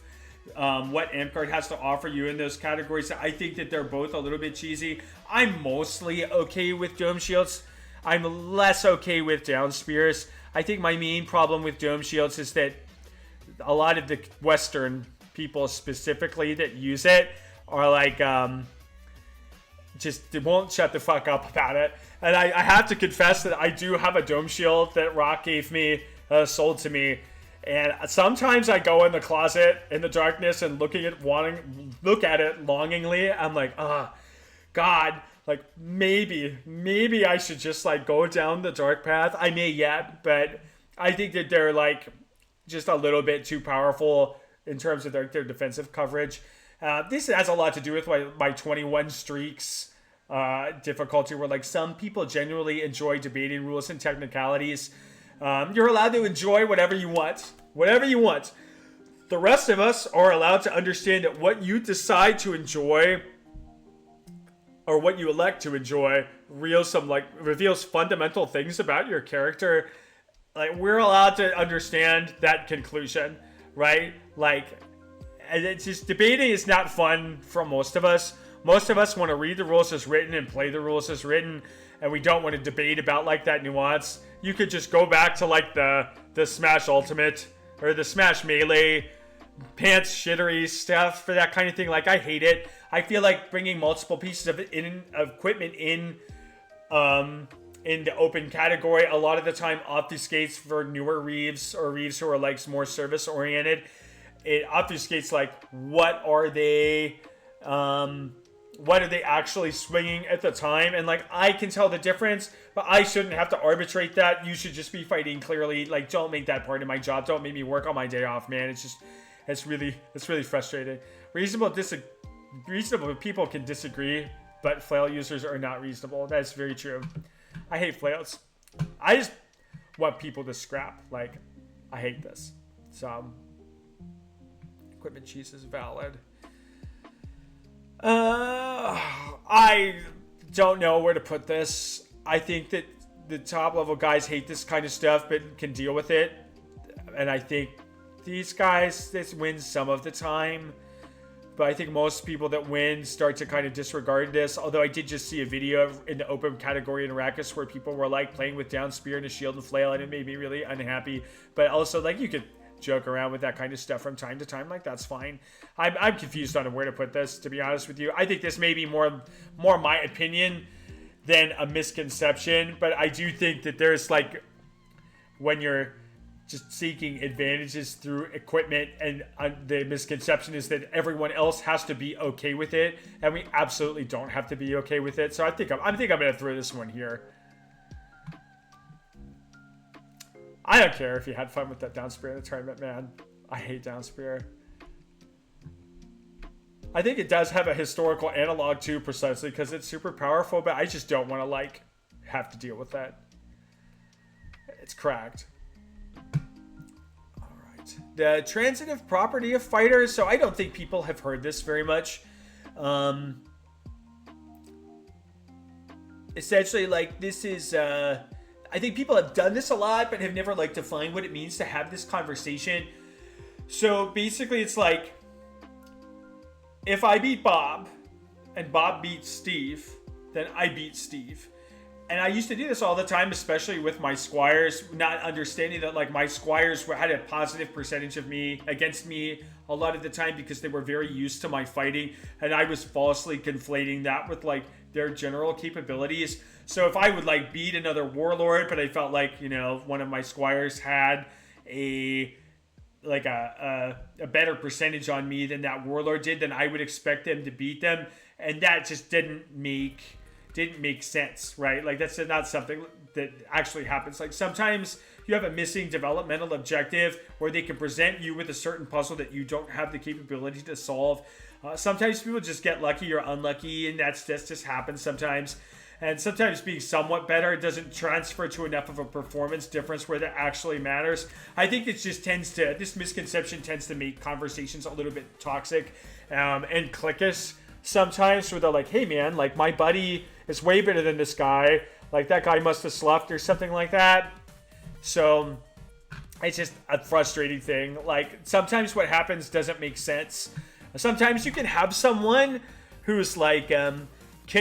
what Amcard has to offer you in those categories. I think that they're both a little bit cheesy. I'm mostly okay with dome shields. I'm less okay with down spears. I think my main problem with dome shields is that a lot of the Western people specifically that use it are like, they won't shut the fuck up about it. And I have to confess that I do have a dome shield that Rock gave me, sold to me. And sometimes I go in the closet in the darkness and look at it longingly. I'm like, God, like maybe I should just like go down the dark path. I may yet, but I think that they're like just a little bit too powerful in terms of their defensive coverage. This has a lot to do with my 21 streaks difficulty, where like some people genuinely enjoy debating rules and technicalities. You're allowed to enjoy whatever you want. The rest of us are allowed to understand that what you decide to enjoy, or what you elect to enjoy, reveals fundamental things about your character. Like, we're allowed to understand that conclusion, right? Like, and it's just, debating is not fun for most of us. Most of us want to read the rules as written and play the rules as written, and we don't want to debate about like that nuance. You could just go back to like the Smash Ultimate or the Smash Melee pants shittery stuff for that kind of thing. Like, I hate it. I feel like bringing multiple pieces of equipment in the open category a lot of the time obfuscates for newer Reeves or Reeves who are like more service oriented. It obfuscates like what are they actually swinging at the time, and like I can tell the difference, but I shouldn't have to arbitrate that. You should just be fighting clearly. Like, don't make that part of my job. Don't make me work on my day off, man. It's really frustrating. Reasonable people can disagree, but flail users are not reasonable. That's very true. I hate flails. I just want people to scrap. Like, I hate this. So, equipment cheese is valid. I don't know where to put this. I think that the top level guys hate this kind of stuff, but can deal with it. And I think these guys, this wins some of the time. But I think most people that win start to kind of disregard this. Although I did just see a video in the open category in Arrakis where people were like playing with down spear and a shield and flail, and it made me really unhappy. But also, like, you could joke around with that kind of stuff from time to time. Like, that's fine. I'm confused on where to put this, to be honest with you. I think this may be more my opinion than a misconception. But I do think that there's like, when you're just seeking advantages through equipment, and the misconception is that everyone else has to be okay with it, and we absolutely don't have to be okay with it. So I think I'm gonna throw this one here. I don't care if you had fun with that down spear in the tournament, man. I hate down spear. I think it does have a historical analog too, precisely because it's super powerful, but I just don't want to like have to deal with that. It's cracked. All right. The transitive property of fighters. So I don't think people have heard this very much. Essentially, like, this is, I think people have done this a lot, but have never, like, defined what it means to have this conversation. So, basically, it's like, if I beat Bob, and Bob beats Steve, then I beat Steve. And I used to do this all the time, especially with my squires, not understanding that, like, my squires had a positive percentage of me against me a lot of the time because they were very used to my fighting, and I was falsely conflating that with, like, their general capabilities. So if I would, like, beat another warlord, but I felt like, you know, one of my squires had a better percentage on me than that warlord did, then I would expect them to beat them, and that just didn't make sense, right? Like, that's not something that actually happens. Like, sometimes you have a missing developmental objective where they can present you with a certain puzzle that you don't have the capability to solve. Sometimes people just get lucky or unlucky, and that just happens sometimes. And sometimes being somewhat better doesn't transfer to enough of a performance difference where that actually matters. I think it just this misconception tends to make conversations a little bit toxic and cliquish sometimes, where they're like, hey man, like, my buddy is way better than this guy. Like, that guy must have sloughed or something like that. So it's just a frustrating thing. Like, sometimes what happens doesn't make sense. Sometimes you can have someone who's like, can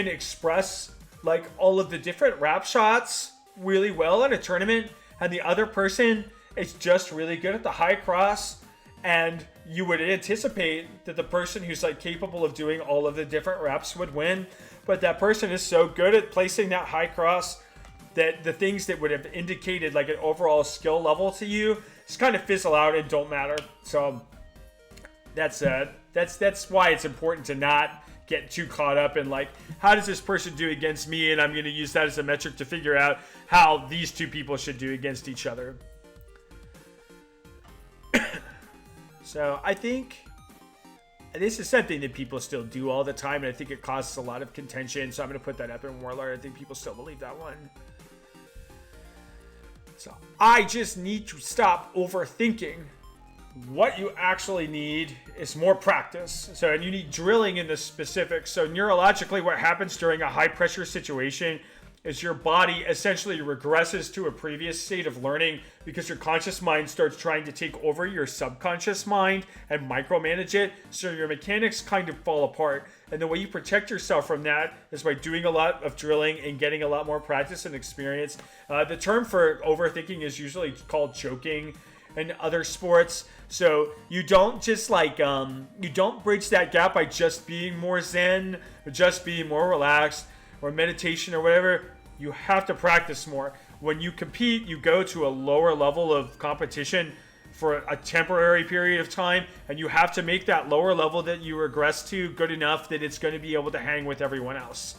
express like all of the different rap shots really well in a tournament, and the other person is just really good at the high cross, and you would anticipate that the person who's like capable of doing all of the different raps would win, but that person is so good at placing that high cross that the things that would have indicated like an overall skill level to you just kind of fizzle out and don't matter. So that's why it's important to not get too caught up in like, how does this person do against me, and I'm going to use that as a metric to figure out how these two people should do against each other. So I think this is something that people still do all the time, and I think it causes a lot of contention, so I'm going to put that up in Warlord. I think people still believe that one. So I just need to stop overthinking. What you actually need is more practice. So, and you need drilling in the specifics. So neurologically, what happens during a high pressure situation is your body essentially regresses to a previous state of learning because your conscious mind starts trying to take over your subconscious mind and micromanage it. So your mechanics kind of fall apart. And the way you protect yourself from that is by doing a lot of drilling and getting a lot more practice and experience. The term for overthinking is usually called choking in other sports. So you don't just like, you don't bridge that gap by just being more zen, or just being more relaxed, or meditation or whatever. You have to practice more. When you compete, you go to a lower level of competition for a temporary period of time, and you have to make that lower level that you regress to good enough that it's going to be able to hang with everyone else.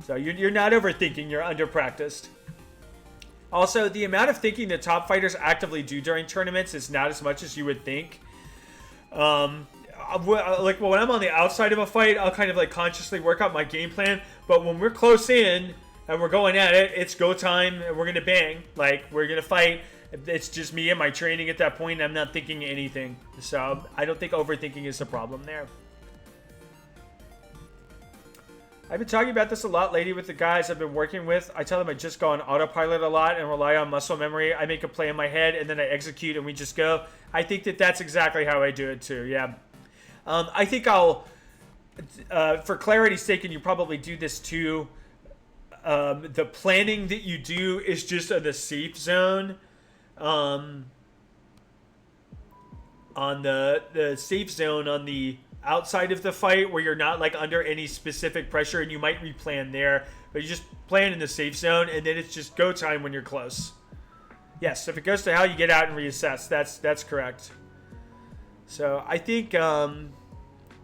So you're not overthinking, you're under-practiced. Also, the amount of thinking that top fighters actively do during tournaments is not as much as you would think. Like when I'm on the outside of a fight, I'll kind of like consciously work out my game plan. But when we're close in and we're going at it, it's go time and we're going to bang. Like, we're going to fight. It's just me and my training at that point. I'm not thinking anything. So I don't think overthinking is a problem there. I've been talking about this a lot lately with the guys I've been working with. I tell them I just go on autopilot a lot and rely on muscle memory. I make a play in my head and then I execute and we just go. I think that that's exactly how I do it too, yeah. I think I'll, for clarity's sake, and you probably do this too, the planning that you do is just in the safe zone. On the safe zone on the outside of the fight where you're not like under any specific pressure, and you might replan there, but you just plan in the safe zone, and then it's just go time when you're close. Yes, if it goes to hell, you get out and reassess. That's correct. So I think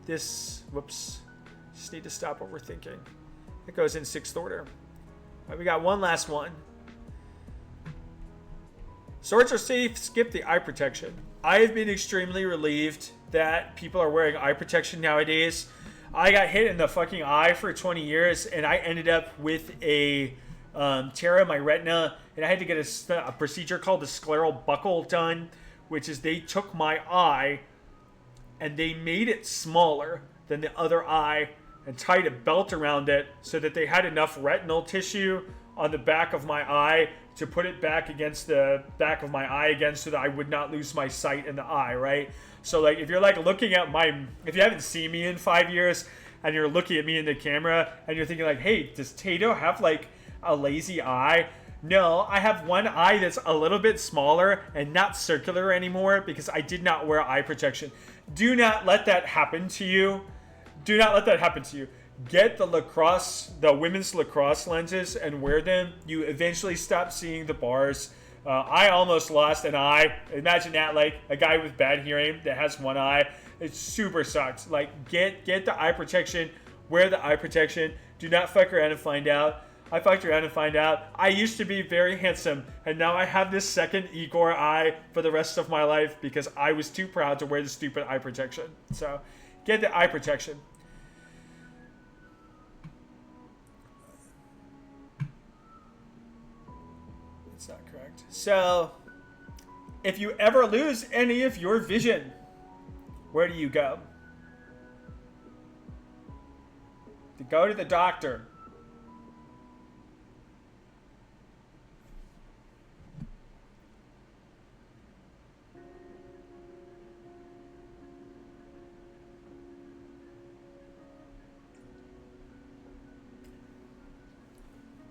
just need to stop overthinking. It goes in 6th order. All right, we got one last one. Swords are safe, skip the eye protection. I've been extremely relieved that people are wearing eye protection nowadays. I got hit in the fucking eye for 20 years, and I ended up with a tear in my retina, and I had to get a procedure called the scleral buckle done, which is they took my eye and they made it smaller than the other eye and tied a belt around it so that they had enough retinal tissue on the back of my eye to put it back against the back of my eye again so that I would not lose my sight in the eye, right? So like if you're like looking at if you haven't seen me in 5 years and you're looking at me in the camera and you're thinking like, hey, does Tato have like a lazy eye? No, I have one eye that's a little bit smaller and not circular anymore because I did not wear eye protection. Do not let that happen to you. Do not let that happen to you. Get the women's lacrosse lenses and wear them. You eventually stop seeing the bars. I almost lost an eye. Imagine that, like a guy with bad hearing that has one eye. It super sucks. Like get the eye protection. Wear the eye protection. Do not fuck around and find out. I fucked around and find out. I used to be very handsome, and now I have this second Igor eye for the rest of my life because I was too proud to wear the stupid eye protection. So, get the eye protection. That's not correct. So, if you ever lose any of your vision, where do you go? To go to the doctor.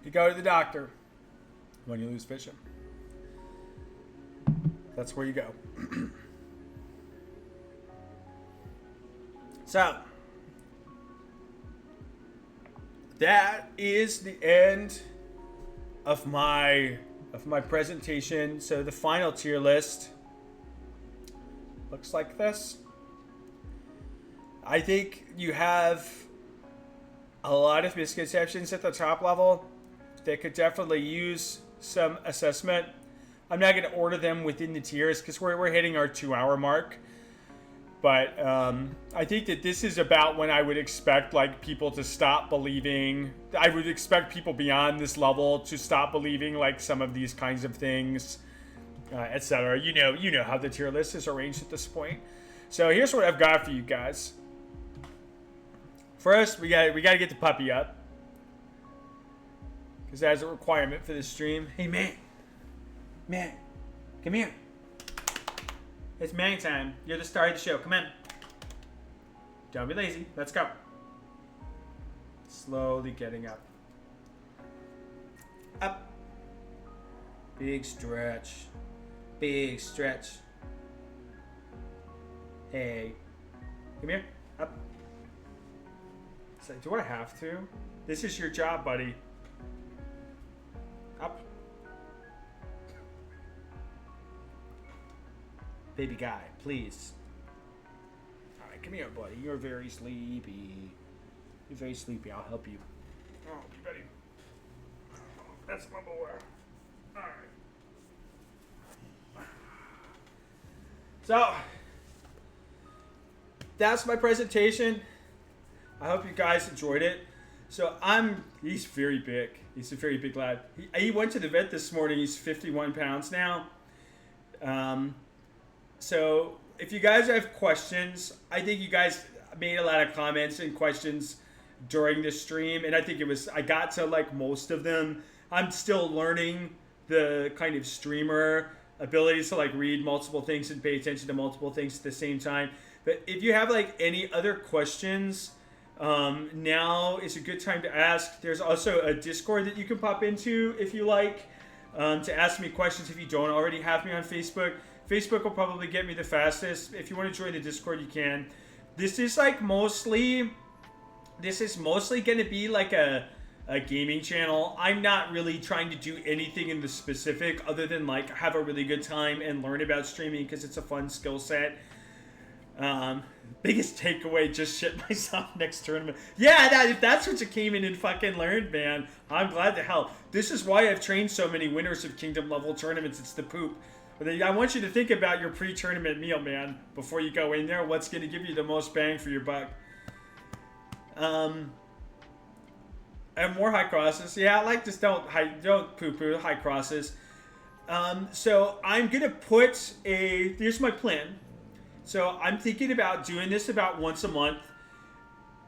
You go to the doctor when you lose vision. That's where you go. So, that is the end of my presentation. So the final tier list looks like this. I think you have a lot of misconceptions at the top level. They could definitely use some assessment. I'm not going to order them within the tiers because we're hitting our 2-hour mark. But I think that this is about when I would expect like people to stop believing. I would expect people beyond this level to stop believing like some of these kinds of things, etc. You know how the tier list is arranged at this point. So here's what I've got for you guys. First, we got to get the puppy up. Because that's a requirement for this stream. Hey, man. Man. Come here. It's man time. You're the star of the show. Come on. Don't be lazy. Let's go. Slowly getting up. Up. Big stretch. Big stretch. Hey. Come here. Up. It's like, do I have to? This is your job, buddy. Up. Baby guy, please. Alright, come here, buddy. You're very sleepy. You're very sleepy. I'll help you. Oh, buddy. That's my boy. Alright. So, that's my presentation. I hope you guys enjoyed it. So he's very big. He's a very big lad. He went to the vet this morning. He's 51 pounds now. So if you guys have questions, I think you guys made a lot of comments and questions during the stream. And I think I got to like most of them. I'm still learning the kind of streamer abilities to like read multiple things and pay attention to multiple things at the same time. But if you have like any other questions, now is a good time to ask. There's also a Discord that you can pop into if you like, to ask me questions if you don't already have me on Facebook. Facebook will probably get me the fastest. If you want to join the Discord, you can. This is mostly going to be like a gaming channel. I'm not really trying to do anything in the specific other than like have a really good time and learn about streaming because it's a fun skill set. Biggest takeaway, just shit myself next tournament. Yeah, if that's what you came in and fucking learned, man, I'm glad to help. This is why I've trained so many winners of Kingdom level tournaments. It's the poop. But I want you to think about your pre-tournament meal, man, before you go in there. What's going to give you the most bang for your buck? And more high crosses. Yeah, I like this. Don't poo-poo high crosses. So I'm going to put here's my plan. So I'm thinking about doing this about once a month.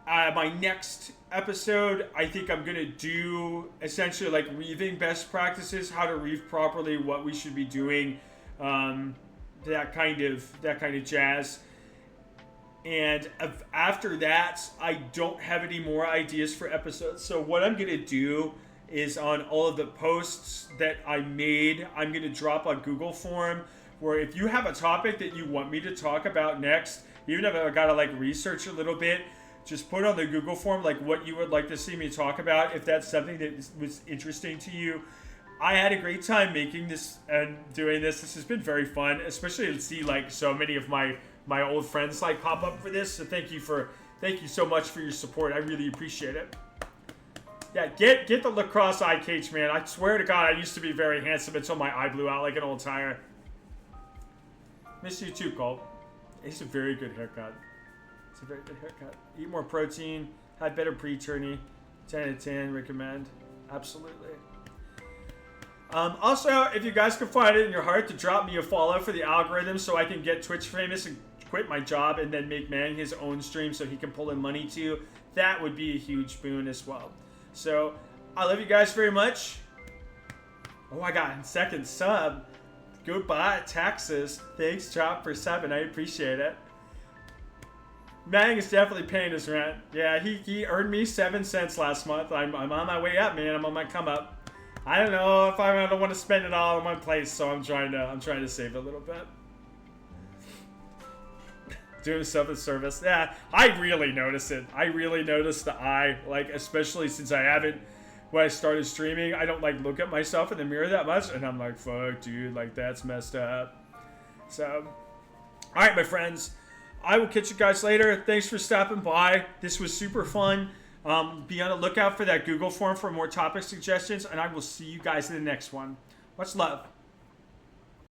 My next episode, I think I'm going to do essentially like reeving best practices, how to reeve properly, what we should be doing, that kind of jazz. And after that, I don't have any more ideas for episodes. So what I'm going to do is on all of the posts that I made, I'm going to drop a Google form where if you have a topic that you want me to talk about next, even if I got to like research a little bit, just put on the Google form like what you would like to see me talk about if that's something that was interesting to you. I had a great time making this and doing this. This has been very fun, especially to see like so many of my old friends like pop up for this. So thank you so much for your support. I really appreciate it. Yeah, get the lacrosse eye cage, man. I swear to God, I used to be very handsome until my eye blew out like an old tire. Miss you too, Cole. It's a very good haircut. It's a very good haircut. Eat more protein. Have better pre-tourney. 10 out of 10. Recommend. Absolutely. Also, if you guys can find it in your heart to drop me a follow for the algorithm so I can get Twitch famous and quit my job and then make Manning his own stream so he can pull in money too, that would be a huge boon as well. So, I love you guys very much. Oh, I got a second sub. Goodbye, taxes. Thanks, Chop, for subbing. I appreciate it. Manning is definitely paying his rent. Yeah, he earned me 7 cents last month. I'm on my way up, man. I'm on my come up. I don't know if I don't want to spend it all in one place, so I'm trying to save a little bit. Doing stuff with service. Yeah, I really notice it. I really notice the eye, like especially since I haven't. When I started streaming, I don't like look at myself in the mirror that much, and I'm like, fuck, dude, like that's messed up. So, all right, my friends. I will catch you guys later. Thanks for stopping by. This was super fun. Be on the lookout for that Google form for more topic suggestions, and I will see you guys in the next one. Much love.